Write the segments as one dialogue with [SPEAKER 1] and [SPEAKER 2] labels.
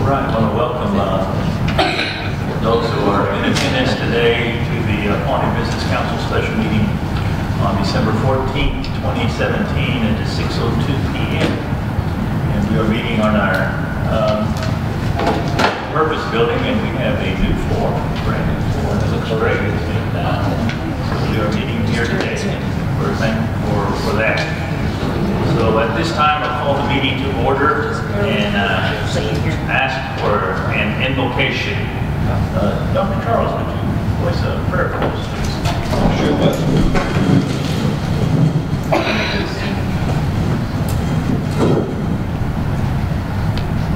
[SPEAKER 1] right, I want to welcome those who are in attendance today to the Pawnee Business Council special meeting on December 14th, 2017 at 6:02 p.m. And we are meeting on our purpose building, and we have a new floor, brand new floor that looks great. So we are meeting here today, and we're thankful for that. So at this time, I'll call the meeting to order and ask for an invocation. Dr. Charles, would you voice a prayer for us, please?
[SPEAKER 2] Sure,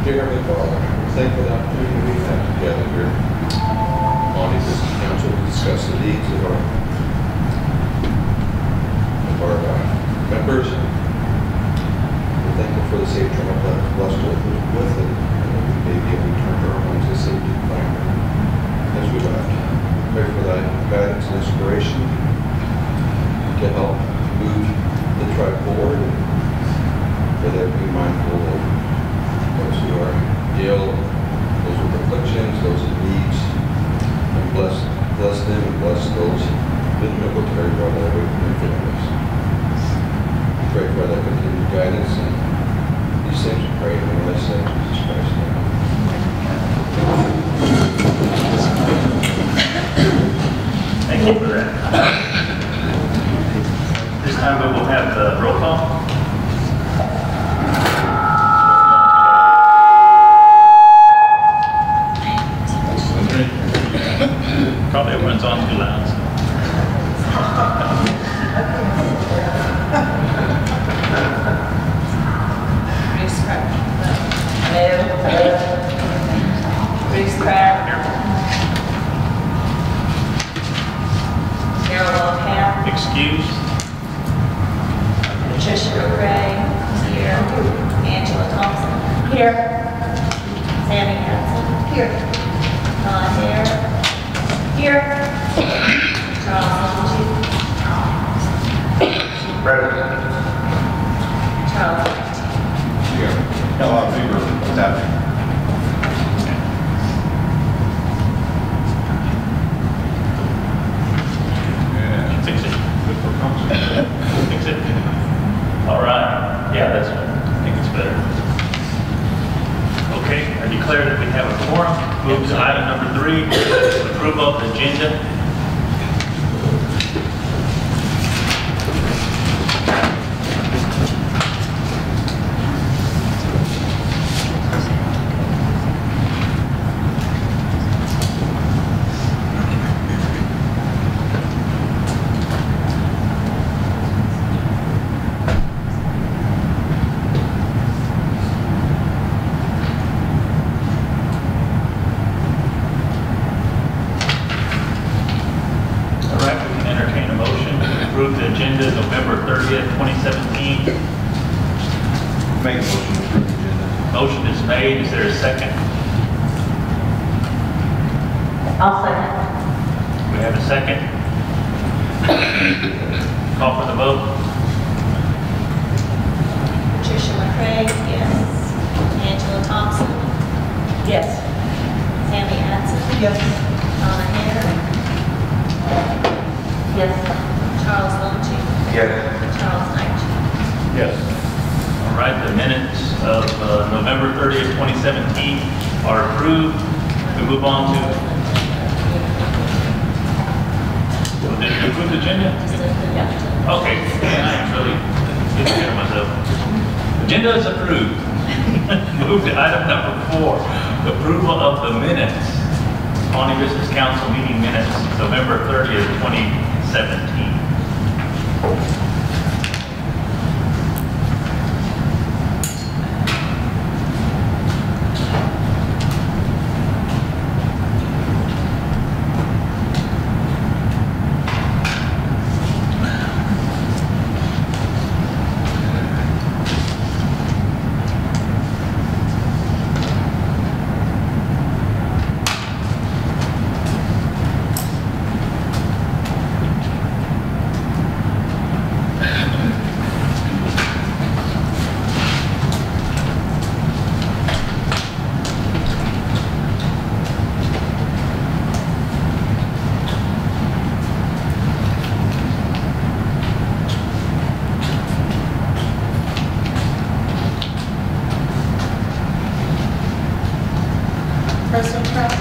[SPEAKER 2] Dear Heavenly Father, we're thankful for the opportunity we have together here on the Business Council to discuss the needs of our members. We're thankful for the safe travel that is blessed with it, and we may be able to return to our homes to safety and find as we left. Pray for thy guidance and inspiration to help move the tribe forward, and for them to be mindful of those who are ill, those with afflictions, those in needs, and bless them and bless those in the military while they're away from their families. We pray for that continued guidance, and these things we pray in the name of Jesus Christ.
[SPEAKER 1] Thank you for that. This time we will have the roll call. Probably everyone's on too loud.
[SPEAKER 3] Bruce Crabb. Carol Lopez.
[SPEAKER 1] Excuse.
[SPEAKER 3] Patricia McRae. Here. Angela Thompson. Here. Sammy Hanson. Here. Don Hare. Here. Charles Longy.
[SPEAKER 2] Present.
[SPEAKER 3] Charles.
[SPEAKER 2] Here. Hello, Fever. What's happening?
[SPEAKER 1] Fix it. Fix it. All right. Yeah, that's it. I think it's better. Okay, I declare that we have a quorum. Move to item number 3, approval of the agenda. November 30th, 2017.
[SPEAKER 2] Make a motion to approve the agenda.
[SPEAKER 1] Motion is made. Is there a second?
[SPEAKER 3] I'll second.
[SPEAKER 1] We have a second. Call for the vote.
[SPEAKER 3] Patricia McRae. Yes. Angela Thompson. Yes. Sammy Hanson. Yes. Donna Hare. Yes. Charles Longy.
[SPEAKER 2] Yes.
[SPEAKER 3] Charles Knight.
[SPEAKER 1] Yes. All right, the minutes of November 30th, 2017 are approved. We move on to... Did you approve the agenda?
[SPEAKER 3] Yeah.
[SPEAKER 1] Okay, I'm really getting ahead of myself. Agenda is approved. Move to item number 4, approval of the minutes. Pawnee Business Council meeting minutes, November 30th, 2017.
[SPEAKER 4] President Craig,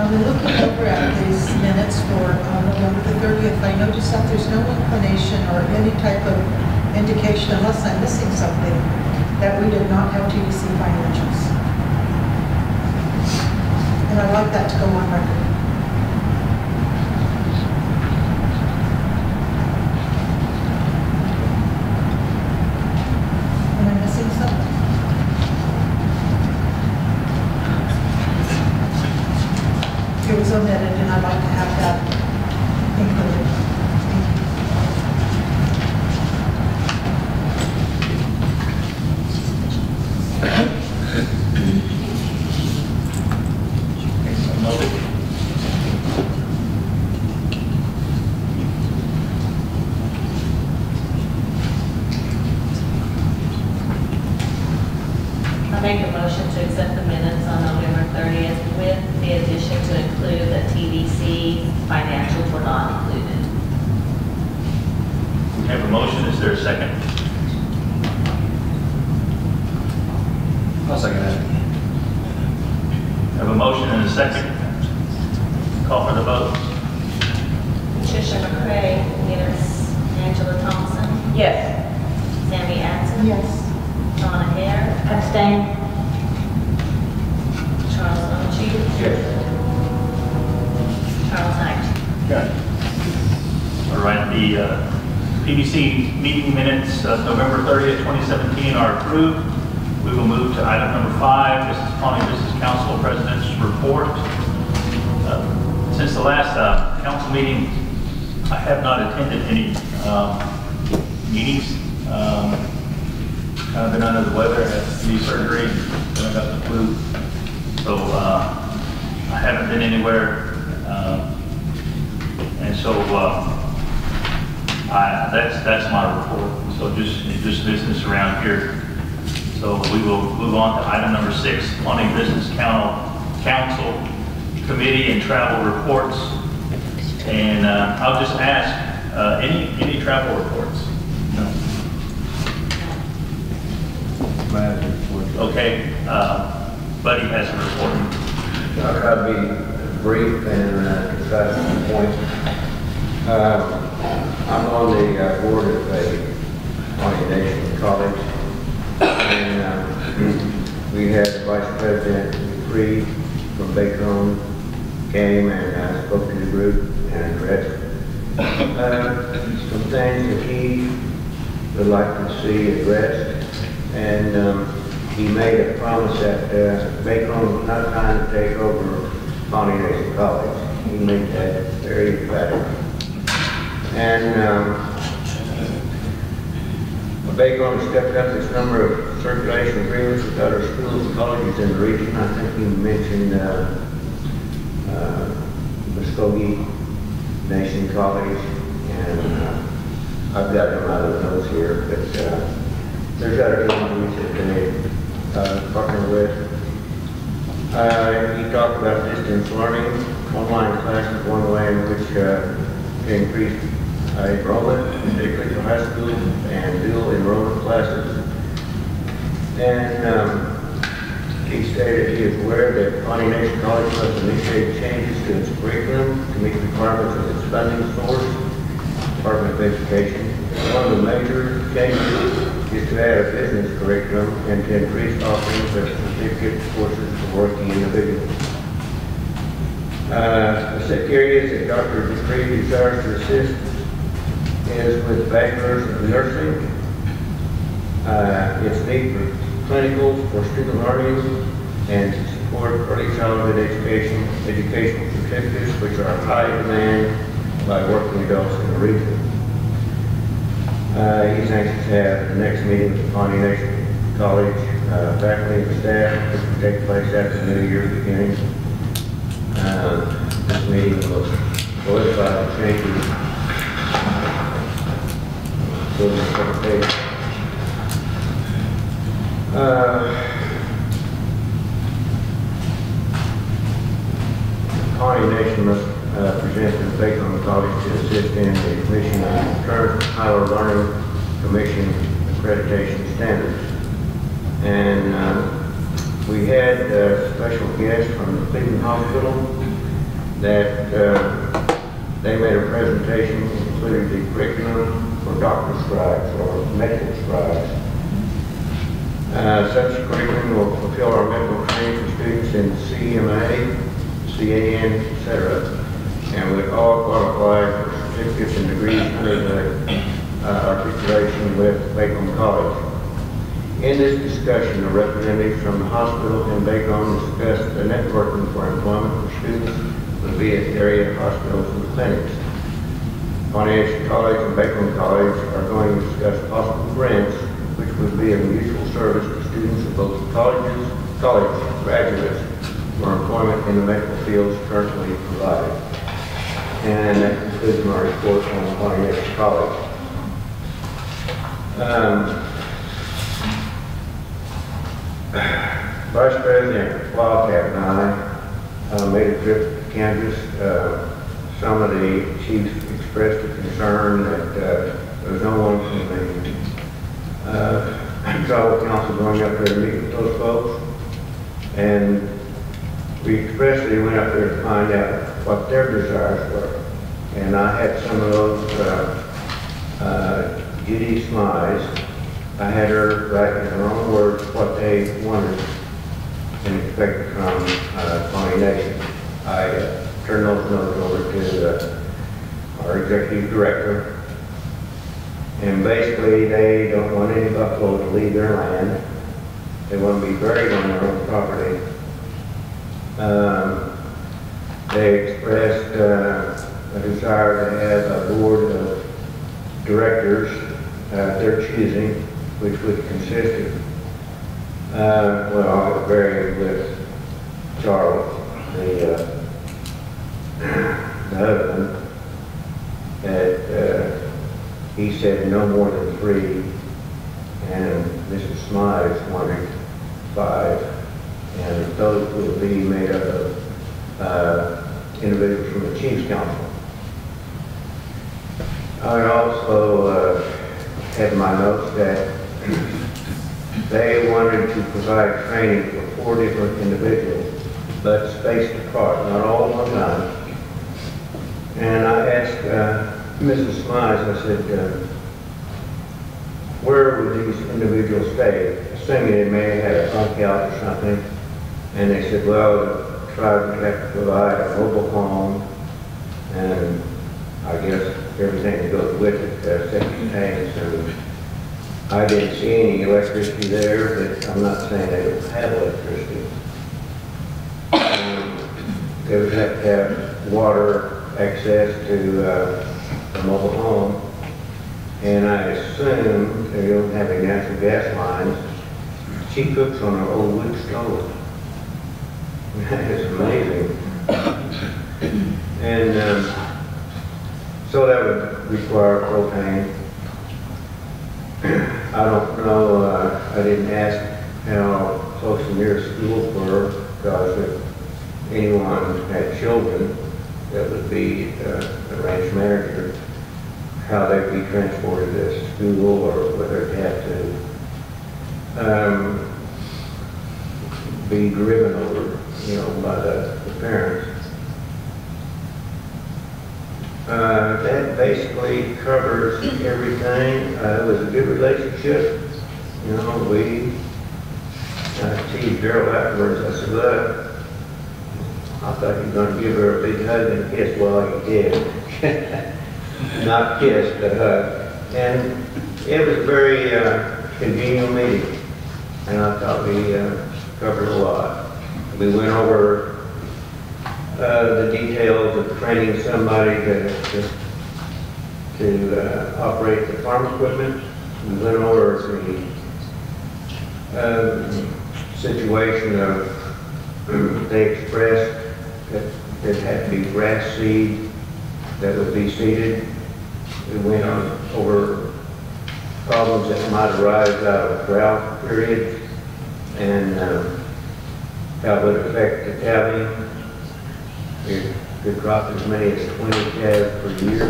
[SPEAKER 4] in looking over at these minutes for November the 30th, I noticed that there's no inclination or any type of indication, unless I'm missing something, that we did not have TDC financials. And I'd like that to go on record. Am I missing something? It was omitted, and I'd like to have that included.
[SPEAKER 3] I make a motion to accept the minutes on November 30th with the addition to include that TDC financials were not included.
[SPEAKER 1] We have a motion. Is there a second?
[SPEAKER 2] I'll second that.
[SPEAKER 1] I have a motion and a second. Call for the vote.
[SPEAKER 3] Patricia McCray, yes. Angela Thompson,
[SPEAKER 5] Yes.
[SPEAKER 3] Sammy Adson,
[SPEAKER 4] Yes.
[SPEAKER 3] Donna Hare,
[SPEAKER 5] Abstain.
[SPEAKER 3] Charles Longshore, Charles Knight.
[SPEAKER 1] All right, the PBC meeting minutes, November 30th, 2017 are approved. We will move to item number 5. This is Pawnee Business Council President's Report. Since the last council meeting, I have not attended any meetings. Kind of been under the weather, had knee surgery, then I got the flu. So I haven't been anywhere. And so that's my report. So just business around here. So we will move on to item number 6, Pawnee Business Council Committee and Travel Reports. And I'll just ask, any travel reports? No. Okay, Buddy has a report.
[SPEAKER 6] I'll try to be brief and concise to the point. I'm on the board of a Pawnee Nation College, and we had Vice President Free from Bacon came and spoke to the group and addressed some things that he would like to see addressed. And he made a promise that Bacon was not trying to take over Pawnee Nation College. He made that very emphatic. And Bacon stepped up this number of circulation agreements with other schools and colleges in the region. I think he mentioned Muskogee Nation College, and I've got them out of the notes here, but there's other ones that they partner with. He talked about distance learning. Online classes one way in which increased enrollment, particularly for high school, and dual enrollment classes. And he stated he is aware that Pawnee Nation College must initiate changes to its curriculum to meet the requirements of its funding source, Department of Education. One of the major changes is to add a business curriculum and to increase offerings of certificate courses for working individuals. Specific areas that Dr. Dupree desires to assist is with bachelor's of nursing, its need for clinicals for student learning, and to support early childhood educational certificates, which are high demand by working adults in the region. He's anxious to have the next meeting with the Pawnee Nation College faculty and staff, which will take place after the New Year beginning. This meeting will solidify the changes. Go to the second page. Pawnee Nation must present to the Bacon College to assist in the commission of current Higher Learning Commission accreditation standards. And we We had a special guest from the Cleveland Hospital that they made a presentation including the curriculum for doctor scribes or medical scribes. Such curriculum will fulfill our medical training for students in CMA, CAN, etc., and would all qualify for certificates and degrees under the articulation with Bacon College. In this discussion, a representative from the hospital and Bacon discussed the networking for employment for students with the area hospitals and clinics. Pawnee College and Bacon College are going to discuss possible grants which would be of mutual service to students of both college graduates for employment in the medical fields currently provided. And that concludes my report on Pawnee College. Vice President Wildcat and I made a trip to Kansas. Some of the chiefs expressed a concern that there was no one from the tribal council going up there to meet with those folks. And we expressly went up there to find out what their desires were. And I had some of those, Judy Smize, I had her write in her own words what they wanted and expected from Pawnee Nation. I turned those notes over to our executive director, and basically they don't want any buffalo to leave their land. They want to be buried on their own property. They expressed a desire to have a board of directors their choosing, which would consist of, well, varying with Charles, the husband, that he said no more than 3, and Mrs. Smythe wanted 5, and those would be made up of individuals from the Chiefs Council. I also had my notes that they wanted to provide training for 4 different individuals, but spaced apart, not all at one time. And I asked Mrs. Smythe, I said, where would these individuals stay? Assuming they may have had a bunk out or something. And they said, well, the tribe would have to provide a mobile home, and I guess everything that goes with it, septic tanks, and I didn't see any electricity there, but I'm not saying they don't have electricity. They would have to have water access to a mobile home, and I assume they don't have any natural gas lines. She cooks on an old wood stove. That is amazing. And so that would require propane. I don't know, I didn't ask how close the nearest schools were, because if anyone had children, that would be the ranch manager, how they'd be transported to school, or whether it'd have to be driven over, by the parents. That basically covers everything. It was a good relationship. We teased Daryl afterwards. I said, look, I thought you were going to give her a big hug and kiss. Well, you did. Not kiss, but hug. And it was a very congenial meeting. And I thought we covered a lot. We went over the details of training somebody to operate the farm equipment. We went over the situation of, they expressed that it had to be grass seed that would be seeded. We went over problems that might arise out of drought periods and how it would affect the calving. It could drop as many as 20 calves per year.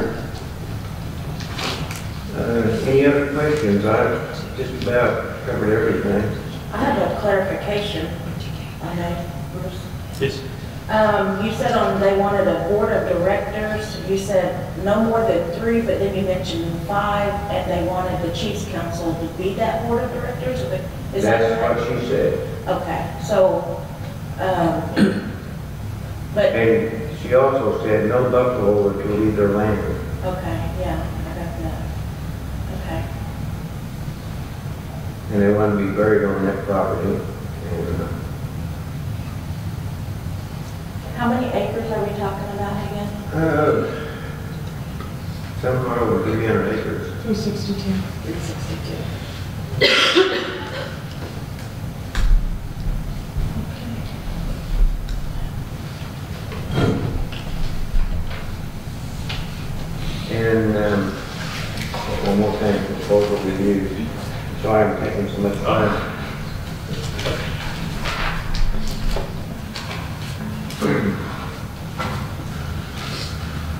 [SPEAKER 6] Any other questions? I've just about covered everything.
[SPEAKER 5] I have a clarification. I know, Bruce.
[SPEAKER 1] Yes.
[SPEAKER 5] You said they wanted a board of directors. You said no more than 3, but then you mentioned 5, and they wanted the Chiefs Council to be that board of directors? Is that
[SPEAKER 6] That's
[SPEAKER 5] correct?
[SPEAKER 6] what she said.
[SPEAKER 5] Okay, so, but,
[SPEAKER 6] And she also said no buffalo were to leave their land.
[SPEAKER 5] okay, yeah, I got that. Okay.
[SPEAKER 6] And they want to be buried on that property. And
[SPEAKER 5] How many acres are we talking about again?
[SPEAKER 6] somewhere over 300 acres.
[SPEAKER 4] 362.
[SPEAKER 5] 362.
[SPEAKER 6] And one more thing, proposal review. Sorry I'm taking so much time.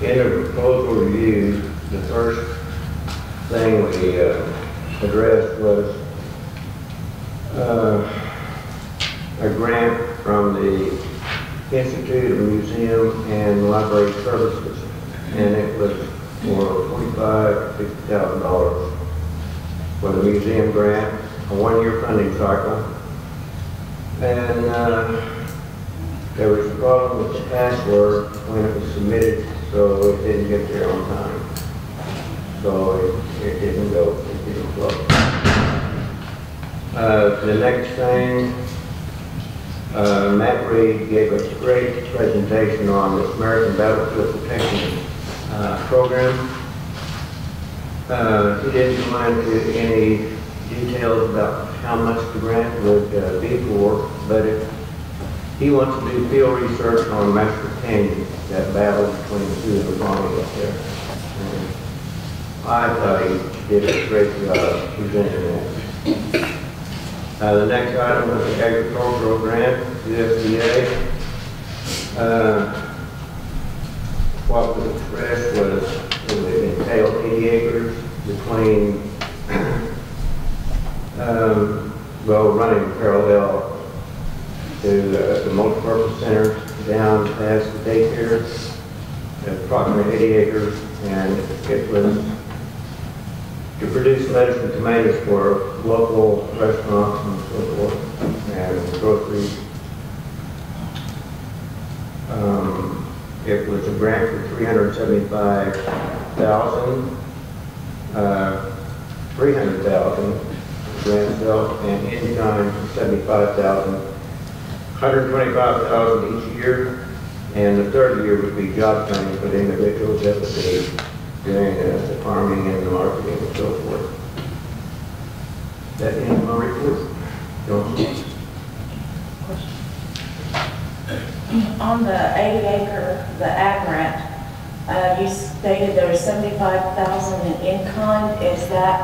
[SPEAKER 6] In the proposal review, the first thing we addressed was a grant from the Institute of Museum and Library Services, and it was for $45,000 to $50,000 for the museum grant, a 1-year funding cycle. And there was a problem with the password when it was submitted, so it didn't get there on time. So it didn't go, it didn't flow. The next thing, Matt Reed gave us a great presentation on the American Battlefield Protection Program. He didn't go into any details about how much the grant would be for, but he wants to do field research on Master Canyon, that battle between the two of the Pawnee up there. And I thought he did a great job presenting that. The next item was the agricultural grant, USDA. What was expressed was it would entail 80 acres between, running parallel to the multipurpose center down past the daycare, approximately 80 acres, and it was to produce lettuce and tomatoes for local restaurants and so forth, and groceries. It was a grant for $375,000, $300,000 grant itself, and in kind $75,000, $125,000 each year, and the third year would be job training for the individuals that would be doing the farming and the marketing and so forth. That ends my report.
[SPEAKER 5] On the 80-acre, the ag grant, you stated there was $75,000 in in-kind. Is that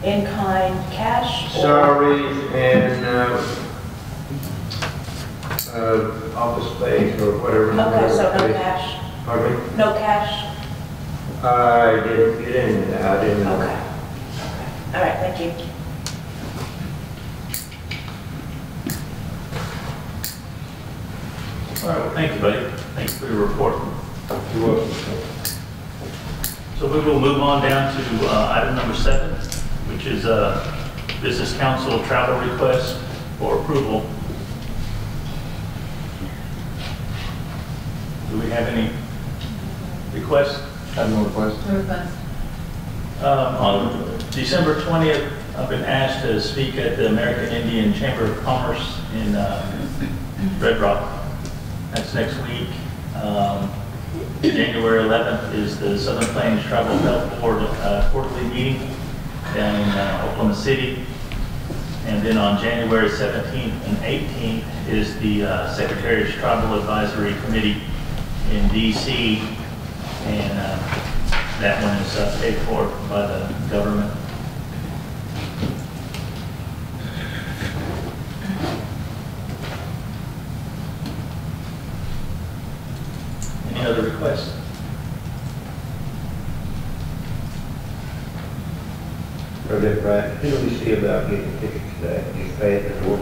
[SPEAKER 5] in-kind cash?
[SPEAKER 6] Salaries and office space or whatever.
[SPEAKER 5] Okay, so no cash?
[SPEAKER 6] Pardon me?
[SPEAKER 5] No cash?
[SPEAKER 6] I didn't get into that. I didn't know.
[SPEAKER 5] Okay. Okay. All right, thank you.
[SPEAKER 1] All right, well, thank you, buddy. Thanks for your report.
[SPEAKER 6] You're welcome.
[SPEAKER 1] So we will move on down to item number 7, which is Business Council travel request for approval. Do we have any requests?
[SPEAKER 2] I have no request.
[SPEAKER 1] On December 20th, I've been asked to speak at the American Indian Chamber of Commerce in Red Rock. That's next week. January 11th is the Southern Plains Tribal Health Board quarterly meeting down in Oklahoma City. And then on January 17th and 18th is the Secretary's Tribal Advisory Committee in D.C. And that one is paid for by the government. Any other requests?
[SPEAKER 6] Or did Brad, who did we see about getting tickets today? Did you pay at the door?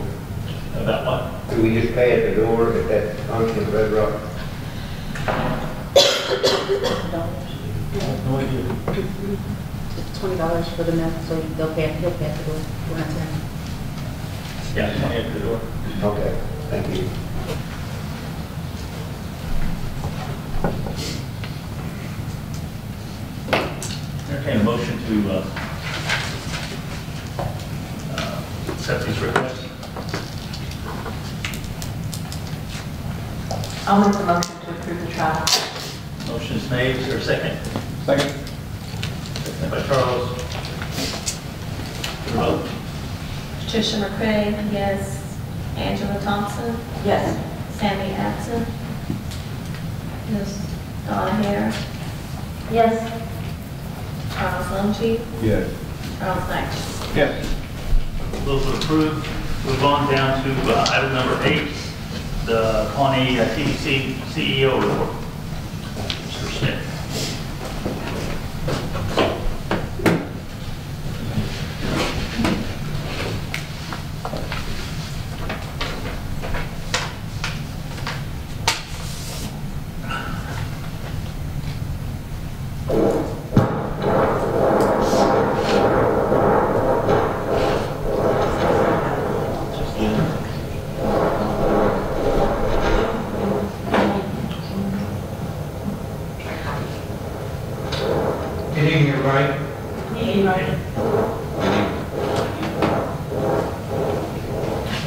[SPEAKER 1] About what?
[SPEAKER 6] Who Do we just pay at the door at that function in Red Rock?
[SPEAKER 1] No idea.
[SPEAKER 7] $20 for the month, so he'll pay at the door. We're not saying.
[SPEAKER 1] Yeah, at the door.
[SPEAKER 6] Okay, thank you.
[SPEAKER 1] Entertain a motion to accept these requests.
[SPEAKER 3] I'll make the motion to approve the travel.
[SPEAKER 1] Motion is made. Is there a second?
[SPEAKER 2] Second.
[SPEAKER 1] Second by Charles. Vote.
[SPEAKER 3] Patricia McCray, yes. Angela Thompson,
[SPEAKER 5] Yes.
[SPEAKER 3] Sammy absent. Yes. Donna Hare,
[SPEAKER 5] Yes.
[SPEAKER 3] Charles Longship,
[SPEAKER 2] Yes.
[SPEAKER 3] Charles Knight.
[SPEAKER 2] Yes.
[SPEAKER 1] Those are approved. Move on down to item number 8, the Pawnee TDC CEO report. Mr. Smith.
[SPEAKER 8] Good evening, everybody.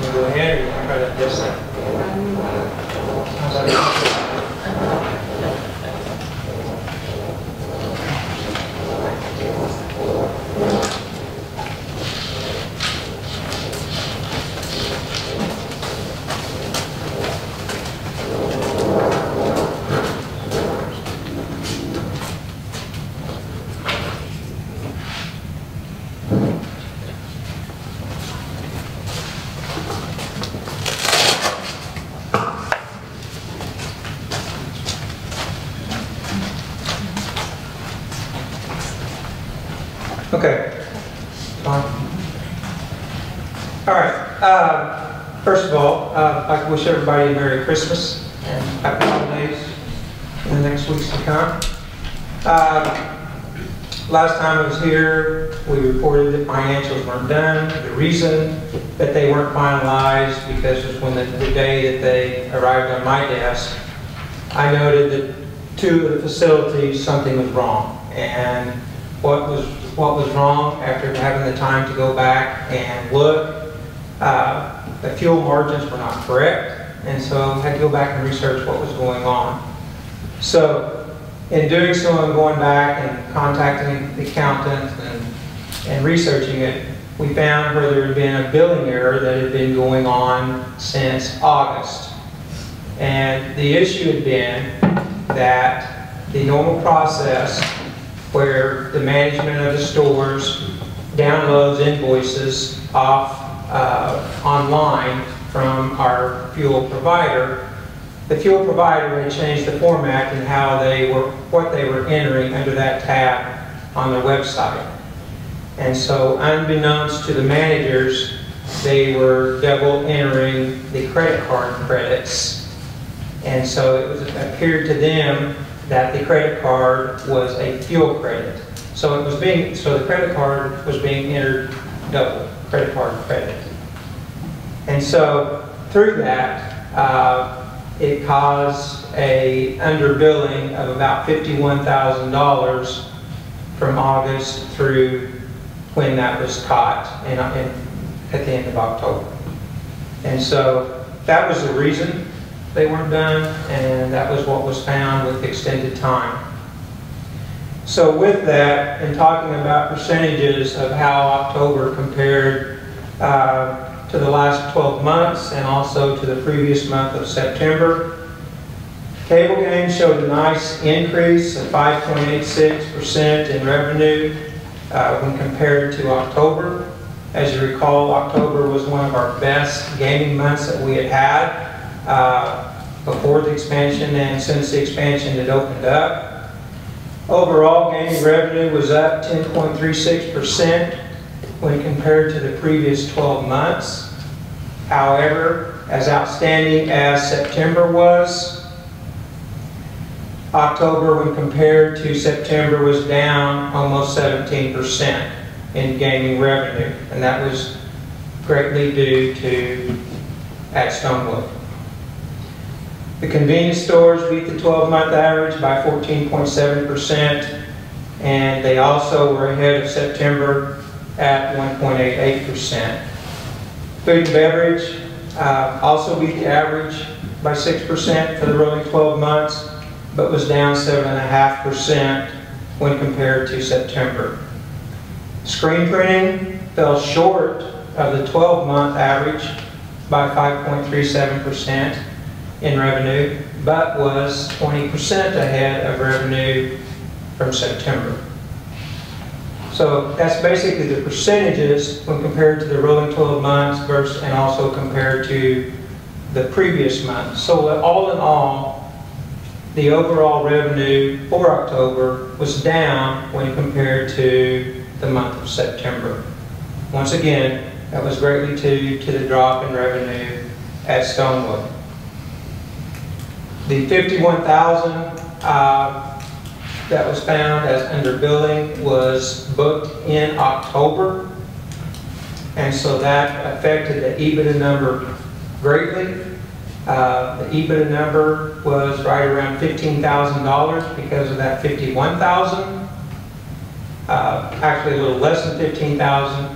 [SPEAKER 8] We'll go ahead or you want to try to adjust that? How's that? Okay. Fine. All right. First of all, I'd like to wish everybody a Merry Christmas and Happy Holidays in the next weeks to come. Last time I was here, we reported that financials weren't done. The reason that they weren't finalized because it was when the day that they arrived on my desk, I noted that 2 of the facilities, something was wrong. And what was wrong after having the time to go back and look, the fuel margins were not correct, and so I had to go back and research what was going on. So in doing so, I'm going back and contacting the accountant and researching it. We found where there had been a billing error that had been going on since August. And the issue had been that the normal process where the management of the stores downloads invoices off online from our fuel provider, the fuel provider had changed the format and what they were entering under that tab on their website. And so unbeknownst to the managers, they were double entering the credit card credits. And so it appeared to them that the credit card was a fuel credit. So the credit card was being entered double, credit card credit. And so through that, it caused a underbilling of about $51,000 from August through when that was caught at the end of October. And so that was the reason they weren't done, and that was what was found with extended time. So with that, in talking about percentages of how October compared to the last 12 months and also to the previous month of September, cable games showed a nice increase of 5.86% in revenue when compared to October. As you recall, October was one of our best gaming months that we had had before the expansion and since the expansion had opened up. Overall, gaming revenue was up 10.36% when compared to the previous 12 months. However, as outstanding as September was. October, when compared to September, was down almost 17% in gaming revenue, and that was greatly due to at Stonewood. The convenience stores beat the 12-month average by 14.7%, and they also were ahead of September at 1.88%. Food and beverage also beat the average by 6% for the rolling 12 months, but was down 7.5% when compared to September. Screen printing fell short of the 12-month average by 5.37% in revenue, but was 20% ahead of revenue from September. So that's basically the percentages when compared to the rolling 12 months versus, and also compared to the previous month. So all in all, the overall revenue for October was down when compared to the month of September. Once again, that was greatly due to the drop in revenue at Stonewood. The $51,000 that was found as under billing was booked in October, and so that affected the EBITDA number greatly. The EBITDA number was right around $15,000 because of that $51,000. Actually a little less than $15,000,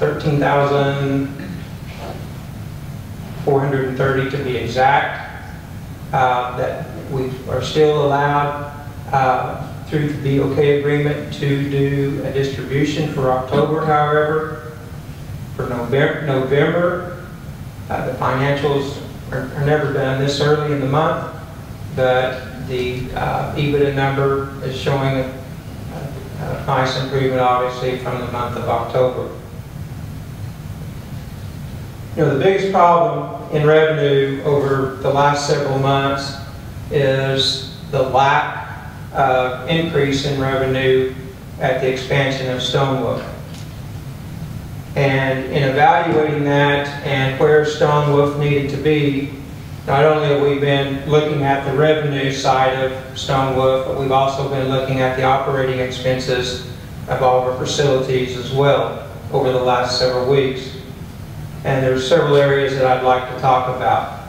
[SPEAKER 8] $13,430 to be exact. That we are still allowed through the BOK agreement to do a distribution for October. However, for November, the financials are never done this early in the month, but the EBITDA number is showing a nice improvement, obviously, from the month of October. You know, the biggest problem in revenue over the last several months is the lack of increase in revenue at the expansion of Stonewood. And in evaluating that and where Stonewood needed to be, not only have we been looking at the revenue side of Stonewood, but we've also been looking at the operating expenses of all of our facilities as well over the last several weeks. And there's several areas that I'd like to talk about.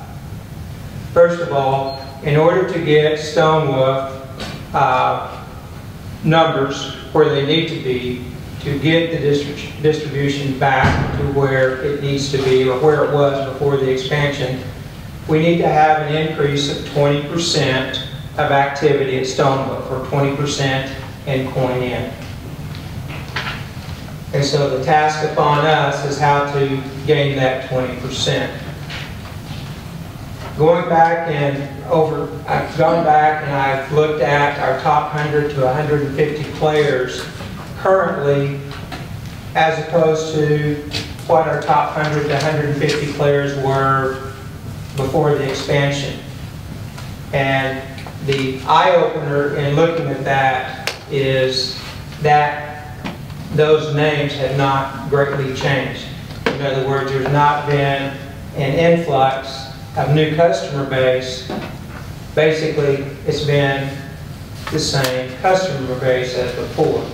[SPEAKER 8] First of all, in order to get Stonewood numbers where they need to be to get the distribution back to where it needs to be or where it was before the expansion, we need to have an increase of 20% of activity at Stonewood, or 20% in coin in. And so the task upon us is how to gain that 20%. I've gone back and I've looked at our top 100 to 150 players currently, as opposed to what our top 100 to 150 players were before the expansion. And the eye-opener in looking at that is that those names have not greatly changed. In other words, there's not been an influx of new customer base. Basically, it's been the same customer base as before.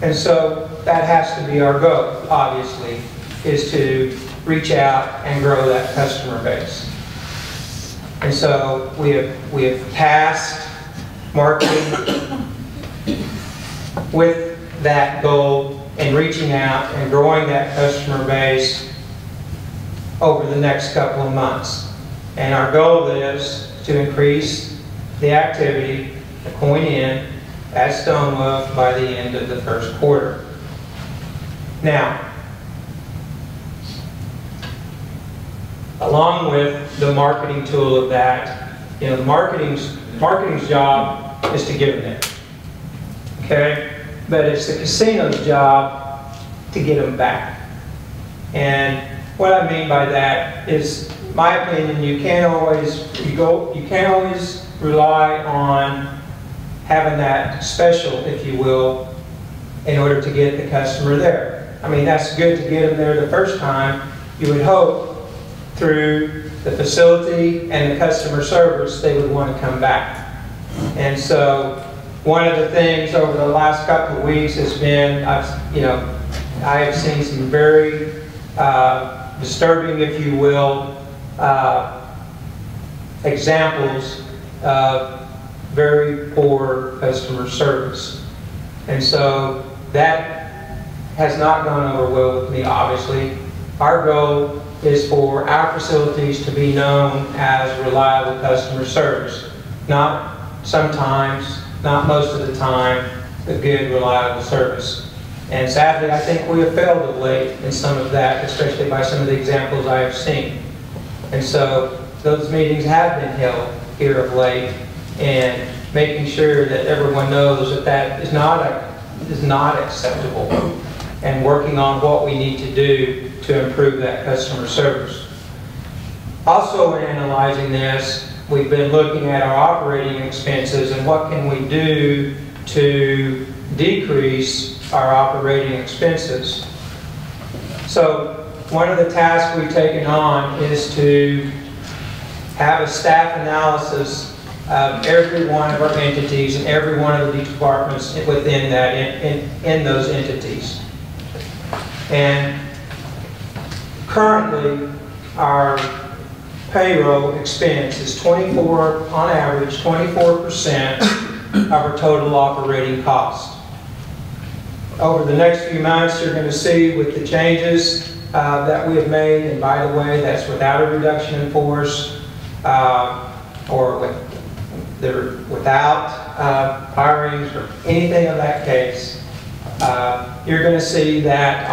[SPEAKER 8] And so that has to be our goal, obviously, is to reach out and grow that customer base. And so we have tasked marketing with that goal and reaching out and growing that customer base over the next couple of months. And our goal is to increase the activity, the coin in, at Stonewood by the end of the first quarter. Now, along with the marketing tool of that, you know, the marketing's job is to get them there. Okay? But it's the casino's job to get them back. And what I mean by that is, my opinion, you can't always rely on having that special, if you will, in order to get the customer there. I mean, that's good to get them there the first time. You would hope through the facility and the customer service, they would want to come back. And so one of the things over the last couple of weeks has been, I have seen some very disturbing, if you will, examples of very poor customer service. And so that has not gone over well with me, obviously. Our goal is for our facilities to be known as reliable customer service. Not sometimes, not most of the time, but good, reliable service. And sadly, I think we have failed of late in some of that, especially by some of the examples I have seen. And so those meetings have been held here of late, and making sure that everyone knows that that is not acceptable, and working on what we need to do to improve that customer service. Also, in analyzing this, we've been looking at our operating expenses and what can we do to decrease our operating expenses. So one of the tasks we've taken on is to have a staff analysis of every one of our entities and every one of the departments within that, in those entities. And currently, our payroll expense is on average, 24% of our total operating cost. Over the next few months, you're going to see with the changes that we have made, and by the way, that's without a reduction in force, or without hirings or anything of that case, you're going to see that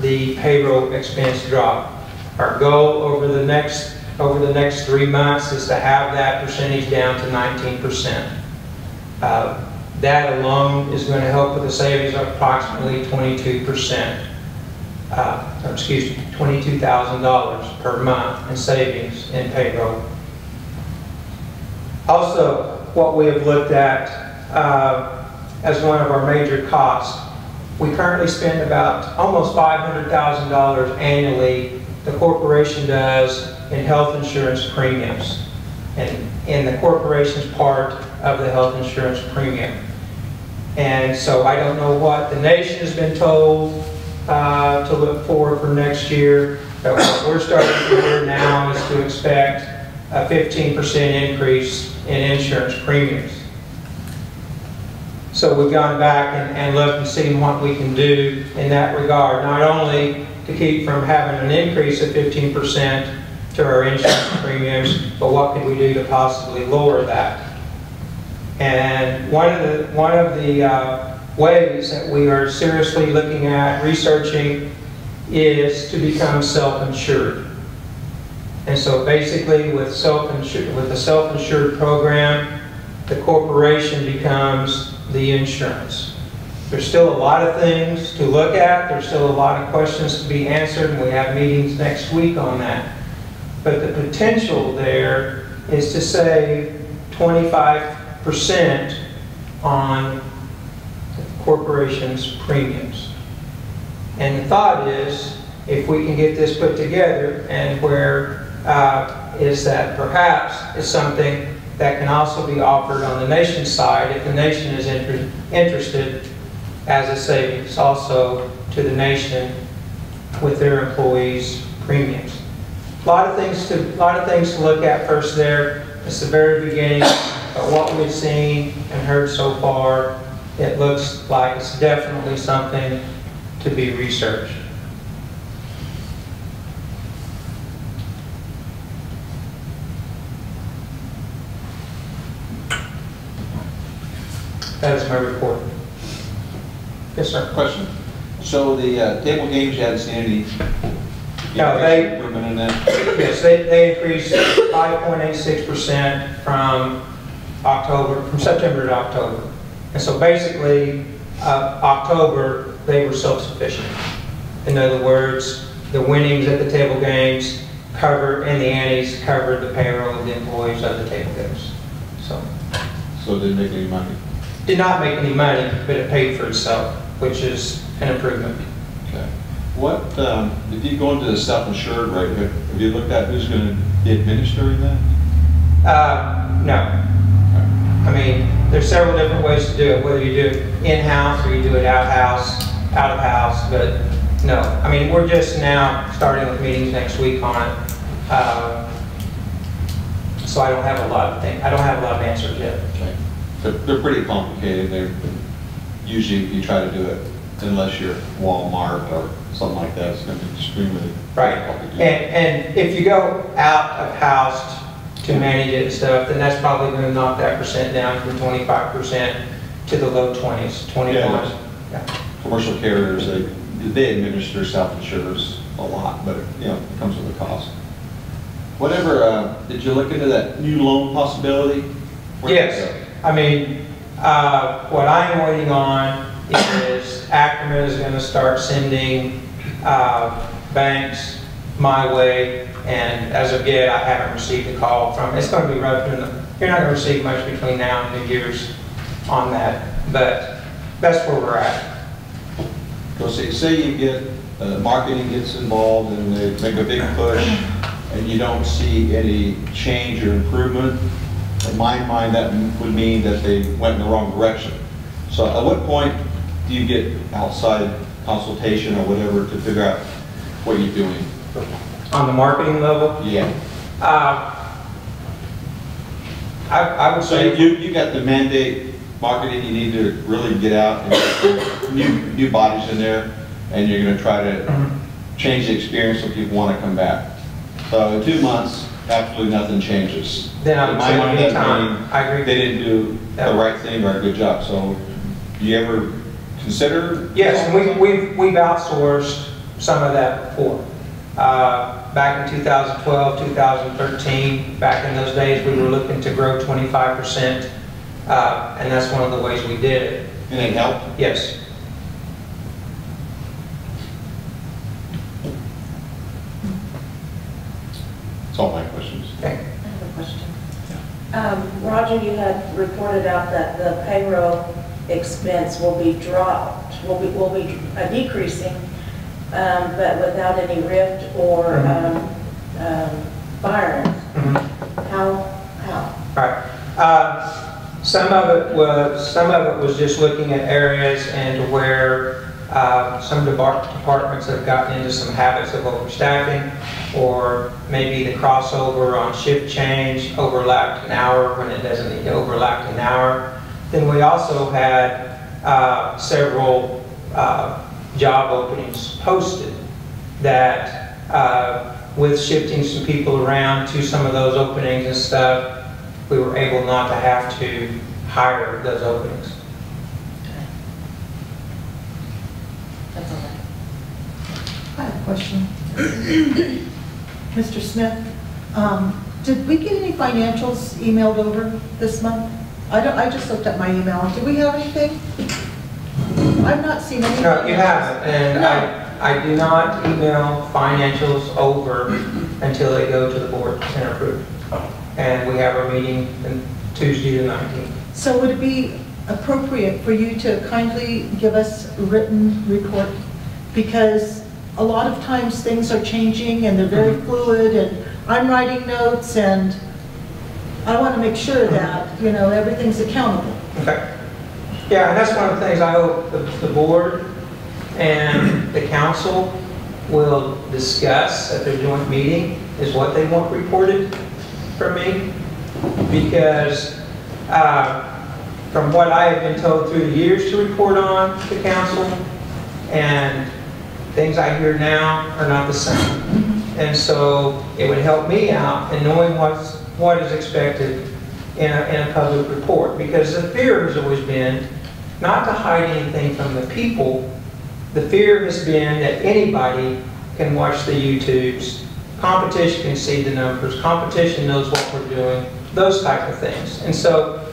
[SPEAKER 8] the payroll expense drop. Our goal over the next 3 months is to have that percentage down to 19%. That alone is going to help with a savings of approximately 22%. $22,000 per month in savings in payroll. Also, what we have looked at as one of our major costs, we currently spend about almost $500,000 annually, the corporation does, in health insurance premiums, and in the corporation's part of the health insurance premium. And so I don't know what the nation has been told to look for next year, but what we're starting to hear now is to expect a 15% increase in insurance premiums. So we've gone back and looked and seen what we can do in that regard, not only to keep from having an increase of 15% to our insurance premiums, but what could we do to possibly lower that? And one of the ways that we are seriously looking at researching is to become self-insured. And so basically with the self-insured program, the corporation becomes the insurance. There's still a lot of things to look at. There's still a lot of questions to be answered, and we have meetings next week on that. But the potential there is to save 25% on the corporation's premiums. And the thought is, if we can get this put together, and is that perhaps it's something that can also be offered on the nation's side, if the nation is interested, as a savings also to the nation with their employees' premiums. A lot of things to look at first there. It's the very beginning, but what we've seen and heard so far, it looks like it's definitely something to be researched. That is my report. Yes, sir.
[SPEAKER 2] Question. So the table games, you hadn't seen any improvement in that?
[SPEAKER 8] Yes, they increased 5.86% from September to October. And so basically, October, they were self-sufficient. In other words, the winnings at the table games and the antes covered the payroll of the employees of the table games. So
[SPEAKER 2] it didn't make any money?
[SPEAKER 8] Did not make any money, but it paid for itself, which is an improvement.
[SPEAKER 2] Okay. What, if you go into the self-insured rate, Have you looked at who's going to be administering that?
[SPEAKER 8] No. I mean, there's several different ways to do it, whether you do it in-house or you do it out-of-house, but no. I mean, we're just now starting with meetings next week on it. So I don't have a lot of answers yet.
[SPEAKER 2] Okay. They're pretty complicated. They're usually, if you try to do it, unless you're Walmart or something like that, it's going to be extremely
[SPEAKER 8] right.
[SPEAKER 2] difficult to do.
[SPEAKER 8] And if you go out of house to manage it and stuff, then that's probably going to knock that percent down from 25% to the low 20s, 21.
[SPEAKER 2] Yeah. Commercial carriers, they administer self-insurers a lot, but it comes with a cost. Whatever, did you look into that new loan possibility?
[SPEAKER 8] Yes. I mean, what I'm waiting on is Ackerman is going to start sending banks my way, and as of yet, I haven't received a call from. It's going to be rough. You're not going to receive much between now and New Year's on that, but that's where we're at.
[SPEAKER 2] So say you get marketing gets involved and they make a big push, and you don't see any change or improvement. In my mind, that would mean that they went in the wrong direction. So at what point do you get outside consultation or whatever to figure out what you're doing?
[SPEAKER 8] On the marketing level?
[SPEAKER 2] Yeah.
[SPEAKER 8] I would
[SPEAKER 2] So
[SPEAKER 8] say...
[SPEAKER 2] you got the mandate marketing, you need to really get out and get new bodies in there, and you're going to try to change the experience so people want to come back. So in 2 months, absolutely nothing changes.
[SPEAKER 8] Then I would say anytime. I agree.
[SPEAKER 2] They didn't do the right thing or a good job. So do you ever consider?
[SPEAKER 8] Yes, and we've outsourced some of that before. Back in 2012, 2013, back in those days, we were looking to grow 25%, and that's one of the ways we did it.
[SPEAKER 2] And it helped?
[SPEAKER 8] Yes.
[SPEAKER 2] That's all my questions.
[SPEAKER 8] Okay.
[SPEAKER 5] I have a question. Roger, you had reported out that the payroll expense will be dropped, will be decreasing, but without any rift or firing. How?
[SPEAKER 8] All right. Some of it was just looking at areas and where some departments have gotten into some habits of overstaffing, or maybe the crossover on shift change overlapped an hour when it doesn't need to overlap an hour. Then we also had several job openings posted that with shifting some people around to some of those openings and stuff, we were able not to have to hire those openings.
[SPEAKER 5] That's all right.
[SPEAKER 4] I have a question. Mr. Smith, did we get any financials emailed over this month? I just looked at my email. Did we have anything? I've not seen anything.
[SPEAKER 8] No, you haven't, and
[SPEAKER 4] No.
[SPEAKER 8] I do not email financials over until they go to the board and approved. And we have our meeting on Tuesday the 19th.
[SPEAKER 4] So would it be appropriate for you to kindly give us a written report? Because a lot of times things are changing and they're very fluid, and I'm writing notes, and I want to make sure that, everything's accountable.
[SPEAKER 8] Okay. Yeah, and that's one of the things I hope the board and the council will discuss at their joint meeting, is what they want reported from me. Because from what I have been told through the years to report on the council, and things I hear now are not the same. And so it would help me out in knowing what is expected in a public report. Because the fear has always been not to hide anything from the people. The fear has been that anybody can watch the YouTubes, competition can see the numbers, competition knows what we're doing, those type of things. And so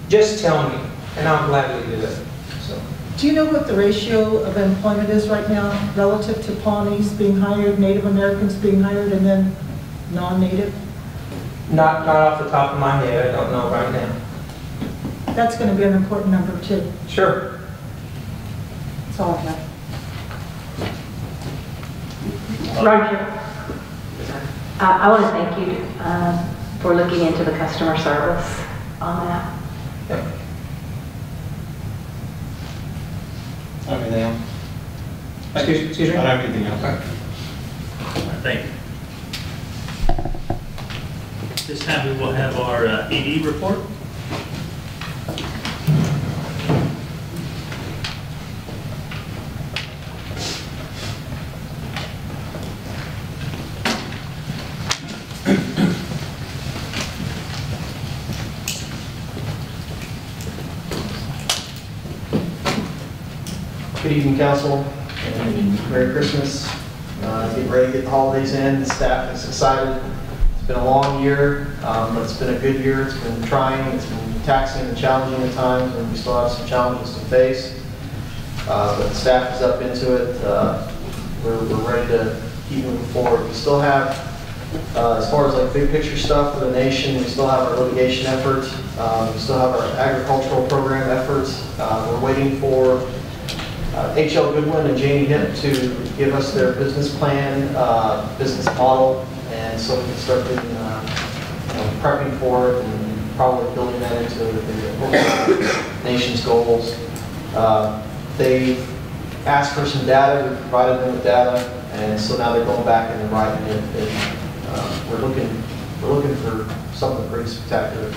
[SPEAKER 8] just tell me, and I'll gladly do it. So.
[SPEAKER 4] Do you know what the ratio of employment is right now relative to Pawnees being hired, Native Americans being hired, and then non-Native?
[SPEAKER 8] Not off the top of my head, I don't know right now.
[SPEAKER 4] That's going to be an important number too.
[SPEAKER 8] Sure.
[SPEAKER 4] That's all I have.
[SPEAKER 8] Roger.
[SPEAKER 9] I want to thank you for looking into the customer service on that.
[SPEAKER 8] Yep.
[SPEAKER 10] Anything else?
[SPEAKER 8] Excuse me?
[SPEAKER 10] I don't have anything else.
[SPEAKER 8] Okay.
[SPEAKER 1] Thank you. This time we will have our ED report.
[SPEAKER 11] Good evening, Council, and Merry Christmas. Getting ready to get the holidays in. The staff is excited. It's been a long year, but it's been a good year. It's been trying, it's been taxing and challenging at times, and we still have some challenges to face. But the staff is up into it. We're ready to keep moving forward. We still have, as far as like big picture stuff for the nation, we still have our litigation efforts. We still have our agricultural program efforts. We're waiting for H.L. Goodwin and Janie Hip to give us their business plan, business model, and so we can start getting, prepping for it and probably building that into the nation's goals. They asked for some data, we provided them with data, and so now they're going back and writing it. We're looking for something pretty spectacular.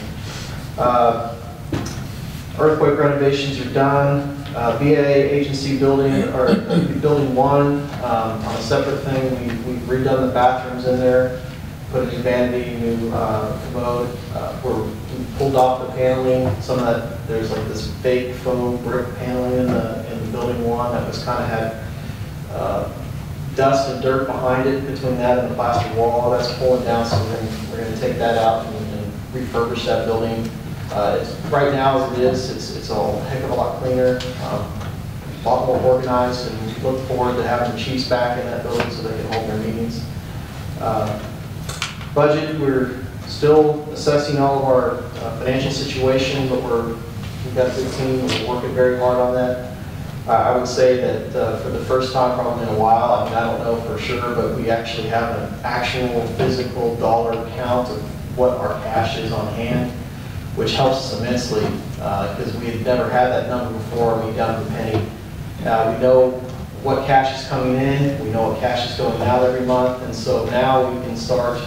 [SPEAKER 11] Earthquake renovations are done. VA agency building, or building 1, on a separate thing, we've redone the bathrooms in there, put a new vanity, new commode. We pulled off the paneling. Some of that, there's like this fake foam brick paneling in the building 1 that was kind of had dust and dirt behind it between that and the plaster wall. That's pulling down, so we're going to take that out and refurbish that building. Right now, as it is, it's a heck of a lot cleaner, a lot more organized, and we look forward to having the chiefs back in that building so they can hold their meetings. Budget, we're still assessing all of our financial situation, but we've got a good team and we're working very hard on that. I would say that for the first time probably in a while, I don't know for sure, but we actually have an actual physical dollar count of what our cash is on hand, which helps us immensely because we had never had that number before, and we down to the penny. We know what cash is coming in, we know what cash is going out every month, and so now we can start,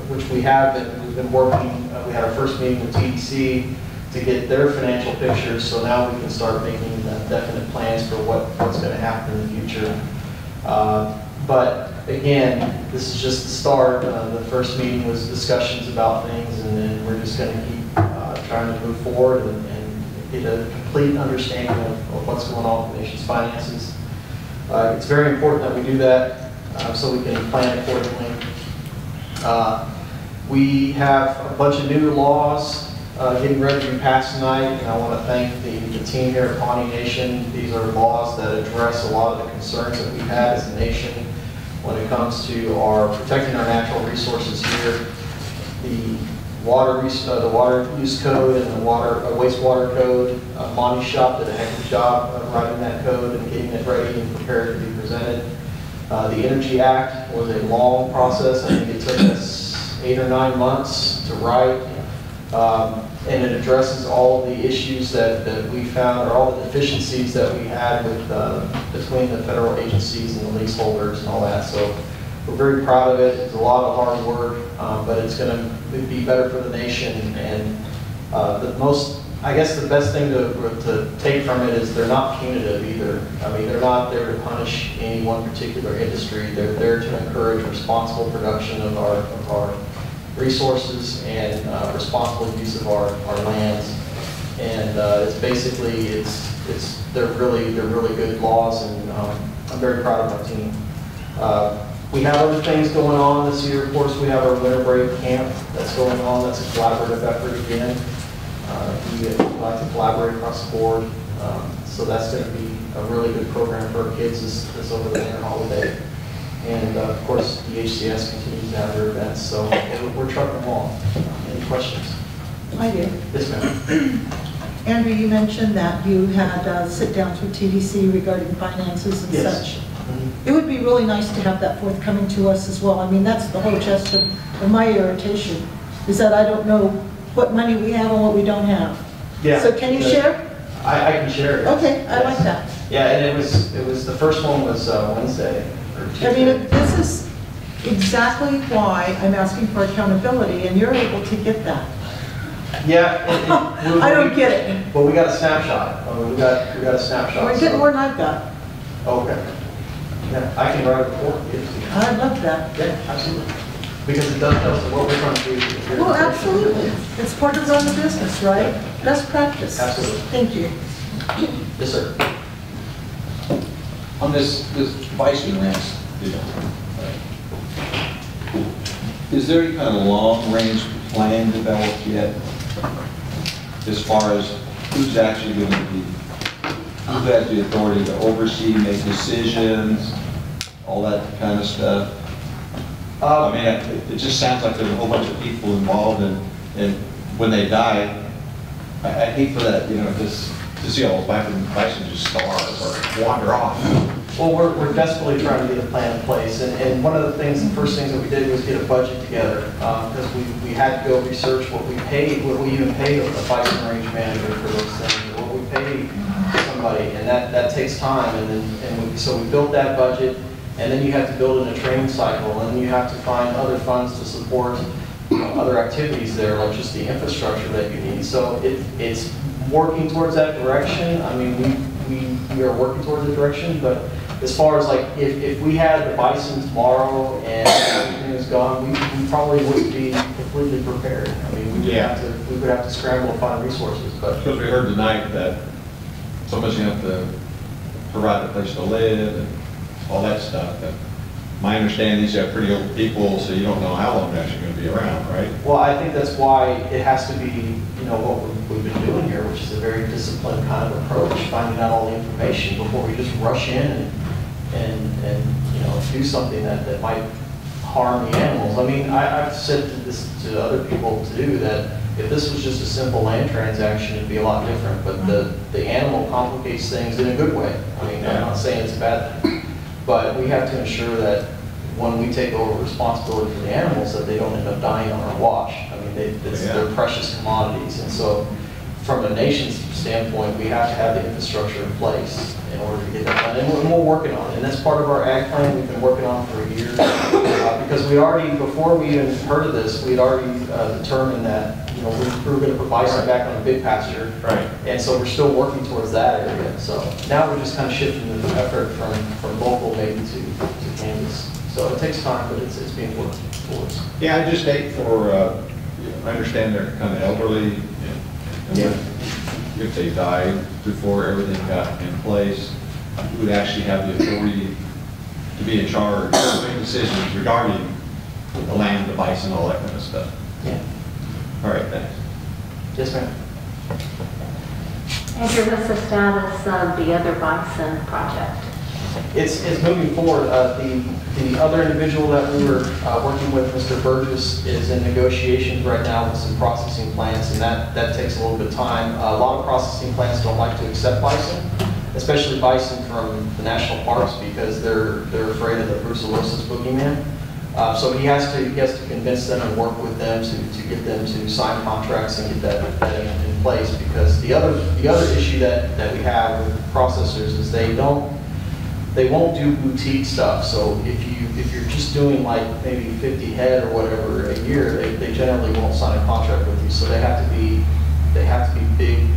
[SPEAKER 11] which we've been working, we had our first meeting with TDC to get their financial pictures, so now we can start making definite plans for what's going to happen in the future. But again, this is just the start. The first meeting was discussions about things, and then we're just going to keep trying to move forward and get a complete understanding of what's going on with the nation's finances. It's very important that we do that so we can plan accordingly. We have a bunch of new laws getting ready to be passed tonight, and I want to thank the team here at Pawnee Nation. These are laws that address a lot of the concerns that we've had as a nation when it comes to protecting our natural resources here. The water use code and the wastewater code. Monty Shop did a heck of a job of writing that code and getting it ready and prepared to be presented. The Energy Act was a long process. I think it took us 8 or 9 months to write. And it addresses all of the issues that we found, or all the deficiencies that we had with between the federal agencies and the leaseholders and all that. So we're very proud of it. It's a lot of hard work, but it's going to be better for the nation. And I guess the best thing to take from it is they're not punitive either. I mean, they're not there to punish any one particular industry. They're there to encourage responsible production of our resources and responsible use of our lands. And it's basically they're really good laws, and I'm very proud of my team. We have other things going on this year. Of course, we have our winter break camp that's going on. That's a collaborative effort again. We like to collaborate across the board. So that's going to be a really good program for our kids this over the winter holiday. And of course, the HCS continues to have their events, so we're trucking along. Any questions?
[SPEAKER 4] I do.
[SPEAKER 11] Yes, ma'am.
[SPEAKER 4] Andrew, you mentioned that you had sit-downs with TDC regarding finances and
[SPEAKER 11] Yes.
[SPEAKER 4] such. It would be really nice to have that forthcoming to us as well. I mean, that's the whole gist of my irritation, is that I don't know what money we have and what we don't have.
[SPEAKER 11] Yeah.
[SPEAKER 4] So can you share?
[SPEAKER 11] I can share it.
[SPEAKER 4] Okay, I like
[SPEAKER 11] Yes.
[SPEAKER 4] that.
[SPEAKER 11] Yeah, and it was, the first one was Wednesday or Tuesday.
[SPEAKER 4] I mean, this is exactly why I'm asking for accountability, and you're able to get that.
[SPEAKER 11] Yeah.
[SPEAKER 4] I don't get it.
[SPEAKER 11] Well, we got a snapshot. We got a snapshot.
[SPEAKER 4] We're getting more than I've got.
[SPEAKER 11] Okay. Yeah, I can write a report. Yes.
[SPEAKER 4] I love that.
[SPEAKER 11] Yeah, absolutely. Because it does tell us what we're trying to do. here.
[SPEAKER 4] Well, absolutely. It's part of running the business, right? Best practice.
[SPEAKER 11] Absolutely.
[SPEAKER 4] Thank you.
[SPEAKER 11] Yes, sir.
[SPEAKER 2] On this bison ranch deal, is there any kind of long-range plan developed yet? As far as who's actually going to be, who has the authority to oversee, make decisions, all that kind of stuff? I mean, it just sounds like there's a whole bunch of people involved, and when they die, I hate for that, just to see all those bison just starve or wander off.
[SPEAKER 11] Well, we're desperately trying to get a plan in place, and one of the first things that we did was get a budget together, because we had to go research what we even paid a bison range manager for those things, or what we paid somebody, and that takes time, so we built that budget, and then you have to build in a training cycle, and then you have to find other funds to support other activities there, like just the infrastructure that you need. So it's working towards that direction. I mean, we are working towards the direction, but as far as like, if we had the bison tomorrow and everything is gone, we probably wouldn't be completely prepared. I mean, we would have to scramble to find resources, but.
[SPEAKER 2] Because we heard tonight that somebody's going to have to provide a place to live and all that stuff. But my understanding is these are pretty old people, so you don't know how long they're actually going to be around, right?
[SPEAKER 11] Well, I think that's why it has to be, what we've been doing here, which is a very disciplined kind of approach, finding out all the information before we just rush in and do something that might harm the animals. I mean, I've said this to other people to do, that if this was just a simple land transaction, it'd be a lot different, but the animal complicates things in a good way. I mean, I'm not saying it's a bad thing, but we have to ensure that when we take over responsibility for the animals, that they don't end up dying on our watch. I mean, they're precious commodities, and so from a nation's standpoint, we have to have the infrastructure in place in order to get that done, and we're working on it. And that's part of our ag plan we've been working on for a year, because we already, before we even heard of this, we had already determined that we were going to put bison back on a big pasture,
[SPEAKER 2] Right.
[SPEAKER 11] and so we're still working towards that area. So now we're just kind of shifting the effort from local maybe to Kansas. So it takes time, but it's being worked towards.
[SPEAKER 2] Yeah, I just hate for, I understand they're kind of elderly, and if they died before everything got in place, who would actually have the authority to be in charge of making decisions regarding the land, the bison, all that kind of stuff.
[SPEAKER 11] Yeah.
[SPEAKER 2] All right, thanks.
[SPEAKER 11] Yes, ma'am.
[SPEAKER 9] Andrew, what's the status of the other bison project?
[SPEAKER 11] It's moving forward. The other individual that we were working with, Mr. Burgess, is in negotiations right now with some processing plants, and that takes a little bit of time. A lot of processing plants don't like to accept bison, especially bison from the national parks, because they're afraid of the brucellosis boogeyman. So he has to convince them and work with them to get them to sign contracts and get that in place, because the other issue that we have with processors is they won't do boutique stuff. So if you're just doing like maybe 50 head or whatever a year, they generally won't sign a contract with you. So they have to be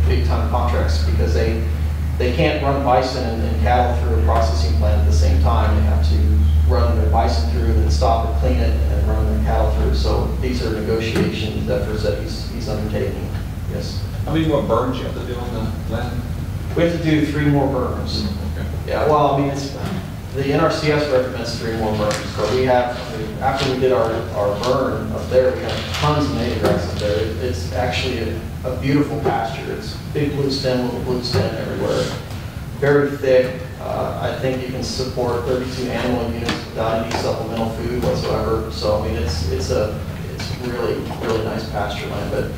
[SPEAKER 11] big time contracts, because they can't run bison and cattle through a processing plant at the same time. They have to run their bison through and then stop and clean it and then run their cattle through. So these are negotiations efforts that he's undertaking. Yes.
[SPEAKER 2] How many more burns you have to do on the land?
[SPEAKER 11] We have to do 3 more burns.
[SPEAKER 2] Okay.
[SPEAKER 11] Yeah, well, I mean, the NRCS recommends 3 more burns. So after we did our burn up there, we have tons of native grass up there. It's actually a beautiful pasture. It's big blue stem, little blue stem everywhere. Very thick. I think you can support 32 animal units without any supplemental food whatsoever. So I mean, it's really, really nice pasture land. But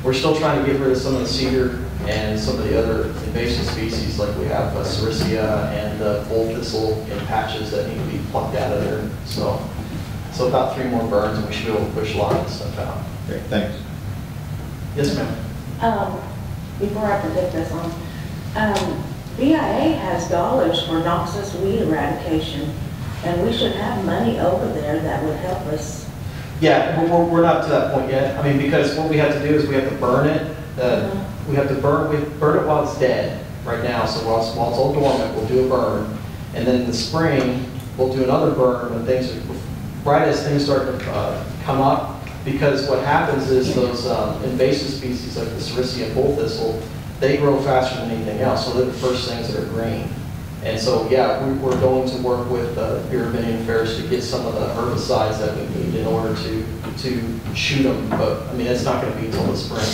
[SPEAKER 11] we're still trying to get rid of some of the cedar and some of the other invasive species, like we have Sericea and bull thistle in patches that need to be plucked out of there. So about 3 more burns, and we should be able to push a lot of this stuff out.
[SPEAKER 2] Great, thanks.
[SPEAKER 11] Yes, ma'am.
[SPEAKER 5] Before I forget this one, BIA has dollars for noxious weed eradication, and we should have money over there that would help us.
[SPEAKER 11] Yeah, we're not to that point yet. I mean, because what we have to do is we have to burn it. We have to burn it while it's dead right now. So while it's all dormant, we'll do a burn. And then in the spring, we'll do another burn when things are, right as things start to come up. Because what happens is those invasive species like the Sericea and bull thistle, they grow faster than anything else. So they're the first things that are green. And so, yeah, we're going to work with Bureau of Indian Affairs to get some of the herbicides that we need in order to shoot them. But, I mean, it's not going to be until the spring.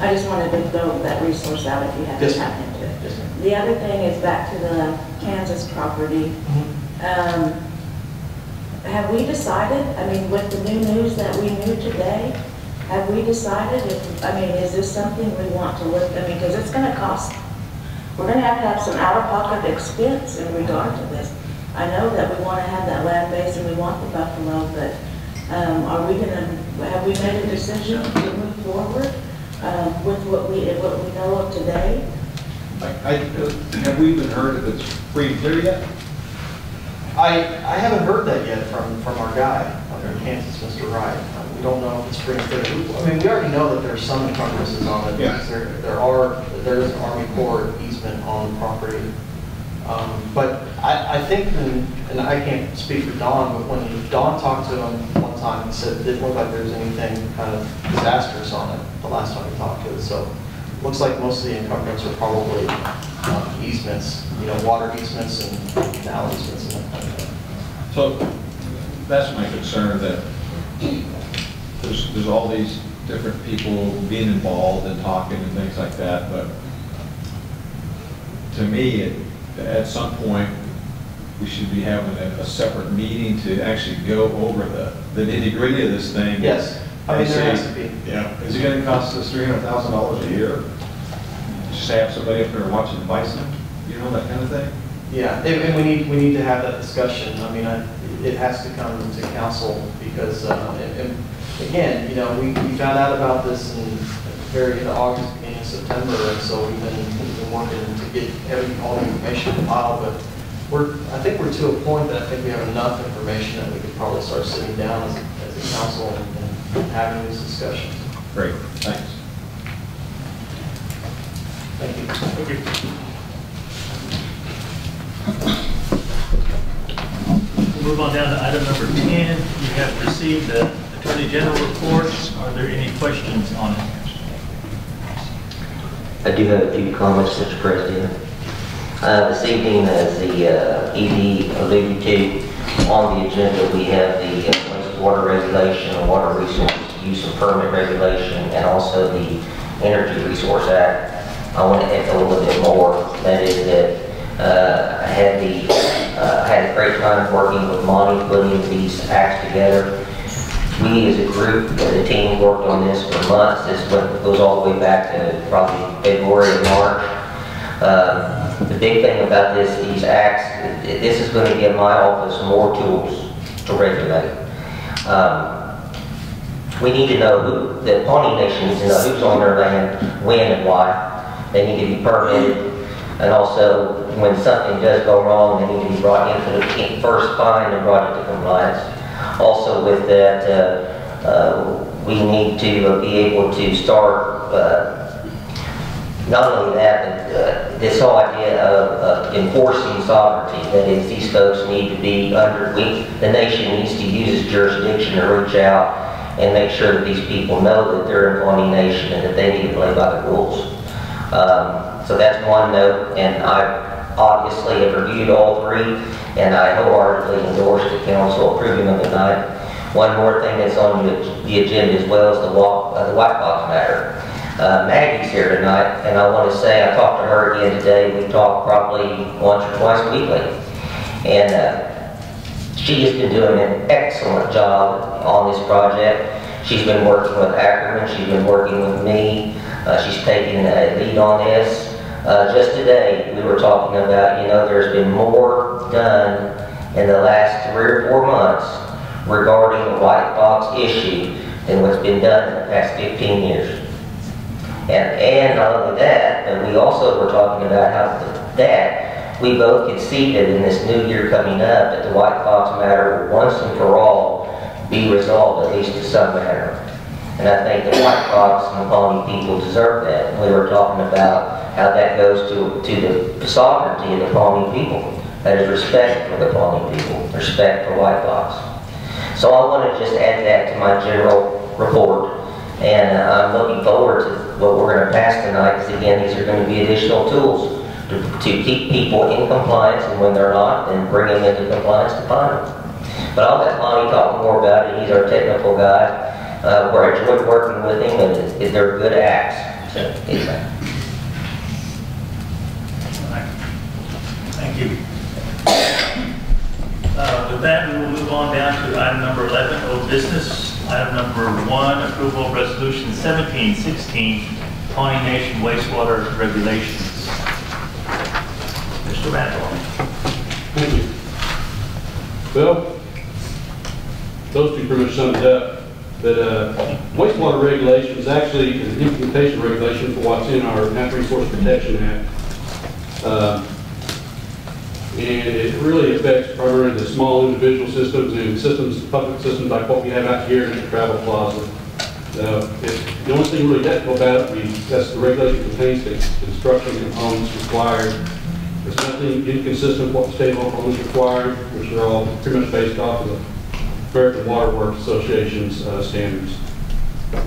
[SPEAKER 5] I just wanted to throw that resource out if you haven't
[SPEAKER 11] Yes,
[SPEAKER 5] tapped into it.
[SPEAKER 11] Yes, ma'am.
[SPEAKER 5] The other thing is back to the Kansas property. Have we decided, I mean, with the new news that we knew today, have we decided if, I mean, is this something we want to look, I mean, because it's going to cost, we're going to have some out-of-pocket expense in regard to this. I know that we want to have that land base and we want the buffalo, but are we going to, have we made a decision to move forward with what we know of today?
[SPEAKER 2] Have we even heard if it's free and clear yet?
[SPEAKER 11] I haven't heard that yet from our guy up in Kansas, Mr. Wright. We don't know if it's free and clear. I mean, we already know that there's some encumbrances on it.
[SPEAKER 2] Yeah.
[SPEAKER 11] There is an Army Corps easement on the property. But I think, and I can't speak for Don, but when Don talked to him one time, he said it didn't look like there was anything kind of disastrous on it the last time he talked to it. So it looks like most of the encumbrance are probably easements, water easements and canal easements and that kind of thing.
[SPEAKER 2] So that's my concern, that there's all these different people being involved and talking and things like that, but to me, at some point, we should be having a separate meeting to actually go over the nitty-gritty of this thing.
[SPEAKER 11] Yes, I mean, there has to be.
[SPEAKER 2] Yeah, is it going to cost us $300,000 a year? Just have somebody up there watching the bison, that kind of thing?
[SPEAKER 11] Yeah, and we need to have that discussion. I mean, it has to come to council because, and again, we found out about this in very end of August, beginning of September, and so we've been working to get all the information compiled. But I think we're to a point that I think we have enough information that we could probably start sitting down as a council and having these discussions.
[SPEAKER 2] Great, thanks.
[SPEAKER 11] Thank you.
[SPEAKER 1] Thank you. We'll move on down to item number 10. You have received the Attorney General report. Are there any questions on it?
[SPEAKER 12] I do have a few comments, Mr. President. This evening, as the ED alluded to, on the agenda we have the wastewater regulation, the water resource use and permit regulation, and also the Energy Resource Act. I want to echo a little bit more. That is that I had a great time working with Monty putting these acts together. We as a group, as a team, worked on this for months. This goes all the way back to probably February and March. The big thing about these acts, this is going to give my office more tools to regulate. We need to know the Pawnee Nation needs to know who's on their land, when and why. They need to be permitted. And also, when something does go wrong, they need to be brought into the first fined and brought into compliance. Also with that, we need to be able to start, not only that, but this whole idea of enforcing sovereignty. That is, these folks need to be under, the nation needs to use its jurisdiction to reach out and make sure that these people know that they're a Pawnee Nation and that they need to play by the rules. So that's one note, and I obviously have reviewed all three, and I wholeheartedly endorse the council approving them tonight. One more thing that's on the agenda as well is the white box matter. Maggie's here tonight, and I want to say I talked to her again today. We talk probably once or twice weekly, and She has been doing an excellent job on this project. She's been working with Ackerman, she's been working with me, she's taking a lead on this. Just today, we were talking about, there's been more done in the last 3 or 4 months regarding the white box issue than what's been done in the past 15 years. And not only that, but we also were talking about how that we both conceded in this new year coming up that the white box matter will once and for all be resolved, at least to some manner. And I think the white box and the Pawnee people deserve that. And we were talking about how that goes to the sovereignty of the Pawnee people. That is respect for the Pawnee people, respect for white box. So I want to just add that to my general report. And I'm looking forward to what we're going to pass tonight, because again, these are going to be additional tools to keep people in compliance, and when they're not, then bring them into compliance to find them. But I'll let Lonnie talk more about it. He's our technical guy. Where I enjoyed working with him, and they're good acts. So, anyway.
[SPEAKER 1] Thank you. With that, we will move on down to item number 11, old business. Item number 1, approval of resolution 1716, Pawnee Nation wastewater regulations. Mr. Randall.
[SPEAKER 13] Thank you. Well, those two pretty much summed it up. But wastewater regulation is actually an implementation regulation for what's in our Natural Resource Protection Act. And it really affects primarily the small individual systems and systems, public systems like what we have out here in the travel plaza. The only thing really technical about it, that's the regulation contains the construction components required. There's nothing inconsistent with what the state law components required, which are all pretty much based off of the American Water Works Association's standards.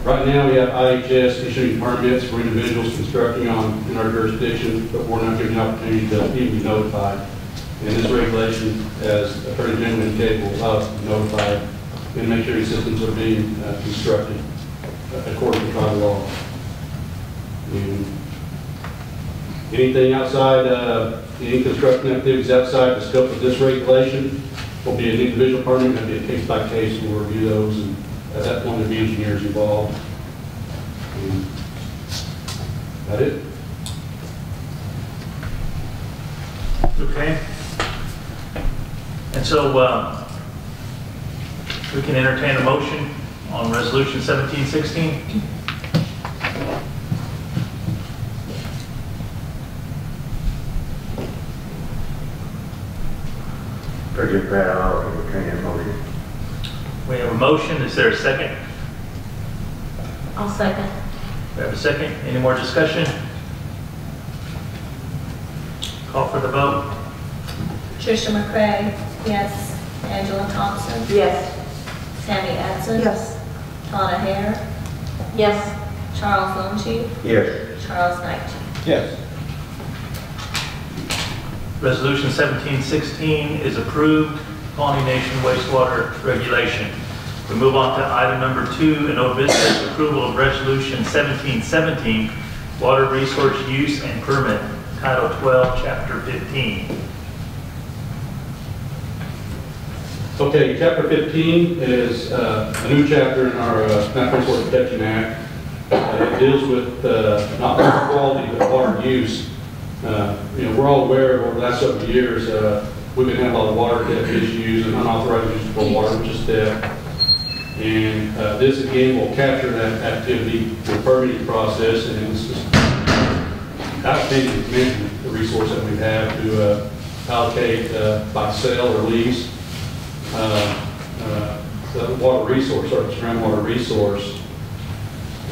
[SPEAKER 13] Right now, we have IHS issuing permits for individuals constructing in our jurisdiction, but we're not given the opportunity to even be notified. And this regulation, as Attorney General indicated, will allow us to be notified and make sure these systems are being constructed according to tribal law. And anything outside, any construction activities outside the scope of this regulation will be an individual permit, and be a case by case. We'll review those, and at that point there'll be engineers involved. And that's it.
[SPEAKER 1] Okay. And so we can entertain a motion on resolution 1716.
[SPEAKER 6] President Pratt, I'll entertain that motion.
[SPEAKER 1] We have a motion. Is there a second?
[SPEAKER 3] I'll second.
[SPEAKER 1] We have a second. Any more discussion? Call for the vote.
[SPEAKER 3] Tricia McCray, yes. Angela Thompson,
[SPEAKER 7] Yes.
[SPEAKER 3] Sammy Adson.
[SPEAKER 4] Yes.
[SPEAKER 3] Donna Hare,
[SPEAKER 7] Yes.
[SPEAKER 3] Charles Longy,
[SPEAKER 6] Yes.
[SPEAKER 3] Charles Knight.
[SPEAKER 11] Yes.
[SPEAKER 1] Resolution 1716 is approved. Pawnee Nation wastewater regulation. We move on to item number 2, in old business, approval of resolution 1717, water resource use and permit, Title 12, Chapter 15.
[SPEAKER 13] Okay, Chapter 15 is a new chapter in our Natural Resource Protection Act. It deals with not water quality, but water use. We're all aware of over the last several years, we've been having a lot of water theft issues and unauthorized use of water, which is theft. And this again will capture that activity in the permitting process, and it's just outstanding to mention the resource that we have to allocate by sale or lease the water resource, or the groundwater resource.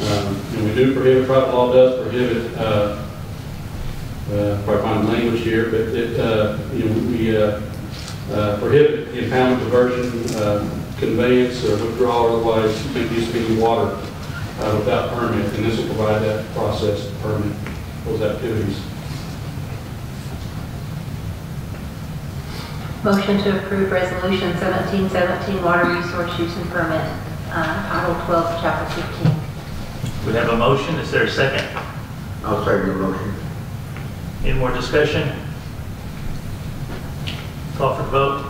[SPEAKER 13] And we do prohibit, private law does prohibit, probably find the language here, but it, we prohibit the impoundment, diversion, conveyance, or withdrawal, or otherwise make use of any water without permit, and this will provide that process to permit those activities.
[SPEAKER 9] Motion to approve resolution 1717, water resource use and permit, Title 12, Chapter 15.
[SPEAKER 1] We have a motion. Is there a second?
[SPEAKER 6] I'll second the motion.
[SPEAKER 1] Any more discussion? Call for the vote.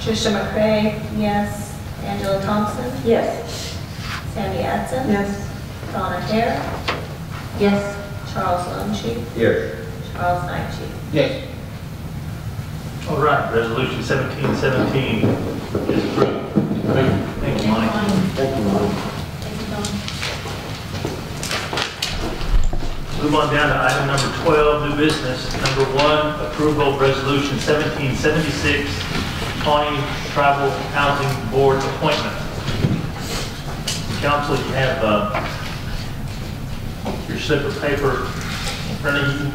[SPEAKER 3] Tricia McCray, yes. Angela Thompson,
[SPEAKER 5] Yes.
[SPEAKER 3] Sammy Adson,
[SPEAKER 4] Yes.
[SPEAKER 3] Donna Hare,
[SPEAKER 9] Yes.
[SPEAKER 3] Charles Longship,
[SPEAKER 6] Yes.
[SPEAKER 3] Charles Knightley.
[SPEAKER 10] Yes.
[SPEAKER 1] All right, resolution 1717 is approved. Thank you, Monty.
[SPEAKER 6] Thank you, Mike.
[SPEAKER 1] Move on down to item number 12, new business. Number 1, approval of resolution 1776, Pawnee Tribal Housing Board appointment. Council, you have your slip of paper in front of you.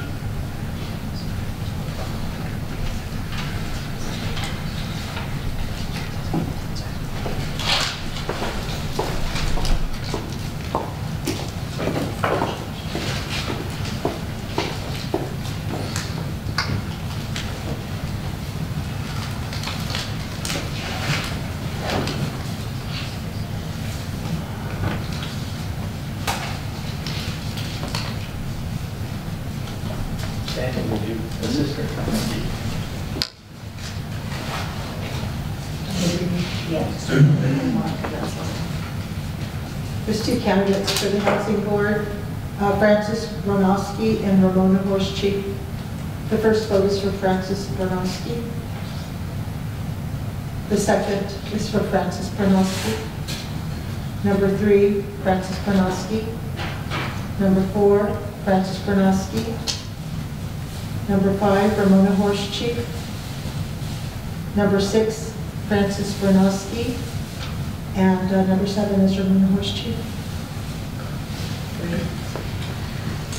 [SPEAKER 1] Sandy, will you assist her?
[SPEAKER 4] There's two candidates for the Housing Board, Francis Bronowski and Ramona Horschik. The first vote is for Francis Bronowski. The second is for Francis Bronowski. Number 3, Francis Bronowski. Number 4, Francis Bronowski. Number 5, Ramona Horschik. Number 6, Francis Bronowski. And number 7 is Ramona Horschik.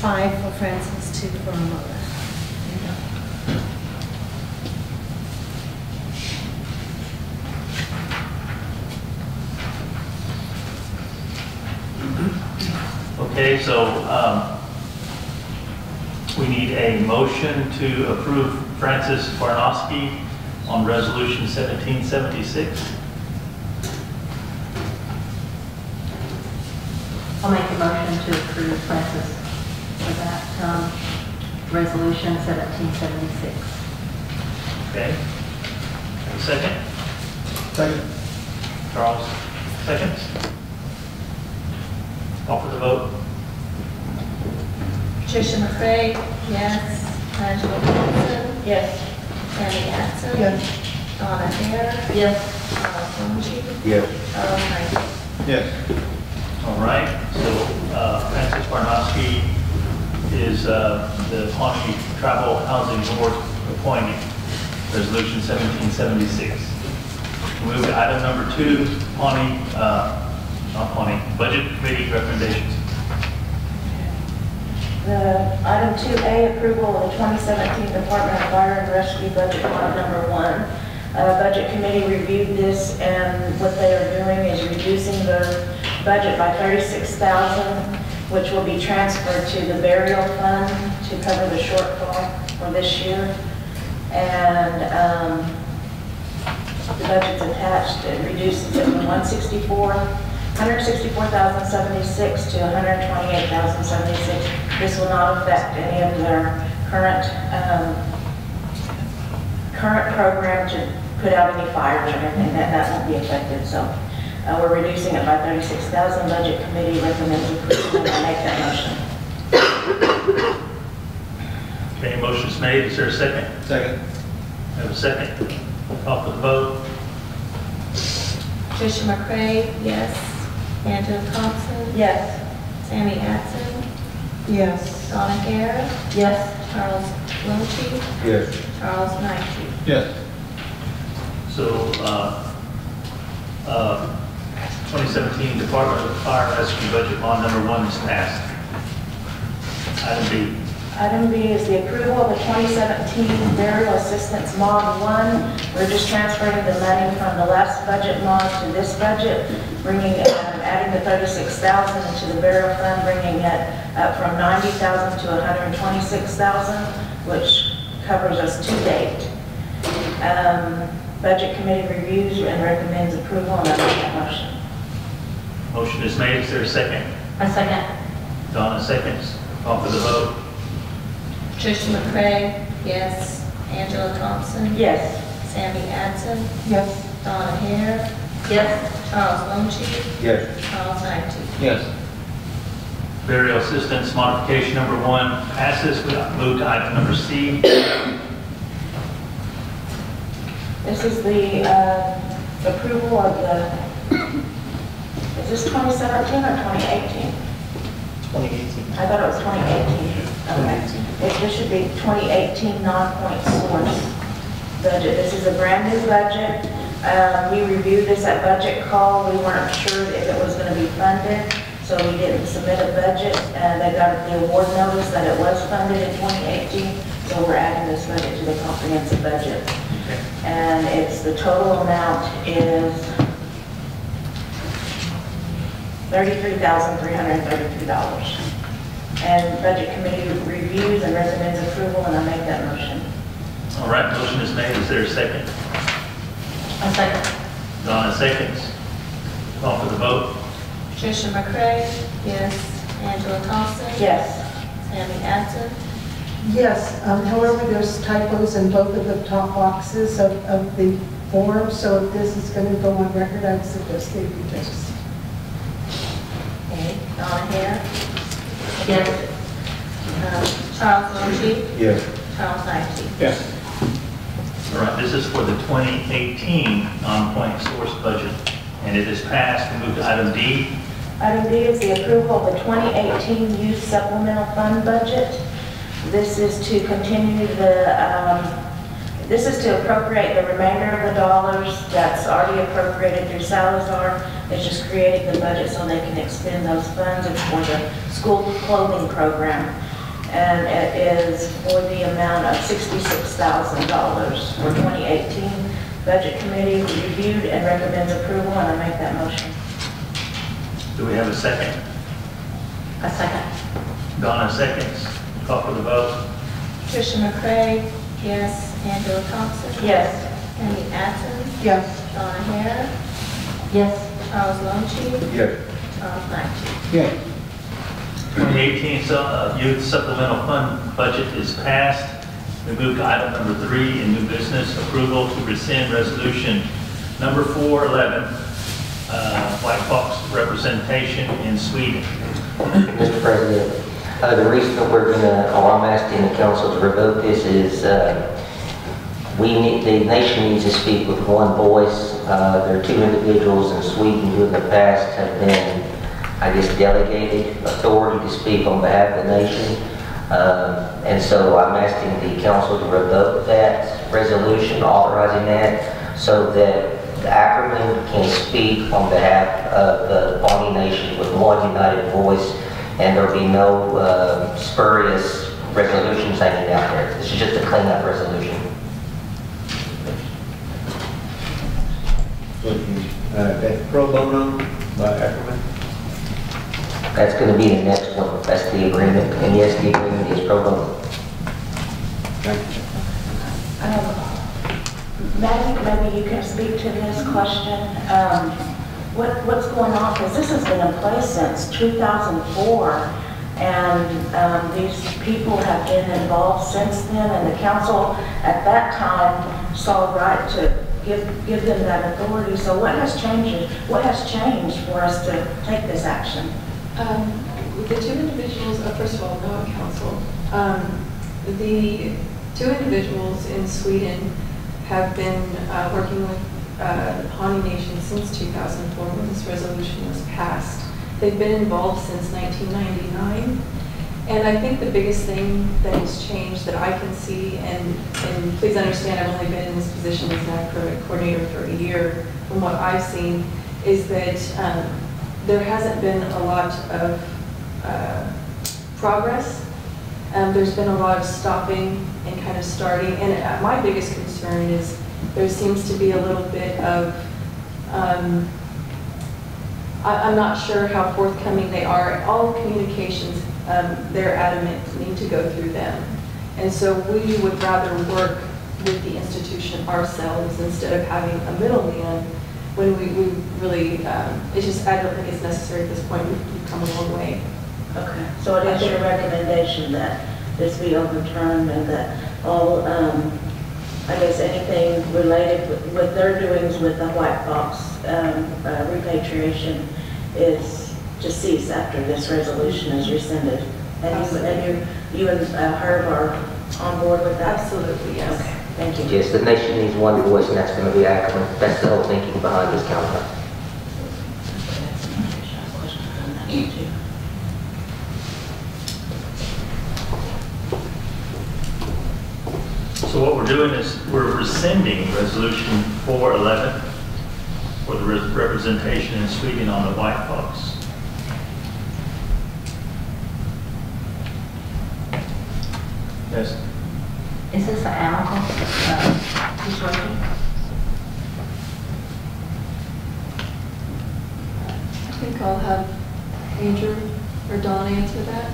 [SPEAKER 3] 5 for Francis, 2 for Ramona.
[SPEAKER 1] Okay, so we need a motion to approve Francis Barnowski on resolution 1776.
[SPEAKER 9] I'll make a motion to approve Francis for that resolution 1776.
[SPEAKER 1] Okay. Have a second?
[SPEAKER 10] Second.
[SPEAKER 1] Charles, seconds. Call for the vote.
[SPEAKER 3] Tricia McCray, yes. Angela Thompson,
[SPEAKER 5] Yes.
[SPEAKER 3] Sammy Adson,
[SPEAKER 4] Yes.
[SPEAKER 3] Donna Hare,
[SPEAKER 9] Yes.
[SPEAKER 3] Charles Longship,
[SPEAKER 6] Yes.
[SPEAKER 3] Charles Knightley.
[SPEAKER 10] Yes.
[SPEAKER 1] All right, so Francis Barnowski is the Pawnee Tribal Housing Board appointee, resolution 1776. Move to item number 2, Pawnee, not Pawnee, Budget Committee recommendations.
[SPEAKER 5] Item 2A, approval of the 2017 Department of Fire and Rescue Budget Bond number 1. Budget Committee reviewed this, and what they are doing is reducing their budget by $36,000, which will be transferred to the burial fund to cover the shortfall for this year. And the budget's attached, it reduces it from 164,076 to 128,076. This will not affect any of their current program to put out any fires or anything. That won't be affected. So we're reducing it by 36,000. Budget Committee recommends approval, and I make that motion.
[SPEAKER 1] Okay, motion's made. Is there a second?
[SPEAKER 10] Second.
[SPEAKER 1] Have a second. Call for the vote.
[SPEAKER 3] Tricia McCray, yes. Angela Thompson,
[SPEAKER 5] Yes.
[SPEAKER 3] Sammy Adson,
[SPEAKER 4] Yes.
[SPEAKER 3] Donna Hare,
[SPEAKER 9] Yes.
[SPEAKER 3] Charles Longship,
[SPEAKER 6] Yes.
[SPEAKER 3] Charles Knightley.
[SPEAKER 10] Yes.
[SPEAKER 1] So, 2017 Department of Fire and Rescue Budget Bond number 1 is passed. Item B.
[SPEAKER 5] Item B is the approval of the 2017 Burial Assistance Mod 1. We're just transferring the money from the last budget mod to this budget, adding the 36,000 into the burial fund, bringing it up from 90,000 to 126,000, which covers us to date. Budget Committee reviews and recommends approval, and I make that motion.
[SPEAKER 1] Motion is made. Is there a second?
[SPEAKER 9] A second.
[SPEAKER 1] Donna seconds. Call for the vote.
[SPEAKER 3] Tricia McCray, yes. Angela Thompson,
[SPEAKER 5] Yes.
[SPEAKER 3] Sammy Adson,
[SPEAKER 4] Yes.
[SPEAKER 3] Donna Hare,
[SPEAKER 9] Yes.
[SPEAKER 3] Charles Longshore,
[SPEAKER 6] Yes.
[SPEAKER 3] Charles Icy.
[SPEAKER 10] Yes.
[SPEAKER 1] Burial assistance modification number 1 passes. We move to item number C.
[SPEAKER 5] This is the approval of the, is this 2017 or 2018?
[SPEAKER 11] 2018.
[SPEAKER 5] I thought it was 2018. Okay. This should be 2018 non-point source budget. This is a brand new budget. We reviewed this at budget call. We weren't sure if it was going to be funded, so we didn't submit a budget. They got the award notice that it was funded in 2018, so we're adding this budget to the comprehensive budget. And it's, the total amount is $33,333. And Budget Committee reviews and recommends approval, and I make that motion.
[SPEAKER 1] All right, motion is made. Is there a second?
[SPEAKER 9] A second.
[SPEAKER 1] Donna seconds. Call for the vote.
[SPEAKER 3] Tricia McCray? Yes. Angela Thompson?
[SPEAKER 5] Yes.
[SPEAKER 3] Sammy Adson?
[SPEAKER 4] Yes, however, there's typos in both of the top boxes of the form, so if this is going to go on record, I'd suggest they be fixed.
[SPEAKER 3] Okay. Donna Hare?
[SPEAKER 9] Yes.
[SPEAKER 3] Charles Longshore,
[SPEAKER 6] Yes.
[SPEAKER 3] Charles Icy.
[SPEAKER 10] Yes.
[SPEAKER 1] All right, this is for the 2018 non-point source budget, and it is passed. We move to item D.
[SPEAKER 5] Item D is the approval of the 2018 Youth Supplemental Fund budget. This is to continue this is to appropriate the remainder of the dollars that's already appropriated through Salazar. It's just creating the budget so they can expend those funds. It's for the school clothing program. And it is for the amount of $66,000 for 2018. Budget Committee reviewed and recommends approval, and I make that motion.
[SPEAKER 1] Do we have a second?
[SPEAKER 9] A second.
[SPEAKER 1] Donna seconds. Call for the vote.
[SPEAKER 3] Tricia McCray? Yes. Angela Thompson?
[SPEAKER 5] Yes.
[SPEAKER 3] Sammy Adson?
[SPEAKER 4] Yes.
[SPEAKER 3] Donna Hare?
[SPEAKER 9] Yes.
[SPEAKER 3] Charles Longshore,
[SPEAKER 6] Yes.
[SPEAKER 3] Charles Icy.
[SPEAKER 10] Yes.
[SPEAKER 1] 2018 Youth Supplemental Fund budget is passed. We move to item number 3 in new business, approval to rescind resolution number 411, White Fox representation in Sweden.
[SPEAKER 12] Mr. President, the reason that I'm asking the council to revoke this is the nation needs to speak with one voice. There are 2 individuals in Sweden who in the past have been, I guess, delegated authority to speak on behalf of the nation. And so I'm asking the council to revoke that resolution authorizing that so that the Ackerman can speak on behalf of the Pawnee Nation with one united voice, and there'll be no spurious resolutions hanging out there. This is just a cleanup resolution.
[SPEAKER 6] That's pro bono by Ackerman.
[SPEAKER 12] That's going to be the next one. That's the agreement. And yes, the agreement is pro bono.
[SPEAKER 5] Maybe you can speak to this question. What's going on? Because this has been in place since 2004, and these people have been involved since then, and the council at that time saw right to give them that authority. So what has changed? What has changed for us to take this action?
[SPEAKER 14] The 2 individuals, first of all, no council. The 2 individuals in Sweden have been working with the Pawnee Nation since 2004 when this resolution was passed. They've been involved since 1999. And I think the biggest thing that has changed that I can see, and please understand I've only been in this position as NAC coordinator for a year, from what I've seen, is that there hasn't been a lot of progress. There's been a lot of stopping and kind of starting, and my biggest concern is there seems to be a little bit of, I'm not sure how forthcoming they are. All communications, they're adamant, need to go through them. And so we would rather work with the institution ourselves instead of having a middleman when we really, it's just, I don't think it's necessary at this point. We've come a long way.
[SPEAKER 5] Okay, so it is your recommendation that this be overturned and that all I guess, anything related with their doings with the white box repatriation is to cease after this resolution is rescinded. And you and Herb are on board with that?
[SPEAKER 14] Absolutely, yes.
[SPEAKER 5] Okay, thank you.
[SPEAKER 12] Yes, the nation needs one voice, and that's going to be Ackerman. That's the whole thinking behind this council.
[SPEAKER 1] So what we're doing is we're rescinding Resolution 411 for the representation in Sweden on the white box. Yes.
[SPEAKER 9] Is this an amicable situation?
[SPEAKER 14] I think I'll have Andrew or Don answer that.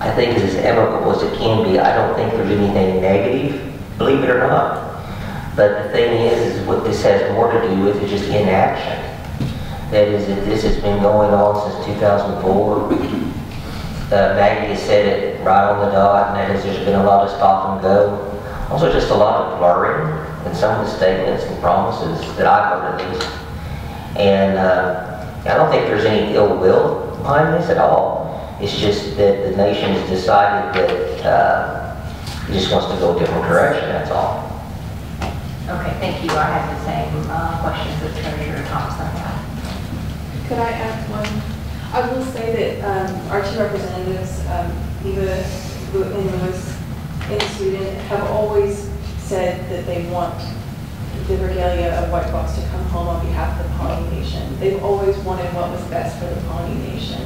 [SPEAKER 12] I think it's as amicable as it can be. I don't think there's anything negative, believe it or not. But the thing is what this has more to do with is just inaction. That is, that this has been going on since 2004. Maggie has said it right on the dot, and that is there's been a lot of stop and go. Also just a lot of blurring in some of the statements and promises that I've heard at least. And I don't think there's any ill will behind this at all. It's just that the nation has decided that it just wants to go a different direction, that's all.
[SPEAKER 9] Okay, thank you. I have the same questions that Treasurer Thompson had.
[SPEAKER 14] Could I add one? I will say that our two representatives, Eva and Lewis in Sweden, have always said that they want the regalia of White Box to come home on behalf of the Pawnee Nation. They've always wanted what was best for the Pawnee Nation.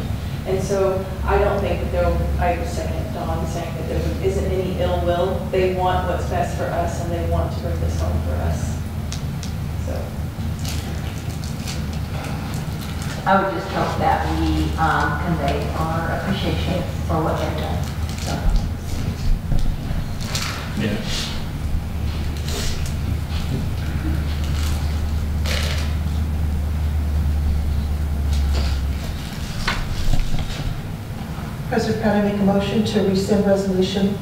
[SPEAKER 14] And so I don't think that I second Dawn saying that there isn't any ill will. They want what's best for us, and they want to bring this home for us. So.
[SPEAKER 9] I would just hope that we convey our appreciation for what they've done. So.
[SPEAKER 1] Yeah.
[SPEAKER 4] President Pat, I make a motion to rescind resolution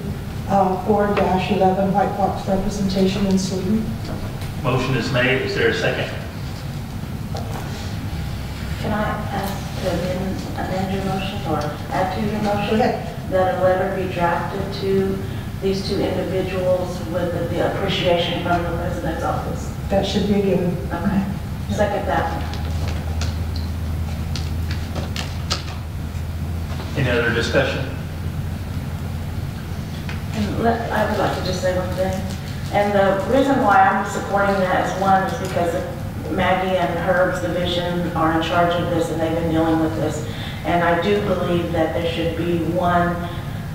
[SPEAKER 4] 4-11, white box representation in Sweden.
[SPEAKER 1] Motion is made. Is there a second?
[SPEAKER 5] Can I ask to amend your motion or add to your motion?
[SPEAKER 4] Go ahead.
[SPEAKER 5] That a letter be drafted to these two individuals with the appreciation from the President's office?
[SPEAKER 4] That should be a given.
[SPEAKER 5] Okay. Second that.
[SPEAKER 1] Any other discussion?
[SPEAKER 5] And I would like to just say one thing. And the reason why I'm supporting that is, one, is because Maggie and Herb's division are in charge of this, and they've been dealing with this. And I do believe that there should be one,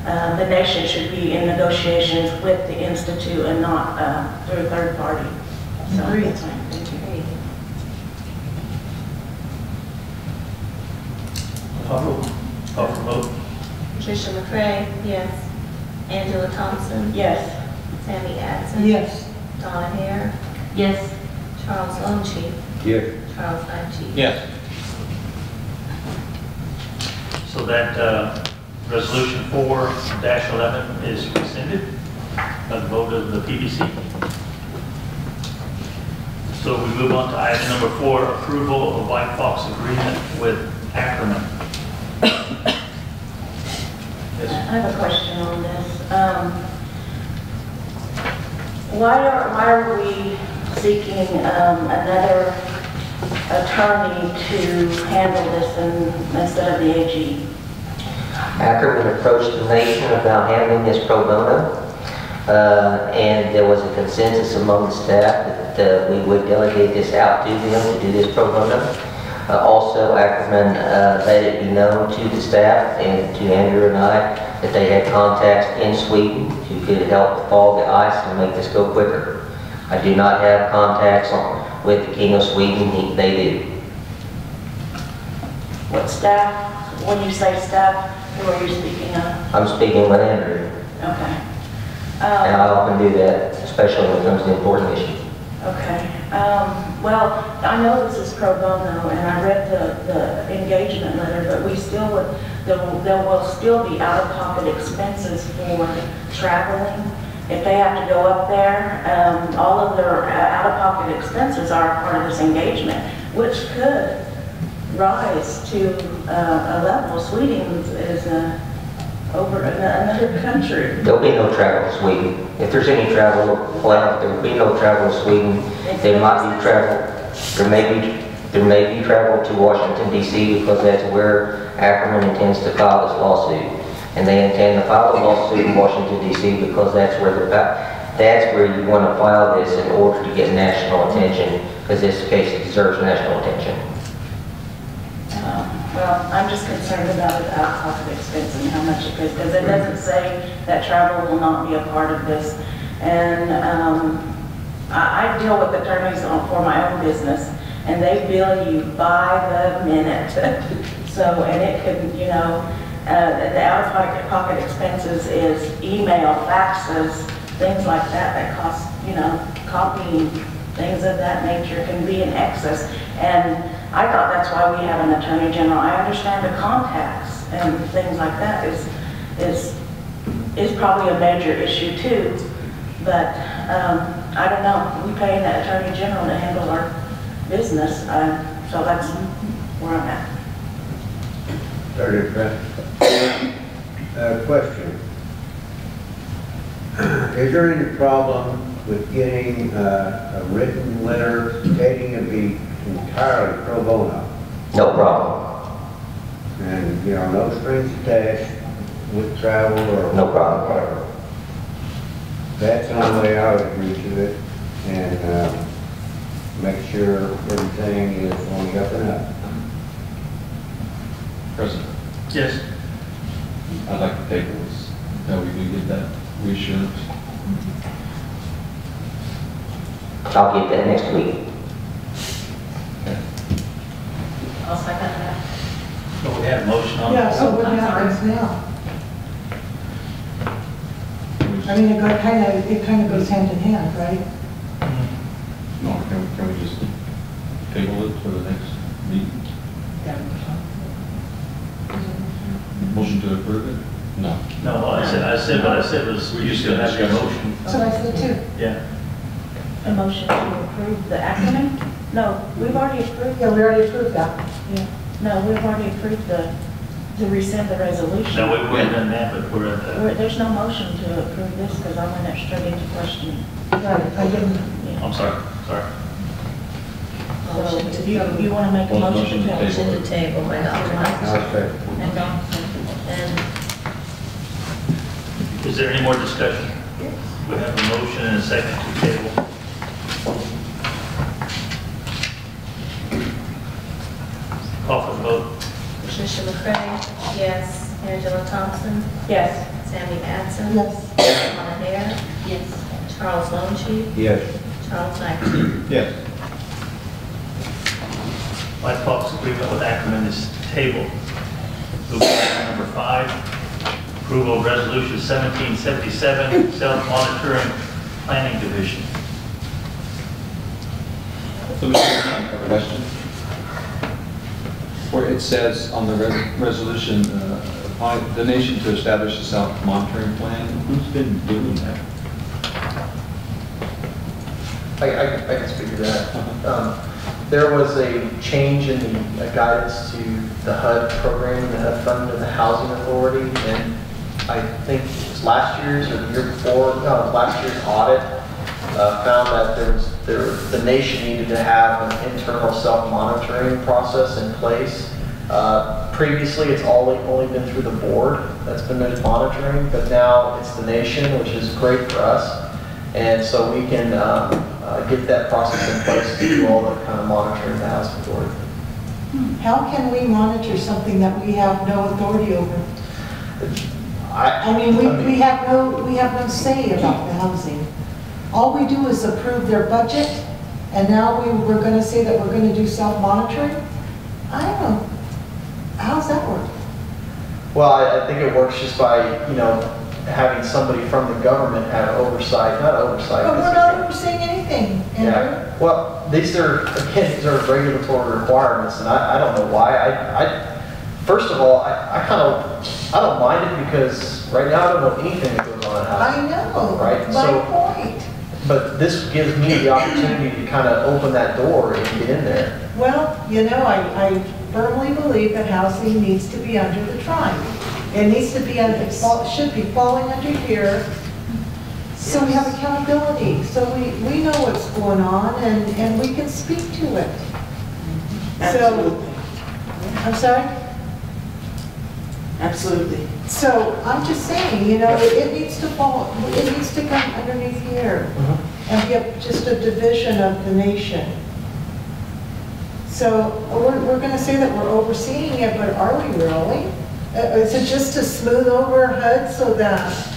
[SPEAKER 5] the nation should be in negotiations with the Institute and not through a third party. So
[SPEAKER 4] Agreed.
[SPEAKER 5] that's fine. Thank you.
[SPEAKER 1] Call for vote.
[SPEAKER 3] Patricia McCray, yes. Angela Thompson,
[SPEAKER 5] Yes.
[SPEAKER 3] Sammy Adson,
[SPEAKER 4] Yes.
[SPEAKER 3] Donna Hare,
[SPEAKER 9] Yes.
[SPEAKER 3] Charles Lonchi,
[SPEAKER 6] Yes.
[SPEAKER 3] Charles Banshee.
[SPEAKER 10] Yes.
[SPEAKER 1] So that resolution 4-11 is rescinded by the vote of the PBC. So we move on to item number 4, approval of White Fox agreement with Ackerman.
[SPEAKER 5] I have a question on this. Why are we seeking another attorney to handle this instead of the AG?
[SPEAKER 12] Ackerman approached the nation about handling this pro bono, and there was a consensus among the staff that we would delegate this out to them to do this pro bono. Also, Ackerman let it be known to the staff and to Andrew and I that they had contacts in Sweden who could help thaw the ice and make this go quicker. I do not have contacts with the King of Sweden. They do.
[SPEAKER 5] What staff? When you say staff, who are you speaking of?
[SPEAKER 12] I'm speaking with Andrew,
[SPEAKER 5] Okay.
[SPEAKER 12] and I often do that, especially when it comes to important issues.
[SPEAKER 5] Okay. Well, I know this is pro bono, and I read the engagement letter, but we still would, there will still be out-of-pocket expenses for traveling. If they have to go up there, all of their out-of-pocket expenses are a part of this engagement, which could rise to a level. Sweden is over in another country.
[SPEAKER 12] There'll be no travel to Sweden. If there's any travel, well, there will be no travel to Sweden. There might be travel, there may be travel to Washington DC, because that's where Ackerman intends to file this lawsuit. And they intend to file a lawsuit in Washington DC because that's where you want to file this in order to get national attention, because this case deserves national attention.
[SPEAKER 5] Well, I'm just concerned about the out-of-pocket expense and how much it could, because it doesn't say that travel will not be a part of this. And I deal with attorneys for my own business, and they bill you by the minute. So, and it could, you know, the out-of-pocket expenses is email, faxes, things like that cost, you know, copying, things of that nature can be in excess. And I thought that's why we have an attorney general. I understand the contacts and things like that is probably a major issue too. But I don't know. We pay an attorney general to handle our business, so that's where I'm at.
[SPEAKER 6] Question. Is there any problem with getting a written letter stating it be entirely pro bono?
[SPEAKER 12] No problem.
[SPEAKER 6] And, you know, no strings attached with travel or
[SPEAKER 12] No problem.
[SPEAKER 6] whatever. That's the only way I would agree to it, and make sure everything is on the up and up.
[SPEAKER 10] President,
[SPEAKER 1] Yes.
[SPEAKER 10] I'd like to table this, that we do get that reassurance.
[SPEAKER 12] I'll get that next week.
[SPEAKER 3] I'll second that.
[SPEAKER 1] But we had a motion on.
[SPEAKER 4] Yeah, so what
[SPEAKER 3] I'm sorry.
[SPEAKER 4] happens now? I mean, it kind of goes hand in hand, right?
[SPEAKER 10] No, can we just table it for the next meeting? Motion to approve it? No.
[SPEAKER 1] No, what I said was, you still have your motion.
[SPEAKER 4] So I said too.
[SPEAKER 1] Yeah.
[SPEAKER 5] A motion to approve the acronym? No, we've already approved.
[SPEAKER 4] Yeah, we already approved that.
[SPEAKER 5] Yeah. No, we've already approved to rescind the resolution.
[SPEAKER 1] No, we wouldn't have done that, but we're at the,
[SPEAKER 5] There's no motion to approve this because I went straight into questioning.
[SPEAKER 4] Right, I didn't.
[SPEAKER 5] Yeah.
[SPEAKER 1] I'm sorry.
[SPEAKER 5] So if you want to make a motion to table.
[SPEAKER 3] Motion to table by Dr.
[SPEAKER 6] I'll say.
[SPEAKER 3] And Dawson. And
[SPEAKER 1] Is there any more discussion? We have a motion and a second to table. Call for the vote.
[SPEAKER 3] Patricia McCray, yes. Angela Thompson,
[SPEAKER 5] Yes.
[SPEAKER 3] Sammy Adson.
[SPEAKER 4] Yes.
[SPEAKER 3] Donna Hare. Yes. Charles Longship,
[SPEAKER 6] Yes.
[SPEAKER 3] Charles Knight.
[SPEAKER 10] Yes.
[SPEAKER 1] White Fox agreement with Ackerman is tabled. Moving to number 5, approval of resolution 1777, self-monitoring planning division.
[SPEAKER 10] Question. Where it says on the resolution, donation to establish a self-monitoring plan, who's been doing that?
[SPEAKER 11] I can speak to that. There was a change in the guidance to the HUD program, the HUD fund of the Housing Authority, and I think it was last year's or the year before, last year's audit found that the nation needed to have an internal self-monitoring process in place. Previously, it's only been through the board that's been monitoring, but now it's the nation, which is great for us. And so we can get that process in place to do all the kind of monitoring the Housing Authority.
[SPEAKER 4] How can we monitor something that we have no authority over? I mean, we have no say about the housing. All we do is approve their budget, and now we're going to say that we're going to do self-monitoring? I don't know. How's that work?
[SPEAKER 11] Well, I think it works just by, having somebody from the government have oversight, not oversight.
[SPEAKER 4] But we're not overseeing anything, Andrew.
[SPEAKER 11] Yeah, well, these are regulatory requirements, and I don't know why. First of all, I don't mind it because right now I don't know anything that goes on in housing.
[SPEAKER 4] I know,
[SPEAKER 11] Right?
[SPEAKER 4] my point.
[SPEAKER 11] But this gives me the opportunity to kind of open that door and get in there.
[SPEAKER 4] Well, you know, I firmly believe that housing needs to be under the tribe. It needs to be, should be falling under here. So we have accountability, so we know what's going on and we can speak to it. So, I'm sorry?
[SPEAKER 5] Absolutely.
[SPEAKER 4] So I'm just saying, you know, it needs to fall, it needs to come underneath here and be just a division of the nation. So we're going to say that we're overseeing it, but are we really? Is it just to smooth over HUD so that,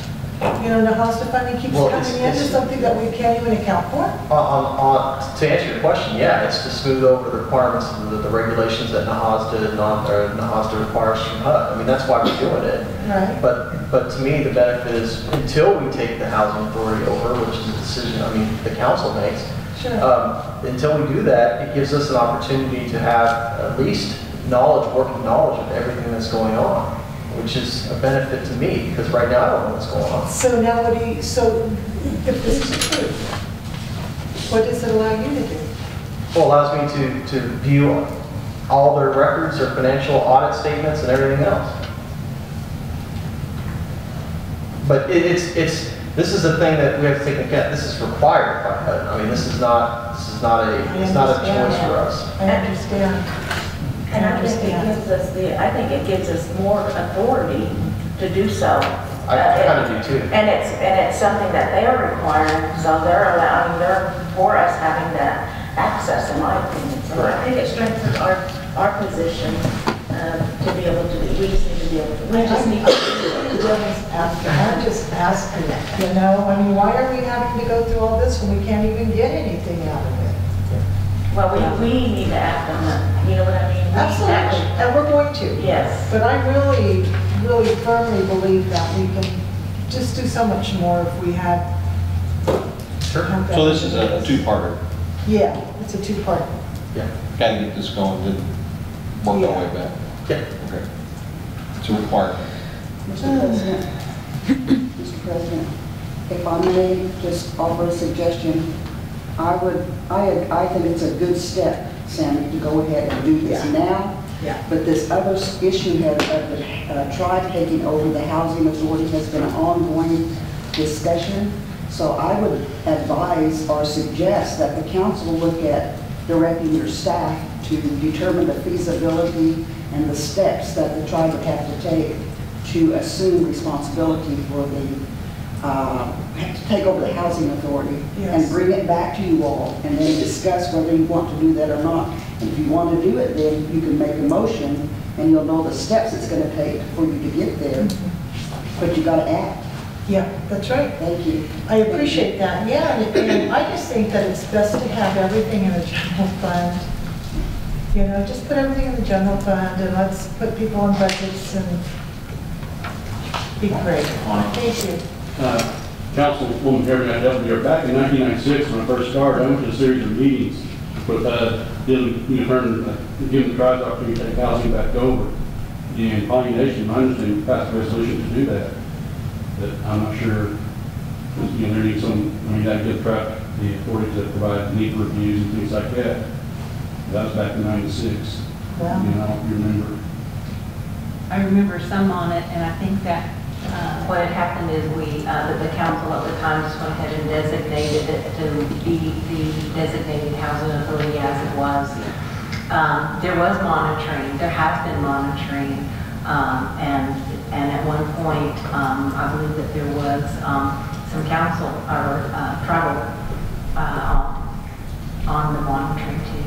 [SPEAKER 4] you know, the house funding keeps coming in to something that we can't even account for?
[SPEAKER 11] To answer your question, yeah, it's to smooth over the requirements of the regulations that NAHASDA requires from HUD. I mean, that's why we're doing it.
[SPEAKER 4] Right.
[SPEAKER 11] But to me, the benefit is until we take the housing authority over, which is a decision, I mean, the council makes.
[SPEAKER 4] Sure.
[SPEAKER 11] Until we do that, it gives us an opportunity to have at least working knowledge of everything that's going on, which is a benefit to me, because right now I don't know what's going on.
[SPEAKER 4] So now so if this is approved, what does it allow you to do?
[SPEAKER 11] Well, it allows me to view all their records, their financial audit statements, and everything else. But this is the thing that we have to take into account. This is required by HUD. I mean, it's not a choice for us.
[SPEAKER 4] I understand.
[SPEAKER 5] And I think it gives us more authority to do so.
[SPEAKER 11] I kind of do too.
[SPEAKER 5] And it's something that they are requiring, so they're for us having that access, in my opinion. So I think it strengthens our position to be able to do. We just need to be able to. We just need to.
[SPEAKER 4] I'm just asking, you know, I mean, why are we having to go through all this when we can't even get anything out of it?
[SPEAKER 5] Well, we need to act on that, you know what I mean?
[SPEAKER 4] Absolutely, and we're going to.
[SPEAKER 5] Yes.
[SPEAKER 4] But I really, really firmly believe that we can just do so much more if we had.
[SPEAKER 11] Sure.
[SPEAKER 10] So this is a two-parter.
[SPEAKER 4] Yeah, it's a two-part.
[SPEAKER 11] Yeah.
[SPEAKER 10] Got to get this going, then work our way back.
[SPEAKER 11] Yeah.
[SPEAKER 10] Okay. It's a requirement.
[SPEAKER 15] Mr. President, Mr. President, if I may just offer a suggestion, I think it's a good step, Sammy, to go ahead and do this now.
[SPEAKER 4] Yeah.
[SPEAKER 15] But this other issue of the tribe taking over the housing authority has been an ongoing discussion. So I would advise or suggest that the council look at directing your staff to determine the feasibility and the steps that the tribe would have to take to assume responsibility for to take over the housing authority.
[SPEAKER 4] Yes.
[SPEAKER 15] And bring it back to you all and then discuss whether you want to do that or not. And if you want to do it, then you can make a motion and you'll know the steps it's going to take for you to get there. But you got to act.
[SPEAKER 4] Yeah, that's right.
[SPEAKER 15] Thank you.
[SPEAKER 4] I appreciate that. Yeah, and I just think that it's best to have everything in a general fund. You know, just put everything in the general fund and let's put people on budgets and be great. Thank you.
[SPEAKER 13] Councilwoman Harry, I dealt with her back in 1996 when I first started. I went to a series of meetings with giving the tribes the opportunity to take housing back over. And Pawnee Nation, I understand, passed a resolution to do that. But I'm not sure, you know, there needs that give the authority to provide need reviews and things like that. That was back in '96.
[SPEAKER 4] Wow.
[SPEAKER 13] You know, I don't know if you remember.
[SPEAKER 9] I remember some on it, and I think that what had happened is the council at the time just went ahead and designated it to be the designated housing authority as it was. There was monitoring, there has been monitoring, and at one point, I believe that there was some council or tribal on the monitoring too.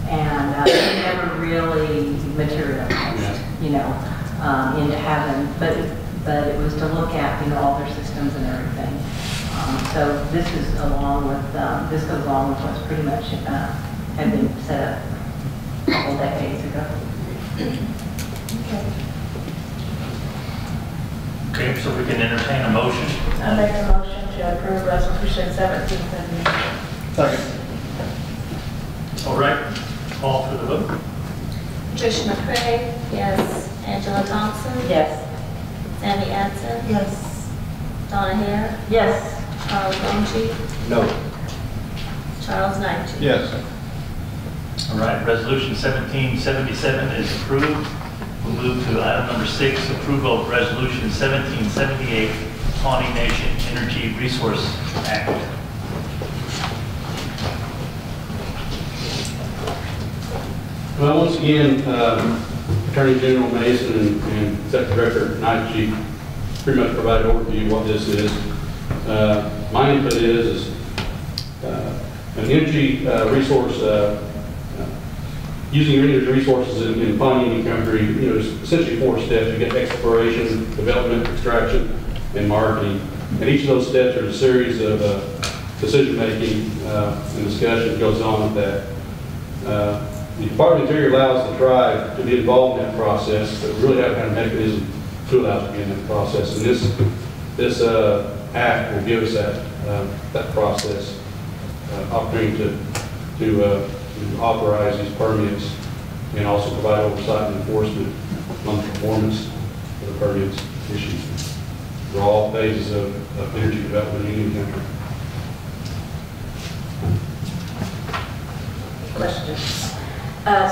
[SPEAKER 9] And it never really materialized, you know, into having, but it was to look at, you know, all their systems and everything. So this is along with, this goes along with what's pretty much had been set up a couple decades ago.
[SPEAKER 4] Okay.
[SPEAKER 1] Okay, so we can entertain a motion.
[SPEAKER 5] I make a motion to approve resolution 1778.
[SPEAKER 11] Second.
[SPEAKER 1] All right, call for the vote.
[SPEAKER 3] Tricia McCray? Yes. Angela Thompson?
[SPEAKER 5] Yes.
[SPEAKER 3] Sammy Anson?
[SPEAKER 4] Yes.
[SPEAKER 3] Donna Hare?
[SPEAKER 5] Yes.
[SPEAKER 3] Charles Bonji?
[SPEAKER 2] No.
[SPEAKER 3] Charles Knight?
[SPEAKER 13] Yes.
[SPEAKER 1] All right, resolution 1777 is approved. We'll move to item number 6, approval of resolution 1778, Pawnee Nation Energy Resource Act.
[SPEAKER 13] Well, once again, Attorney General Mason and Executive Director Knight pretty much provided an overview of what this is. My input is an energy resource, using your energy resources in Pawnee country, there's essentially 4 steps. You get exploration, development, extraction, and marketing. And each of those steps are a series of decision-making and discussion that goes on with that. The Department of Interior allows the tribe to be involved in that process, but we really have kind of mechanism to allow us to be in that process. And this act will give us that process, opportunity to authorize these permits and also provide oversight and enforcement on the performance of the permits issued for all phases of energy development in Union Country.
[SPEAKER 5] Questions?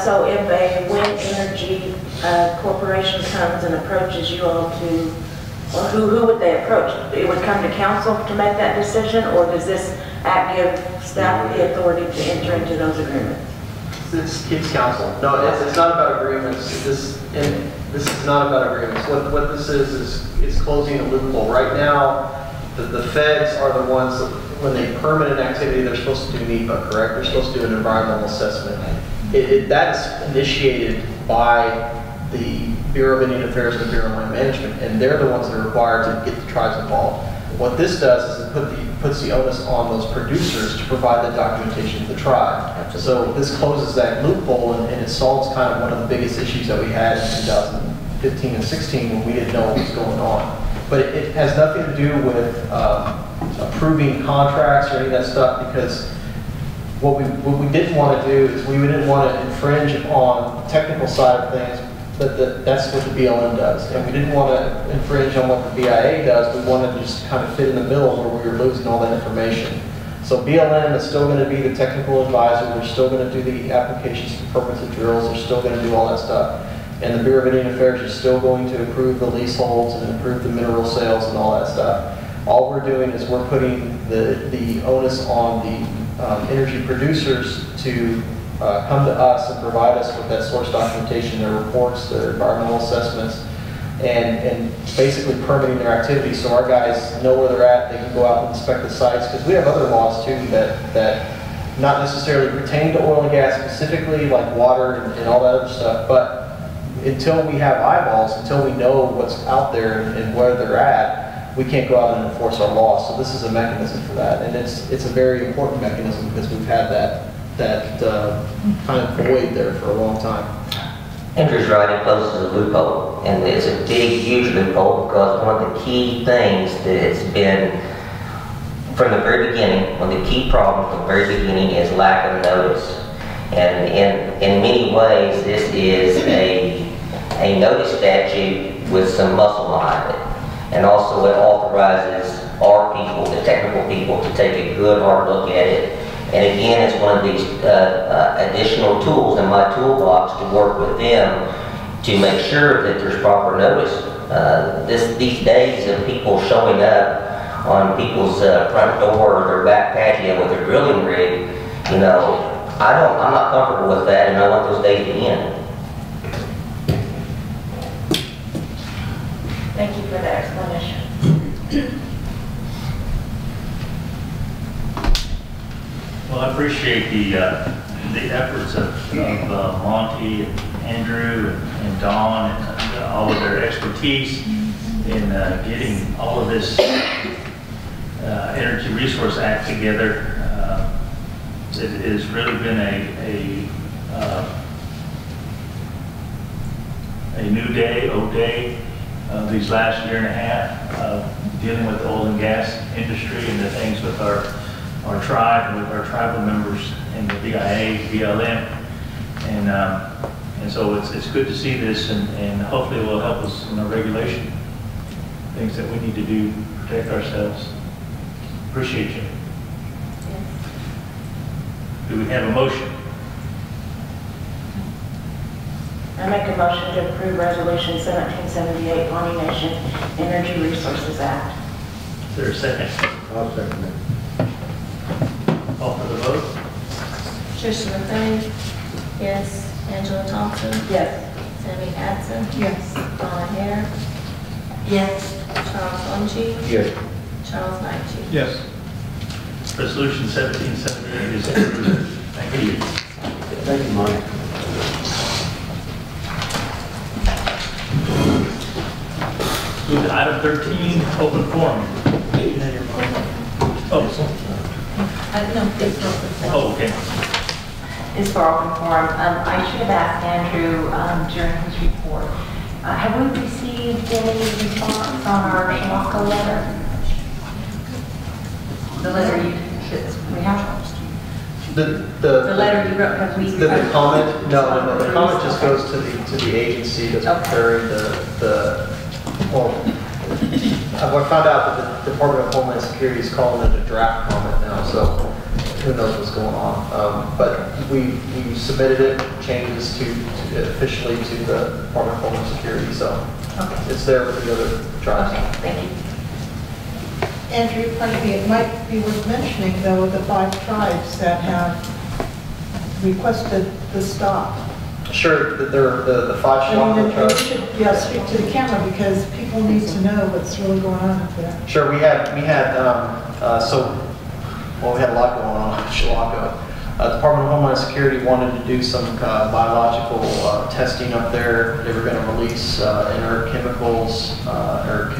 [SPEAKER 5] So if a wind energy corporation comes and approaches you all to, or who would they approach? It would come to council to make that decision, or does this act give staff the authority to enter into those agreements?
[SPEAKER 11] It's council. No, it's not about agreements. This is not about agreements. What this is closing a loophole. Right now, the feds are the ones that, when they permit an activity, they're supposed to do NEPA, correct? They're supposed to do an environmental assessment. That's initiated by the Bureau of Indian Affairs and the Bureau of Land Management, and they're the ones that are required to get the tribes involved. What this does is it puts the onus on those producers to provide the documentation to the tribe. So this closes that loophole, and it solves kind of one of the biggest issues that we had in 2015 and 16 when we didn't know what was going on. But it has nothing to do with approving contracts or any of that stuff, because what we didn't want to do is we didn't want to infringe on the technical side of things, but that's what the BLM does. And we didn't want to infringe on what the BIA does. We wanted to just kind of fit in the middle where we were losing all that information. So BLM is still going to be the technical advisor. They're still going to do the applications for permits and drills. They're still going to do all that stuff. And the Bureau of Indian Affairs is still going to approve the leaseholds and approve the mineral sales and all that stuff. All we're doing is we're putting the onus on the energy producers to come to us and provide us with that source documentation, their reports, their environmental assessments, and basically permitting their activities so our guys know where they're at. They can go out and inspect the sites, because we have other laws too that not necessarily pertain to oil and gas specifically, like water and all that other stuff, but until we have eyeballs, until we know what's out there and where they're at, we can't go out and enforce our laws. So this is a mechanism for that, and it's a very important mechanism because we've had that kind of void there for a long time.
[SPEAKER 12] Andrew's right, it closes a loophole, and it's a big, huge loophole, because one of the key things that has been from the very beginning, one of the key problems from the very beginning is lack of notice. And in many ways, this is a notice statute with some muscle behind it. And also it authorizes our people, the technical people, to take a good hard look at it. And again, it's one of these additional tools in my toolbox to work with them to make sure that there's proper notice. These days of people showing up on people's front door or their back patio with their drilling rig, I'm not comfortable with that, and I want those days to end.
[SPEAKER 5] Thank you for the explanation.
[SPEAKER 1] Well, I appreciate the efforts of Monty and Andrew and Dawn and all of their expertise in getting all of this Energy Resource Act together. It has really been a new day, these last year and a half, dealing with the oil and gas industry and the things with our tribe, with our tribal members and the BIA, BLM. And so it's good to see this, and hopefully it will help us in our regulation, things that we need to do to protect ourselves. Appreciate you. Do we have a motion?
[SPEAKER 5] I make a motion to approve Resolution 1778, Pawnee Nation Energy Resources Act.
[SPEAKER 1] Is there a second?
[SPEAKER 6] I'll second it.
[SPEAKER 1] Call for the vote.
[SPEAKER 3] Tricia McLean? Yes. Angela Thompson?
[SPEAKER 5] Yes.
[SPEAKER 3] Sammy Adson?
[SPEAKER 4] Yes.
[SPEAKER 3] Donna Hare?
[SPEAKER 5] Yes.
[SPEAKER 3] Charles Longshore?
[SPEAKER 6] Yes.
[SPEAKER 3] Charles Knight?
[SPEAKER 13] Yes.
[SPEAKER 1] Resolution 1778 is approved. Thank you.
[SPEAKER 6] Thank you, Mike.
[SPEAKER 1] Move to item 13, open forum. Oh,
[SPEAKER 9] No, it's not the same.
[SPEAKER 1] oh, okay.
[SPEAKER 9] Is for open forum. I should have asked Andrew during his report. Have we received any response on our Shalaka letter? The letter we have? The letter you wrote, have we?
[SPEAKER 11] The comment, no, the comment just goes to the agency that's preparing well, I found out that the Department of Homeland Security is calling it a draft comment now, so who knows what's going on. But we submitted it, changes to officially to the Department of Homeland Security, so it's there with the other tribes.
[SPEAKER 9] Okay, thank you.
[SPEAKER 4] Andrew, pardon me, it might be worth mentioning, though, the 5 tribes that have requested the stop.
[SPEAKER 11] Sure, they're the 5
[SPEAKER 4] I mean,
[SPEAKER 11] Shalaka
[SPEAKER 4] and we
[SPEAKER 11] tribes.
[SPEAKER 4] should, speak to the camera, because people need to know what's really going on up there.
[SPEAKER 11] Sure, we had we had a lot going on in Shalaka. Department of Homeland Security wanted to do some biological testing up there. They were going to release inert chemicals or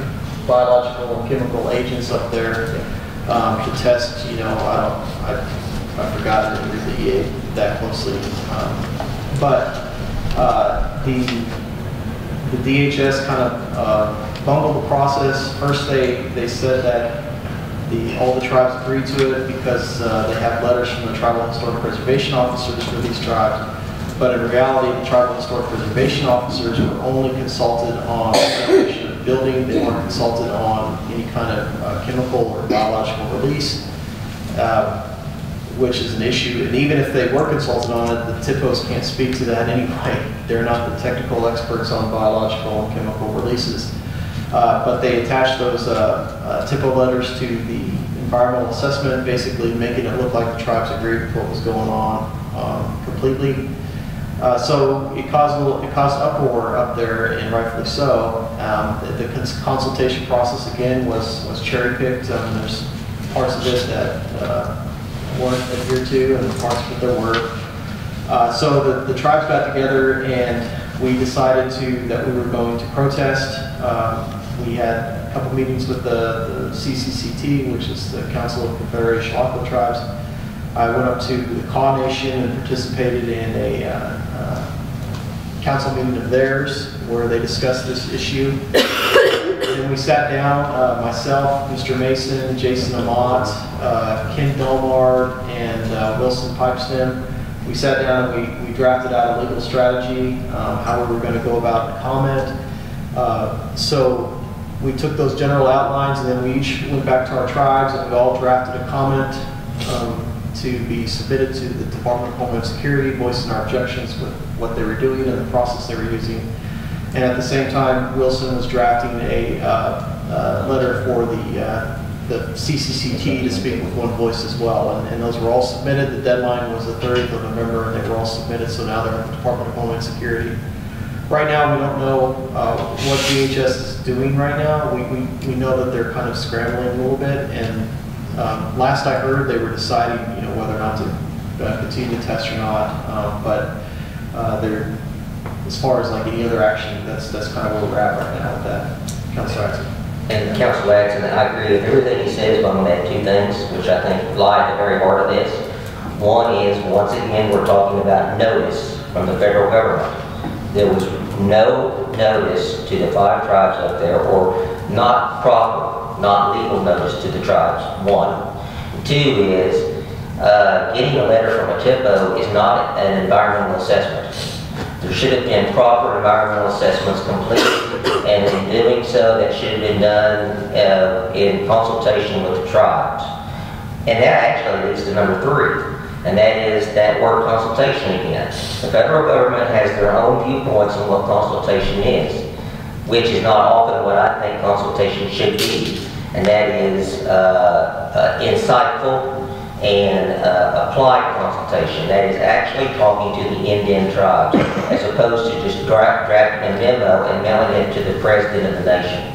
[SPEAKER 11] biological and chemical agents up there to test. I forgot really that closely, but the DHS kind of bungled the process. First, they said that all the tribes agreed to it because they have letters from the tribal historic preservation officers for these tribes. But in reality, the tribal historic preservation officers were only consulted on preservation of the building. They weren't consulted on any kind of chemical or biological release, which is an issue. And even if they were consulted on it, the TIPOs can't speak to that anyway. They're not the technical experts on biological and chemical releases. But they attached those TIPO letters to the environmental assessment, basically making it look like the tribes agreed with what was going on completely. So it caused uproar up there, and rightfully so. The consultation process again was cherry picked. There's parts of it that weren't adhered to, and parts of it there were. So the tribes got together, and we decided that we were going to protest. We had a couple meetings with the CCCT, which is the Council of Confederation Shalaka Tribes. I went up to the Pawnee Nation and participated in a council meeting of theirs where they discussed this issue. And we sat down, myself, Mr. Mason, Jason Amat, Ken Delmar, and Wilson Pipestem. We sat down and we drafted out a legal strategy, how we were going to go about the comment. So we took those general outlines, and then we each went back to our tribes, and we all drafted a comment to be submitted to the Department of Homeland Security, voicing our objections with what they were doing and the process they were using. And at the same time, Wilson was drafting a letter for the CCCT to speak with one voice as well. And those were all submitted. The deadline was the 30th of November, and they were all submitted, so now they're at the Department of Homeland Security. Right now, we don't know what DHS is doing right now. We know that they're kind of scrambling a little bit, and last I heard, they were deciding, whether or not to continue to test or not. But they're, as far as like any other action, that's kind of where we're at right now with that. Councilor Axon.
[SPEAKER 12] And Councilor Axon, I agree with everything he says, but I'm going to add 2 things, which I think lie at the very heart of this. One is, once again, we're talking about notice from the federal government. There was no notice to the 5 tribes up there, or not proper, not legal notice to the tribes, 1. 2 is, getting a letter from a TIPO is not an environmental assessment. There should have been proper environmental assessments completed, and in doing so, that should have been done in consultation with the tribes. And that actually leads to number 3, and that is that word consultation again. The federal government has their own viewpoints on what consultation is, which is not often what I think consultation should be, and that is insightful and applied consultation. That is actually talking to the Indian tribes, as opposed to just drafting a memo and mailing it to the president of the nation.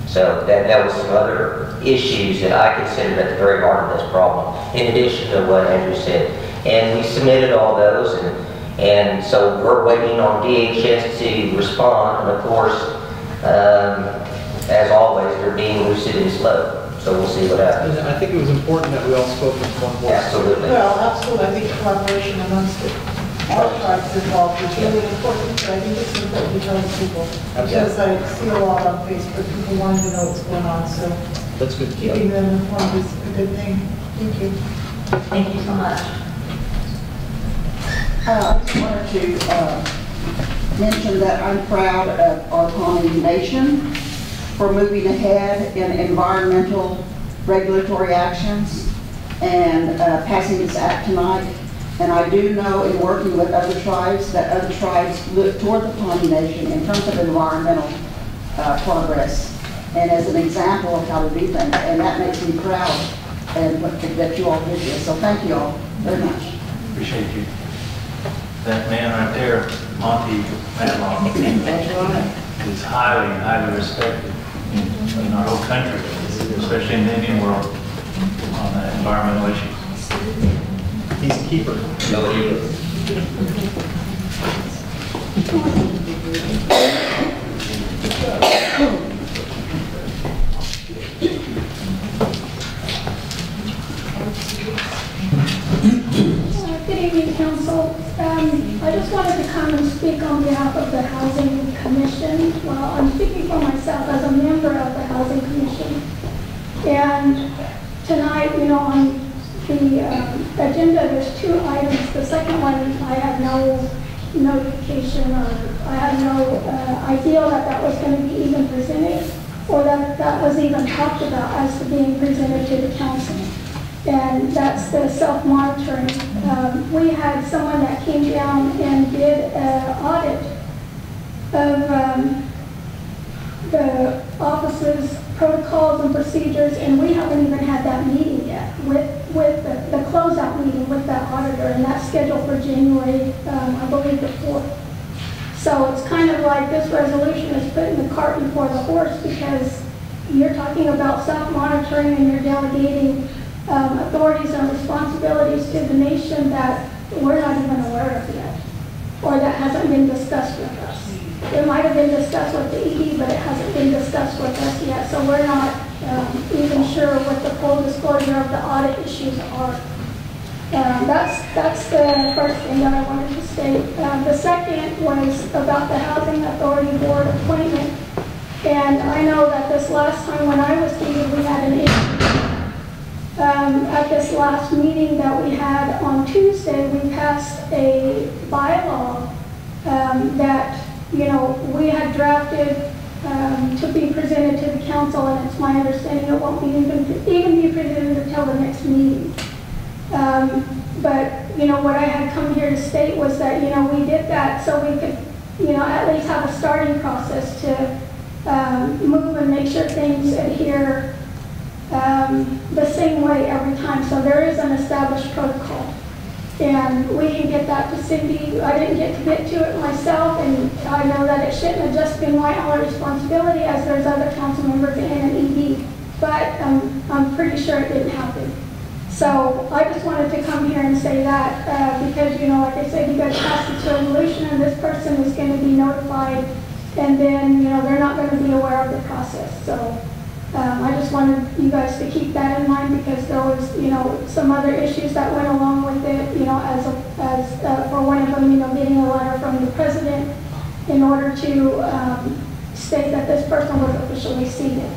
[SPEAKER 12] So that was some other issues that I considered at the very heart of this problem, in addition to what Andrew said. And we submitted all those, and so we're waiting on DHS to respond, and of course, as always, they're being lucid and slow. So we'll see what happens.
[SPEAKER 11] And I think it was important that we all spoke with one voice.
[SPEAKER 12] Absolutely.
[SPEAKER 4] Well, absolutely, I think collaboration amongst all tribes involved is really important, but I think it's important to tell people. Because I see a lot on Facebook, people wanting to know what's going on, so
[SPEAKER 11] That's good.
[SPEAKER 4] keeping them informed is a good thing. Thank you.
[SPEAKER 9] Thank you so much.
[SPEAKER 15] I just wanted to mention that I'm proud of our Pawnee Nation for moving ahead in environmental regulatory actions and passing this act tonight. And I do know, in working with other tribes, that other tribes look toward the Pawnee Nation in terms of environmental progress and as an example of how to do things. And that makes me proud and that you all did this. So thank you all very much.
[SPEAKER 1] Appreciate you. That man right there, Monty Matlock, is highly, highly respected in our whole country, especially in the Indian world, on environmental issues.
[SPEAKER 11] He's a keeper.
[SPEAKER 1] No, he is.
[SPEAKER 16] Good evening, Council. I just wanted to come and speak on behalf of the Housing Commission. Well, I'm speaking for myself as a member of the Housing Commission. And tonight, on the agenda, there's 2 items. The second one, I had no notification, or I had no idea that was going to be even presented, or that was even talked about as to being presented to the council. And that's the self-monitoring. We had someone that came down and did an audit of the office's protocols and procedures, and we haven't even had that meeting yet with the closeout meeting with that auditor, and that's scheduled for January, I believe, the 4th. So it's kind of like this resolution is putting the cart before the horse, because you're talking about self-monitoring and you're delegating authorities and responsibilities to the nation that we're not even aware of yet, or that hasn't been discussed with us. It might have been discussed with the ED, but it hasn't been discussed with us yet, so we're not even sure what the full disclosure of the audit issues are. That's the first thing that I wanted to state. The second was about the Housing Authority Board appointment, and I know that this last time when I was seated, we had an issue. At this last meeting that we had on Tuesday, we passed a bylaw that, we had drafted to be presented to the council, and it's my understanding it won't be even be presented until the next meeting. But, what I had come here to state was that, we did that so we could, at least have a starting process to move and make sure things adhere the same way every time. So there is an established protocol, and we can get that to Cindy. I didn't get to it myself, and I know that it shouldn't have just been Whitehall responsibility, as there's other council members and an ED, but I'm pretty sure it didn't happen. So I just wanted to come here and say that because, like I said, you guys passed this resolution, and this person is going to be notified, and then, they're not going to be aware of the process. So I just wanted you guys to keep that in mind, because there was, some other issues that went along with it, as for one of them, getting a letter from the president in order to state that this person was officially seated.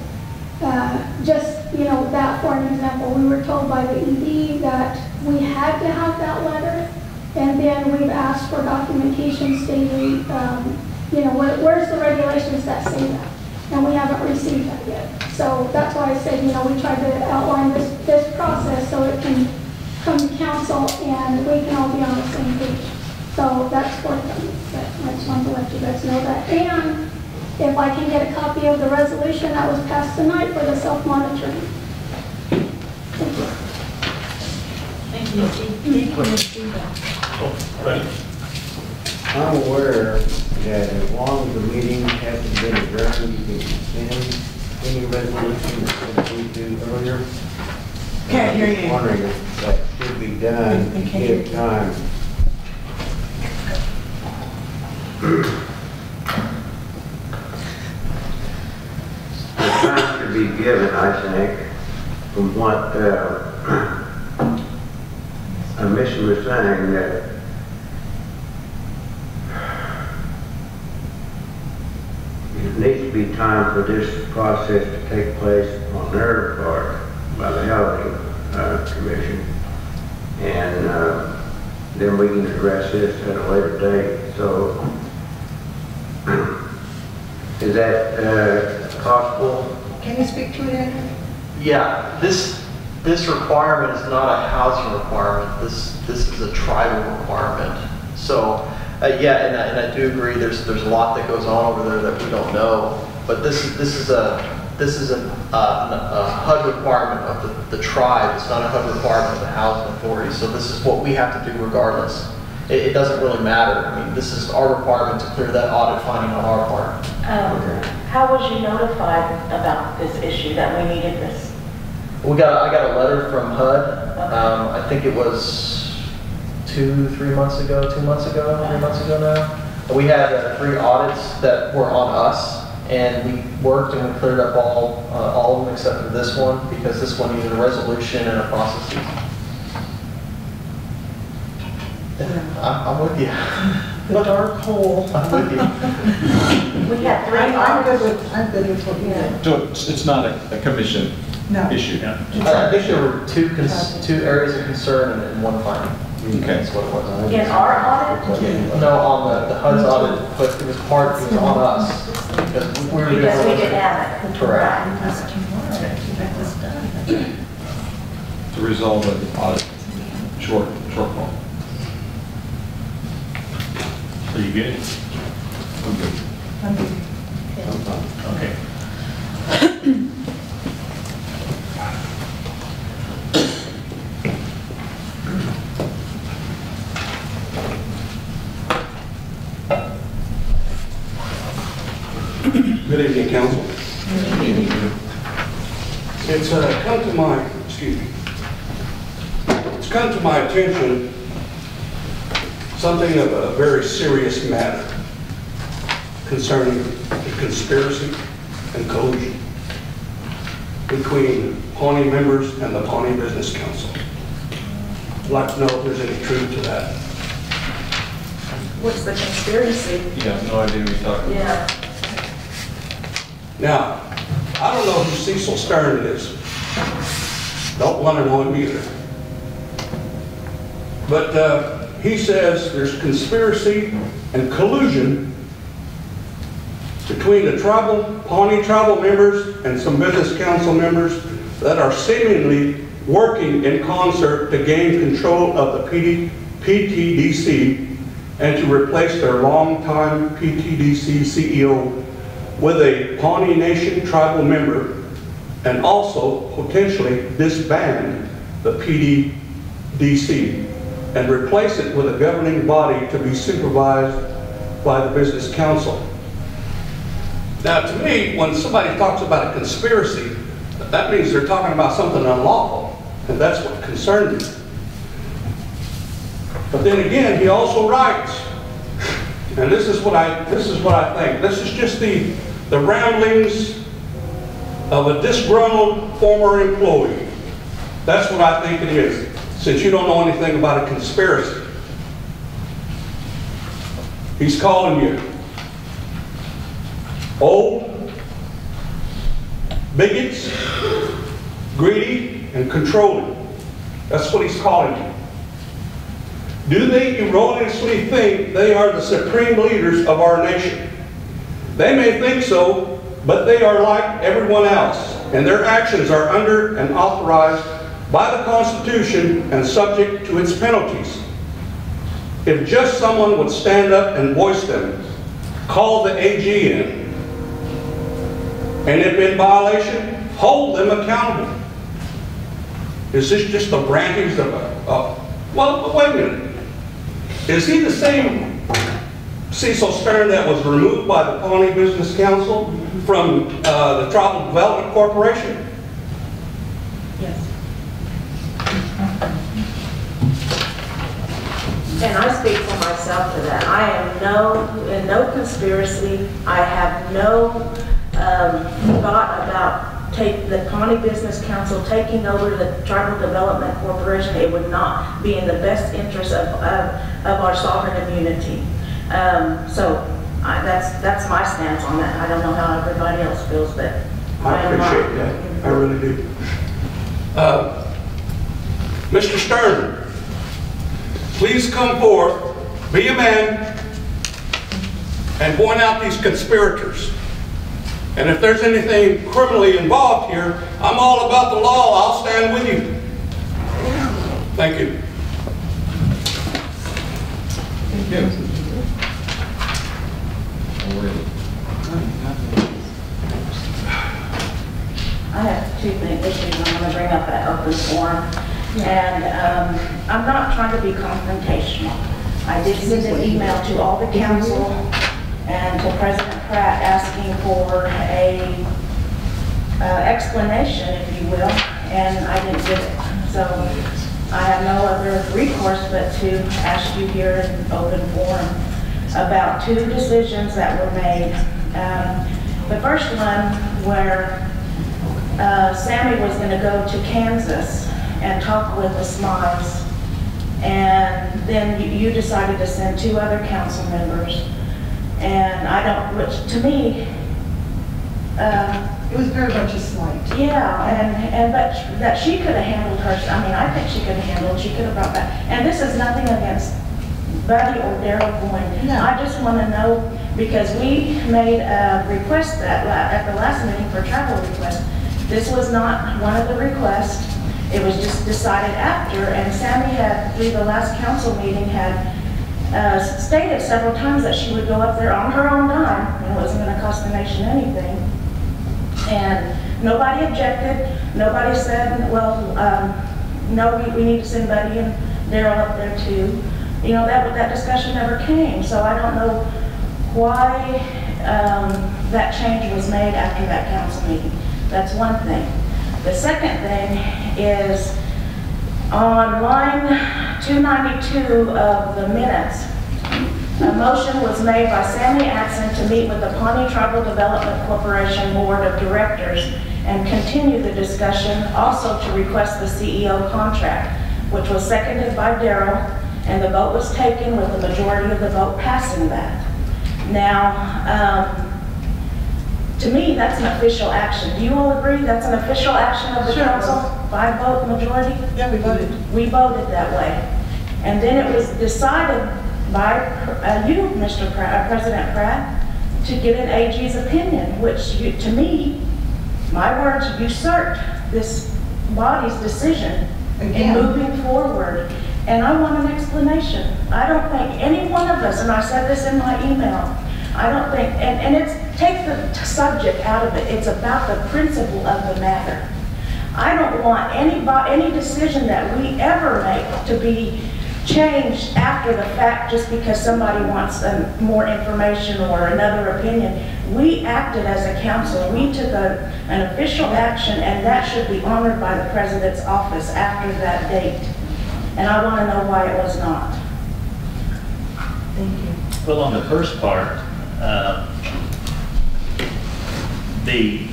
[SPEAKER 16] Just, you know, that for an example, we were told by the ED that we had to have that letter, and then we've asked for documentation stating, you know, where's the regulations that say that? And we haven't received that yet. So that's why I said, you know, we tried to outline this process so it can come to council and we can all be on the same page. So that's for them. But I just wanted to let you guys know that. And if I can get a copy of the resolution that was passed tonight for the self-monitoring. Thank you.
[SPEAKER 4] Thank you.
[SPEAKER 6] I'm aware that as long as the meeting hasn't been adjourned, you can suspend any resolution that was agreed to earlier.
[SPEAKER 4] Can't hear you.
[SPEAKER 6] I'm wondering if that should be done to give time. The time to be given, I think, from what Mission was saying, that it needs to be time for this process to take place on their part by the Housing Commission, and then we can address this at a later date. So, is that possible?
[SPEAKER 4] Can you speak to it, Andrew?
[SPEAKER 11] Yeah, this requirement is not a housing requirement. This is a tribal requirement. So, yeah, and I do agree. There's a lot that goes on over there that we don't know. But this is a HUD requirement of the tribe. It's not a HUD requirement of the housing authority. So this is what we have to do regardless. It doesn't really matter. I mean, this is our requirement to clear that audit finding on our part.
[SPEAKER 5] How was you notified about this issue, that we needed this?
[SPEAKER 11] I got a letter from HUD. I think it was 3 months ago now. We had 3 audits that were on us, and we worked and we cleared up all of them except for this one, because this one needed a resolution and a process. I'm with you.
[SPEAKER 4] The dark hole.
[SPEAKER 11] I'm with you.
[SPEAKER 5] We had 3 audits.
[SPEAKER 4] I'm good with what you did.
[SPEAKER 10] So it's not a commission issue?
[SPEAKER 11] I think there were two areas of concern and 1 finding.
[SPEAKER 10] Okay.
[SPEAKER 11] That's what it was.
[SPEAKER 5] In our audit?
[SPEAKER 11] No, on the HUD's audit, but it was on us. Because we
[SPEAKER 5] didn't have it.
[SPEAKER 11] Correct.
[SPEAKER 10] To resolve the audit shortfall.
[SPEAKER 1] So you good?
[SPEAKER 10] I'm good.
[SPEAKER 1] Okay.
[SPEAKER 17] Good evening, council. It's come to my attention something of a very serious matter concerning the conspiracy and collusion between Pawnee members and the Pawnee Business Council. I'd like to know if there's any truth to that.
[SPEAKER 5] What's the conspiracy?
[SPEAKER 10] You have no idea what you're talking about.
[SPEAKER 5] Yeah.
[SPEAKER 17] Now, I don't know who Cecil Stern is. Don't want to know him either. But he says there's conspiracy and collusion between the Pawnee tribal members and some business council members that are seemingly working in concert to gain control of the PTDC and to replace their longtime PTDC CEO with a Pawnee Nation tribal member, and also potentially disband the PTDC and replace it with a governing body to be supervised by the Business Council. Now, to me, when somebody talks about a conspiracy, that means they're talking about something unlawful, and that's what concerned me. But then again, he also writes, and this is what I think. This is just the ramblings of a disgruntled former employee. That's what I think it is, since you don't know anything about a conspiracy. He's calling you old, bigots, greedy, and controlling. That's what he's calling them. Do they erroneously think they are the supreme leaders of our nation? They may think so, but they are like everyone else, and their actions are under and authorized by the Constitution and subject to its penalties. If just someone would stand up and voice them, call the AG in, and if in violation, hold them accountable. Is this just the brandings of well, wait a minute. Is he the same Cecil Stern that was removed by the Pawnee Business Council from the Tribal Development Corporation?
[SPEAKER 5] Yes. And I speak for myself to that. I am in no conspiracy. I have no thought about the Pawnee Business Council taking over the Tribal Development Corporation. It would not be in the best interest of our sovereign immunity. So that's my stance on that. I don't know how everybody else feels, but
[SPEAKER 17] I appreciate that. I really do. Mr. Stern, please come forth, be a man, and point out these conspirators. And if there's anything criminally involved here, I'm all about the law. I'll stand with you. Thank you.
[SPEAKER 5] I have two issues I'm going to bring up at open forum. And I'm not trying to be confrontational. I did send an email to all the council and to President Pratt asking for a explanation, if you will, and I didn't get it. So I have no other recourse but to ask you here in open forum about two decisions that were made. The first one where Sammy was going to go to Kansas and talk with the Smiles, and then you decided to send two other council members. And I don't, which to me,
[SPEAKER 4] It was very much a slight.
[SPEAKER 5] yeah, but that she could have handled her, I mean, I think she could have handled, she could have brought back, and this is nothing against Buddy or Daryl Boyne.
[SPEAKER 4] No.
[SPEAKER 5] I just want to know, because we made a request at the last meeting for travel request. This was not one of the requests. It was just decided after, and Sammy had, through the last council meeting, had stated several times that she would go up there on her own dime, and it wasn't going to cost the nation anything. And nobody objected. Nobody said, well, no, we need to send Buddy and Daryl up there too. You know, that discussion never came, so I don't know why that change was made after that council meeting. That's one thing. The second thing is on line 292 of the minutes, a motion was made by Sammy Axon to meet with the Pawnee Tribal Development Corporation Board of Directors and continue the discussion, also to request the CEO contract, which was seconded by Daryl, and the vote was taken with the majority of the vote passing that. Now, to me, that's an official action. Do you all agree that's an official action of the council? By vote majority?
[SPEAKER 4] Yeah, we voted.
[SPEAKER 5] We voted that way. And then it was decided by you, Mr. President Pratt, to get an AG's opinion, which to me, my words, usurped this body's decision in moving forward. And I want an explanation. I don't think any one of us, and I said this in my email, I don't think, and it's, take the subject out of it, it's about the principle of the matter. I don't want any decision that we ever make to be changed after the fact just because somebody wants more information or another opinion. We acted as a council. We took an official action, and that should be honored by the president's office after that date. And I want to know why it was not. Thank you.
[SPEAKER 1] Well, on the first part, the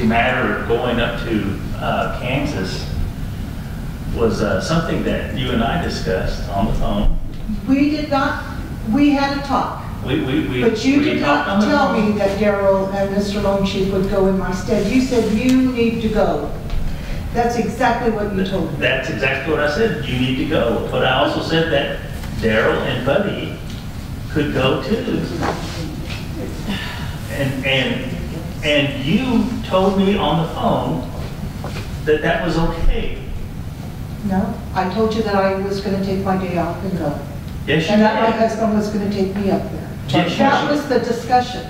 [SPEAKER 1] matter of going up to Kansas was something that you and I discussed on the phone.
[SPEAKER 4] We did not, we had a talk. But you did not tell me that Daryl and Mr. Lone Chief would go in my stead. You said you need to go. That's exactly what you told me.
[SPEAKER 1] That's exactly what I said. You need to go. But I also said that Daryl and Buddy could go too. And you told me on the phone that that was okay.
[SPEAKER 4] No, I told you that I was going to take my day off and go.
[SPEAKER 1] Yes, you
[SPEAKER 4] and that my
[SPEAKER 1] did.
[SPEAKER 4] husband was going to take me up there.
[SPEAKER 1] Yes,
[SPEAKER 4] That was the discussion.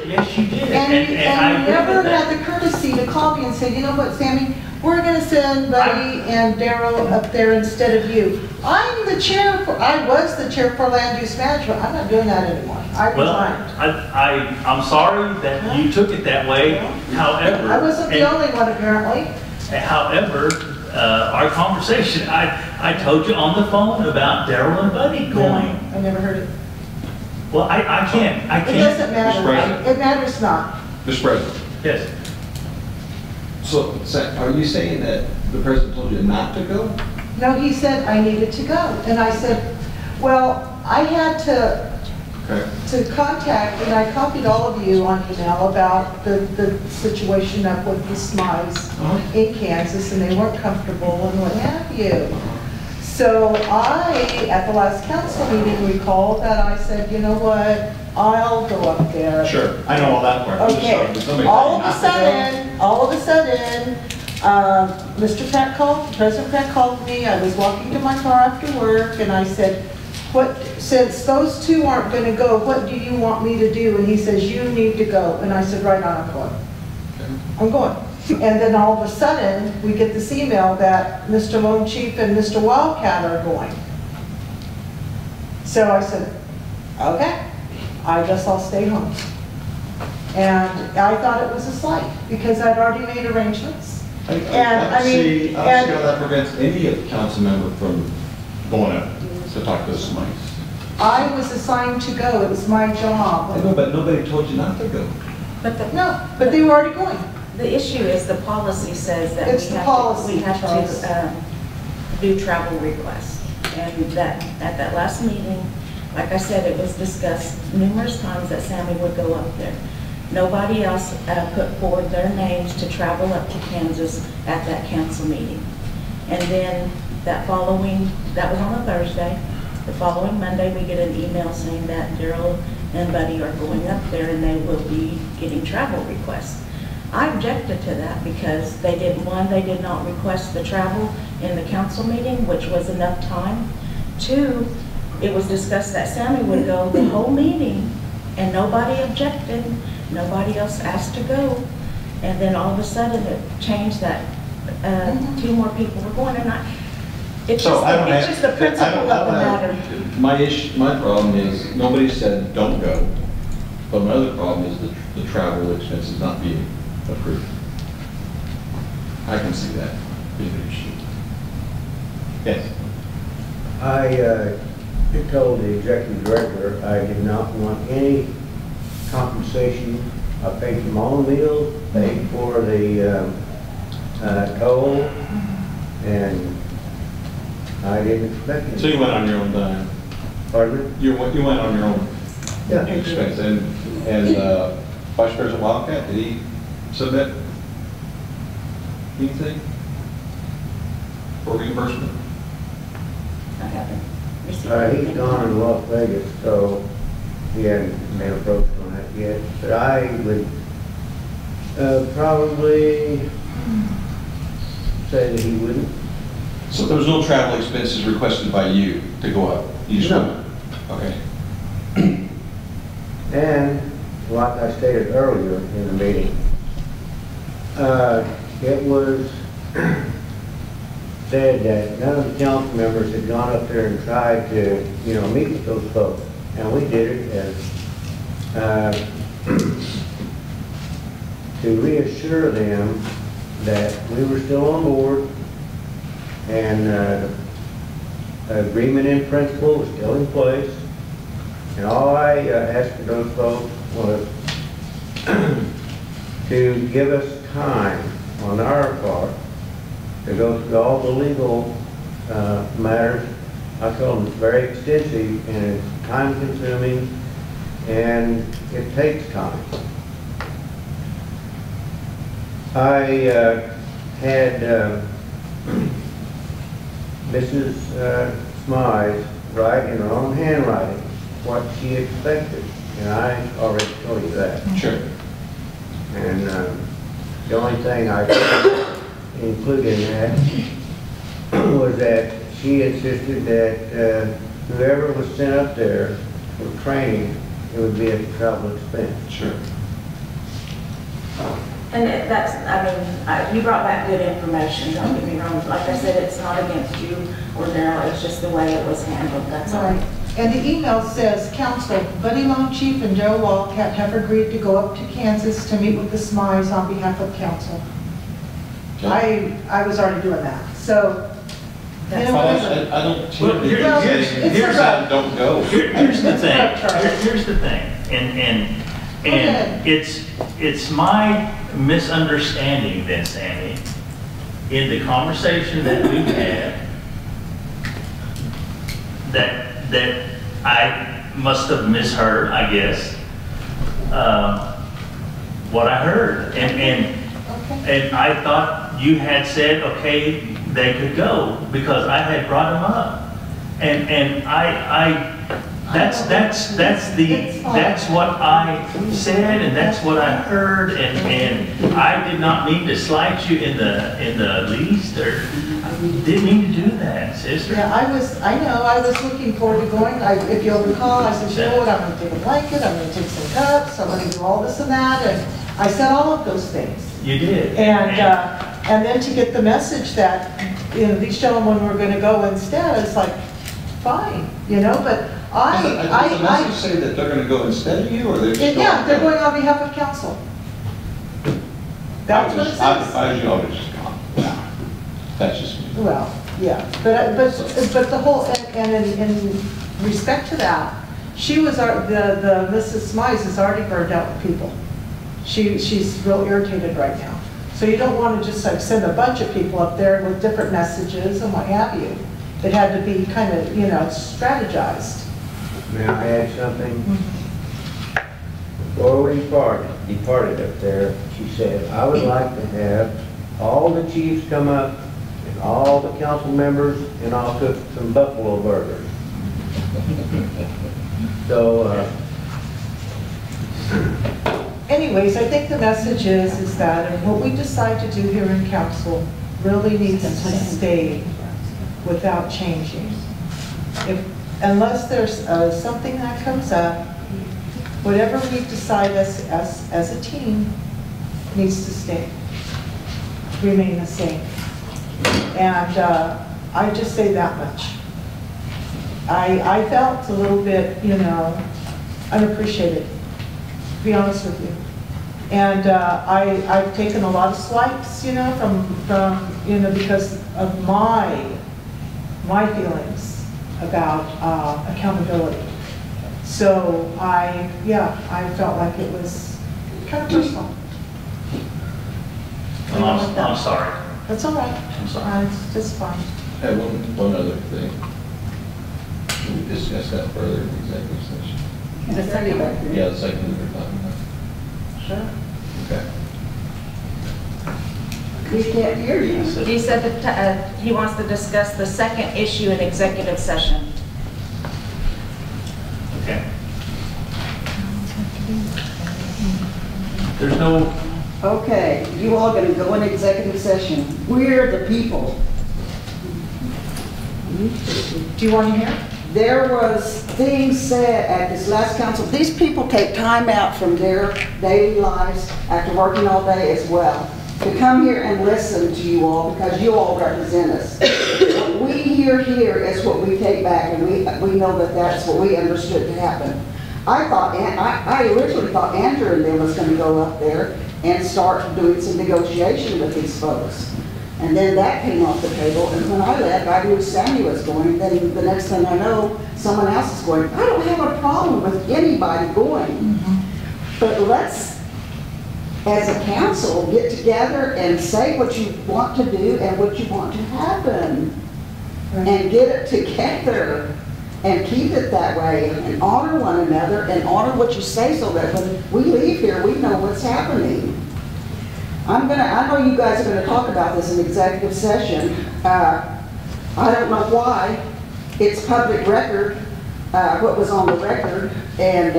[SPEAKER 1] Yes, you did.
[SPEAKER 4] And you
[SPEAKER 1] I agree
[SPEAKER 4] never
[SPEAKER 1] with that.
[SPEAKER 4] had the courtesy to call me and say, you know what, Sammy, we're going to send Buddy and Daryl up there instead of you. I was the chair for land use management. I'm not doing that anymore. I
[SPEAKER 1] Well,
[SPEAKER 4] resigned.
[SPEAKER 1] I'm sorry that you took it that way. However,
[SPEAKER 4] I wasn't the only one apparently.
[SPEAKER 1] However, our conversation, I told you on the phone about Daryl and Buddy going.
[SPEAKER 4] I never heard it.
[SPEAKER 1] Well, I can't.
[SPEAKER 4] It doesn't matter.
[SPEAKER 10] Mr. President.
[SPEAKER 4] It matters not.
[SPEAKER 10] Mr. President,
[SPEAKER 1] Yes.
[SPEAKER 10] so are you saying that the president told you not to go?
[SPEAKER 4] No, he said I needed to go. And I said, well, I had to contact, and I copied all of you on email about the situation up with the SMIs in Kansas, and they weren't comfortable and what have you. So I, at the last council meeting, recalled that I said, you know what, I'll go up there.
[SPEAKER 10] Sure, I know all that part. I'm just
[SPEAKER 4] Okay,
[SPEAKER 10] sorry, did somebody
[SPEAKER 4] all
[SPEAKER 10] tell
[SPEAKER 4] of a sudden, Mr. Pratt called, President Pratt called me. I was walking to my car after work, and I said, since those two aren't going to go, what do you want me to do? And he says, you need to go. And I said, right on, I'm going. I'm going. And then all of a sudden, we get this email that Mr. Lone Chief and Mr. Wildcat are going. So I said, okay, I guess I'll stay home. And I thought it was a slight because I'd already made arrangements.
[SPEAKER 10] I don't see how that prevents any of the council member from going up to talk to the Smites.
[SPEAKER 4] I was assigned to go. It was my job.
[SPEAKER 10] I know, but nobody told you not to go.
[SPEAKER 4] No, but they were already going.
[SPEAKER 5] The issue is the policy says that
[SPEAKER 4] It's the policy,
[SPEAKER 5] we have
[SPEAKER 4] Charles.
[SPEAKER 5] to do travel requests. And that, at that last meeting, like I said, it was discussed numerous times that Sammy would go up there. Nobody else put forward their names to travel up to Kansas at that council meeting. And then that was on a Thursday. The following Monday, we get an email saying that Daryl and Buddy are going up there and they will be getting travel requests. I objected to that because they did not request the travel in the council meeting, which was enough time. Two, it was discussed that Sammy would go the whole meeting and nobody objected. Nobody else asked to go. And then all of a sudden it changed that two more people were going. And it's just the principle of the matter.
[SPEAKER 10] My problem is nobody said don't go. But my other problem is the travel expenses not being approved. I can see that being an issue. Yes.
[SPEAKER 6] I told the executive director I did not want any compensation. I paid for my own meals, paid for the toll, and I didn't expect it.
[SPEAKER 10] So you went on your own dime?
[SPEAKER 6] Pardon me?
[SPEAKER 10] You went on your own expense. And Vice President Wildcat, did he submit anything for reimbursement?
[SPEAKER 5] I haven't received
[SPEAKER 6] He's
[SPEAKER 5] anything.
[SPEAKER 6] gone in Las Vegas, so he hasn't been approached on that yet. But I would probably say that he wouldn't.
[SPEAKER 10] So there was no travel expenses requested by you to go up? You just
[SPEAKER 6] No.
[SPEAKER 10] went? Okay.
[SPEAKER 6] And like I stated earlier in the meeting, it was said that none of the council members had gone up there and tried to, meet with those folks. And we did it as to reassure them that we were still on board and agreement in principle was still in place. And all I asked of those folks was to give us time on our part to go through all the legal matters. I told them it's very extensive and it's time consuming and it takes time. I had Mrs. Smythe write in her own handwriting what she expected, and I already told you that.
[SPEAKER 10] Sure.
[SPEAKER 6] And the only thing I could include in that was that she insisted that whoever was sent up there for training, it would be a travel expense.
[SPEAKER 10] Sure.
[SPEAKER 5] And that's, I mean, you brought back good information, don't get me wrong. Like I said, it's not against you or Darrell, it's just the way it was handled, that's all.
[SPEAKER 4] Right. And the email says, Council, Buddy Long Chief and Joe Wildcat have agreed to go up to Kansas to meet with the Smiles on behalf of council. I was already doing that, so. You know,
[SPEAKER 10] I don't.
[SPEAKER 1] Well, here's
[SPEAKER 10] that don't go.
[SPEAKER 1] Here's the thing. Here's the thing, and it's my misunderstanding then, Sammy, in the conversation that we had, that I must have misheard, I guess, what I heard, and I thought you had said, okay, they could go because I had brought them up, and that's what I said, and that's what I heard, and I did not mean to slight you in the least, or didn't mean to do that, sister.
[SPEAKER 4] Yeah, I was looking forward to going. If you'll recall, I said, you know what, I'm going to take a blanket, I'm going to take some cups, I'm going to do all this and that, and I said all of those things.
[SPEAKER 1] You did.
[SPEAKER 4] And then to get the message that, you know, these gentlemen were going to go instead, it's like, fine, you know, but
[SPEAKER 10] Does the message say that they're going to go instead of you, or they're just
[SPEAKER 4] yeah, they're going on behalf of council. That's what it says.
[SPEAKER 10] If I was you, I would have just gone. Wow. That's just me.
[SPEAKER 4] Well, yeah, but the whole, and in respect to that, she was, the Mrs. Smize has already burned out with people. She's real irritated right now. So you don't want to just like send a bunch of people up there with different messages and what have you. It had to be kind of, you know, strategized.
[SPEAKER 6] May I add something? Before we departed up there, she said, I would like to have all the chiefs come up and all the council members, and I'll cook some buffalo burgers. So,
[SPEAKER 4] anyways, I think the message is that what we decide to do here in council really needs to stay without changing. Unless there's something that comes up, whatever we decide as a team needs to stay, remain the same. And I just say that much. I felt a little bit, you know, unappreciated, to be honest with you. And I've taken a lot of swipes, you know, from you know, because of my feelings about accountability. So I felt like it was kind of personal.
[SPEAKER 1] I'm sorry.
[SPEAKER 4] That's all right.
[SPEAKER 1] I'm sorry.
[SPEAKER 4] It's just fine.
[SPEAKER 10] I have one other thing. Should we discuss that further in the executive session?
[SPEAKER 15] The second one.
[SPEAKER 10] Yeah, the second one we're talking about.
[SPEAKER 4] Sure.
[SPEAKER 10] Okay.
[SPEAKER 15] We can't hear you.
[SPEAKER 5] He said that he wants to discuss the second issue in executive session.
[SPEAKER 1] Okay. There's no.
[SPEAKER 15] Okay, you all going to go in executive session. We're the people.
[SPEAKER 4] Do you want to hear?
[SPEAKER 15] There was things said at this last council. These people take time out from their daily lives after working all day as well to come here and listen to you all because you all represent us. What we hear here is what we take back, and we know that that's what we understood to happen. I originally thought Andrew and them was going to go up there and start doing some negotiation with these folks. And then that came off the table, and when I left, I knew Sammy was going, then the next thing I know, someone else is going. I don't have a problem with anybody going, but let's, as a council, get together and say what you want to do and what you want to happen, and get it together, and keep it that way, and honor one another, and honor what you say, so that when we leave here, we know what's happening. I know you guys are gonna talk about this in executive session. I don't know why. It's public record, what was on the record, and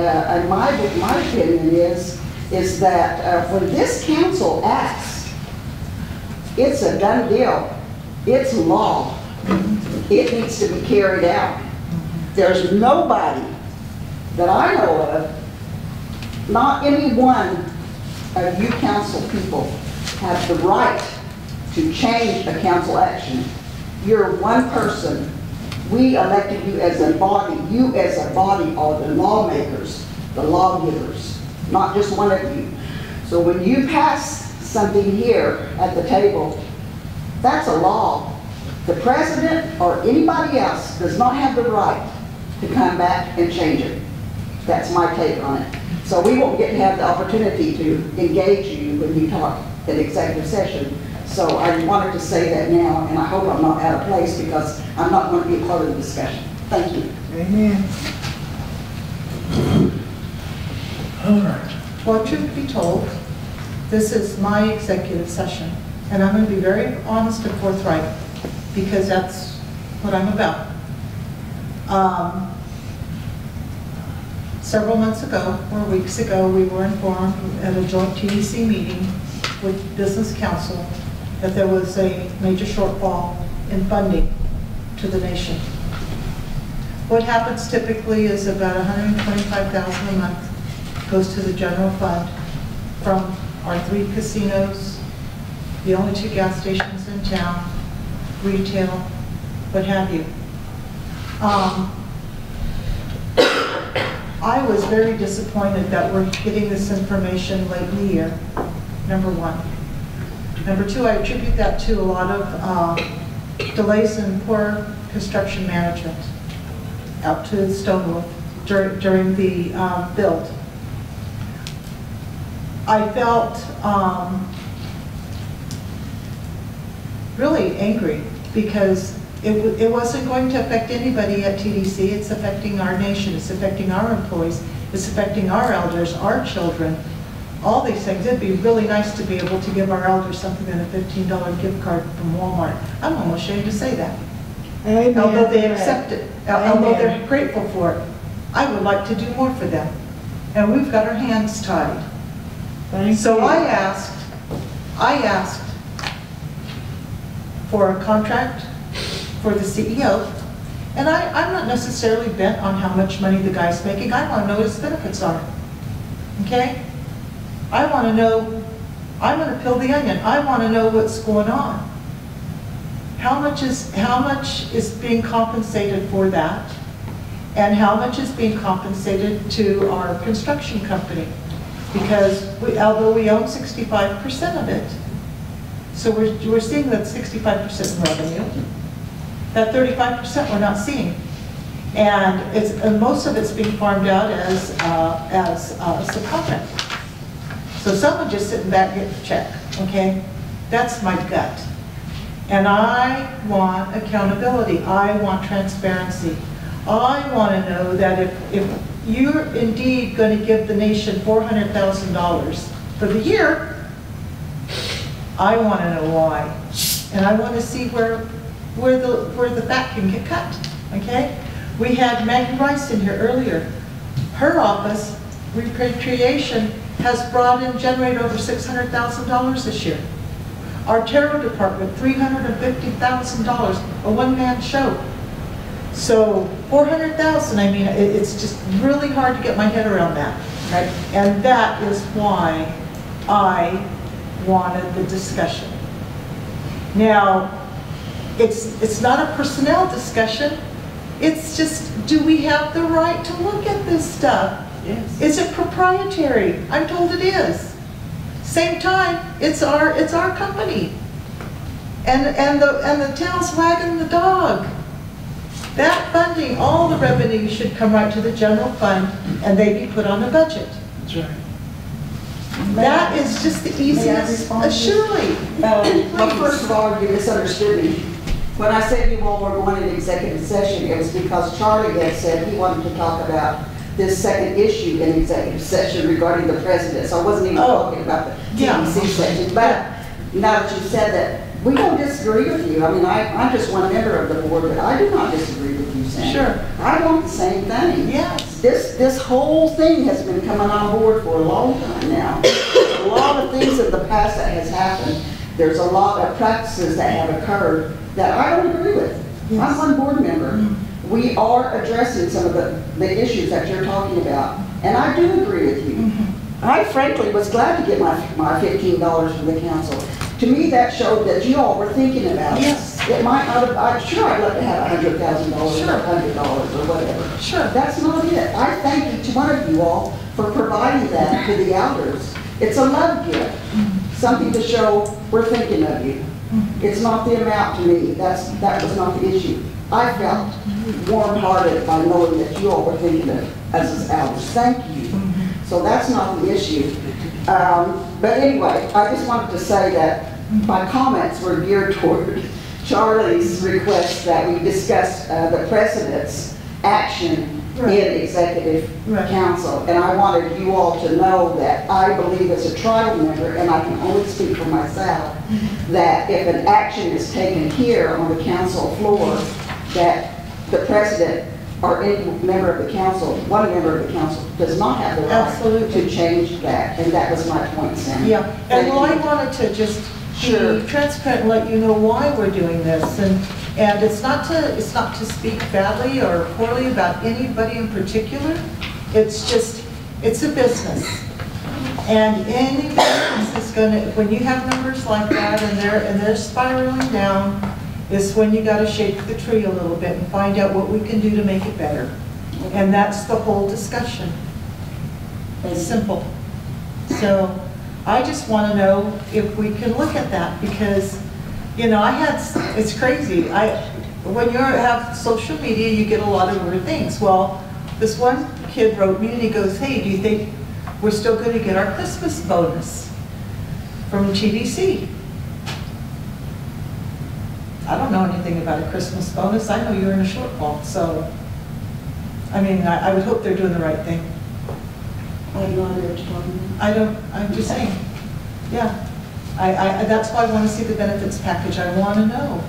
[SPEAKER 15] my opinion is that when this council acts, it's a done deal. It's law. It needs to be carried out. There's nobody that I know of, not any one of you council people have the right to change a council action. You're one person. We elected you as a body. You as a body are the lawmakers, the lawgivers, not just one of you. So when you pass something here at the table, that's a law. The president or anybody else does not have the right to come back and change it. That's my take on it. So we won't get to have the opportunity to engage you when you talk in executive session. So I wanted to say that now, and I hope I'm not out of place, because I'm not going to be a part of the discussion. Thank you.
[SPEAKER 4] Amen. All right. Well, truth be told, this is my executive session, and I'm going to be very honest and forthright, because that's what I'm about. Several months ago, or weeks ago, we were informed at a joint TDC meeting with Business Council that there was a major shortfall in funding to the nation. What happens typically is about $125,000 a month goes to the general fund from our 3 casinos, the only 2 gas stations in town, retail, what have you. I was very disappointed that we're getting this information late in the year, number one. Number two, I attribute that to a lot of delays in poor construction management out to Stonewolf during the build. I felt really angry because it wasn't going to affect anybody at TDC. It's affecting our nation. It's affecting our employees. It's affecting our elders, our children, all these things. It'd be really nice to be able to give our elders something than a $15 gift card from Walmart. I'm almost ashamed to say that. Amen. Although they accept it, although they're grateful for it. I would like to do more for them. And we've got our hands tied. So I asked for a contract for the CEO, and I'm not necessarily bent on how much money the guy's making. I want to know what his benefits are. Okay? I want to know, I'm going to peel the onion. I want to know what's going on. How much is being compensated for that, and how much is being compensated to our construction company? Because although we own 65% of it, so we're seeing that 65% in revenue, that 35% we're not seeing. And most of it's being farmed out as subcontract. So someone just sitting back getting a check, okay? That's my gut. And I want accountability. I want transparency. I want to know that if you're indeed going to give the nation $400,000 for the year, I want to know why. And I want to see where the fat can get cut, okay? We had Maggie Rice in here earlier. Her office, repatriation, has generated over $600,000 this year. Our tarot department, $350,000, a one-man show. So $400,000, I mean, it's just really hard to get my head around that, right? And that is why I wanted the discussion. Now, it's not a personnel discussion. It's just, do we have the right to look at this stuff? Yes. Is it proprietary? I'm told it is. Same time, it's our company. And the tail's wagging the dog. That funding, all the revenue should come right to the general fund, and they be put on the budget. That's right. That is just the easiest. Surely.
[SPEAKER 15] Well, first of all, you misunderstood me. When I said you all were going into executive session, it was because Charlie had said he wanted to talk about this second issue in executive session regarding the president. So I wasn't even talking about the TDC section. But now that you said that, we don't disagree with you. I mean, I'm just one member of the board, but I do not disagree with you, Sam.
[SPEAKER 4] Sure.
[SPEAKER 15] I want the same thing.
[SPEAKER 4] Yes.
[SPEAKER 15] This whole thing has been coming on board for a long time now. There's a lot of things in the past that has happened. There's a lot of practices that have occurred that I don't agree with. Yes. I'm one board member. We are addressing some of the issues that you're talking about, and I do agree with you. I frankly was glad to get my $15 from the council. To me, that showed that you all were thinking about it.
[SPEAKER 4] Yes.
[SPEAKER 15] It might not have, I'm sure I'd love to have $100,000
[SPEAKER 4] Sure.
[SPEAKER 15] or $100 or whatever.
[SPEAKER 4] Sure.
[SPEAKER 15] That's not it. I thank each one of you all for providing that to the elders. It's a love gift, something to show we're thinking of you. It's not the amount to me. That was not the issue. I felt warm-hearted by knowing that you all were thinking of us as elders. Thank you. So that's not the issue. But anyway, I just wanted to say that my comments were geared toward Charlie's request that we discuss the president's action in executive council. And I wanted you all to know that I believe as a tribal member, and I can only speak for myself, that if an action is taken here on the council floor, that the president or any member of the council, one member of the council, does not have the right to change that. And that was my point, Sam.
[SPEAKER 4] Yeah, and well, I wanted to just be transparent and let you know why we're doing this. And it's not to speak badly or poorly about anybody in particular. It's just, it's a business. And any business is gonna, when you have numbers like that and they're spiraling down, is when you got to shake the tree a little bit and find out what we can do to make it better. And that's the whole discussion. It's simple. So I just want to know if we can look at that because, you know, it's crazy. When you have social media, you get a lot of weird things. Well, this one kid wrote me and he goes, hey, do you think we're still going to get our Christmas bonus from GDC? I don't know anything about a Christmas bonus. I know you're in a shortfall, so, I mean, I would hope they're doing the right thing.
[SPEAKER 15] I have no idea what you're talking about.
[SPEAKER 4] I'm just saying, yeah. That's why I want to see the benefits package. I want to know.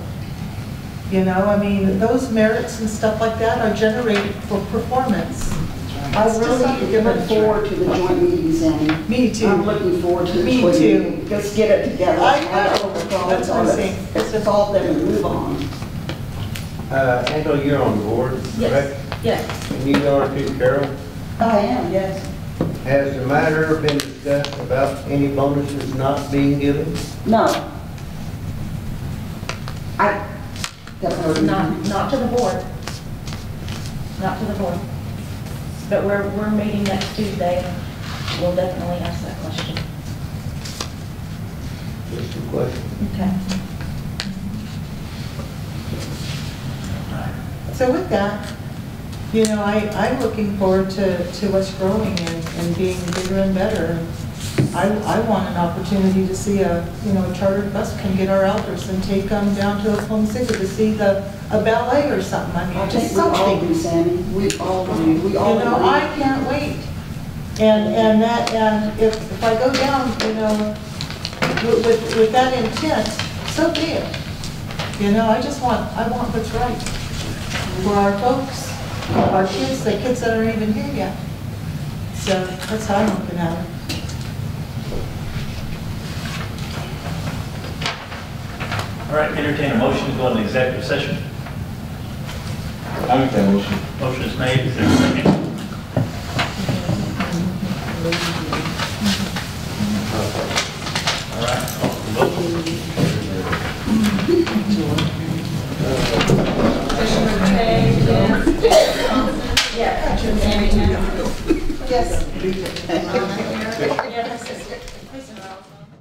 [SPEAKER 4] You know, I mean, those merits and stuff like that are generated for performance.
[SPEAKER 15] I really look forward to the joint meeting, Sammy.
[SPEAKER 4] Me too.
[SPEAKER 15] I'm looking forward to the
[SPEAKER 4] Me
[SPEAKER 15] joint
[SPEAKER 4] too.
[SPEAKER 15] meeting. Let's get it together.
[SPEAKER 4] I know. That's what I'm saying.
[SPEAKER 15] Let's dissolve them and move on.
[SPEAKER 6] Angela, you're on the board, correct?
[SPEAKER 5] Yes.
[SPEAKER 6] And you are too, Carol?
[SPEAKER 15] I am, yes.
[SPEAKER 6] Has the matter been discussed about any bonuses not being given?
[SPEAKER 15] No. Definitely
[SPEAKER 5] Not to the board. Not to the board. But we're meeting next Tuesday. We'll definitely ask that question.
[SPEAKER 6] Just a question.
[SPEAKER 5] Okay.
[SPEAKER 4] So with that, you know, I'm looking forward to what's growing and being bigger and better. I want an opportunity to see a chartered bus can get our elders and take them down to Oklahoma City to see a ballet or something. I mean, just something.
[SPEAKER 15] We all do, Sammy. We all do. We all do.
[SPEAKER 4] I can't wait. And if I go down, you know, with that intent, so be it. You know, I want what's right for our folks, our kids, the kids that aren't even here yet. So that's how I'm looking at it.
[SPEAKER 1] All right, entertain a motion to go into executive session.
[SPEAKER 10] I make that motion.
[SPEAKER 1] Motion is made, is there a second? All right, call for the vote.
[SPEAKER 3] Yes.
[SPEAKER 4] Yes.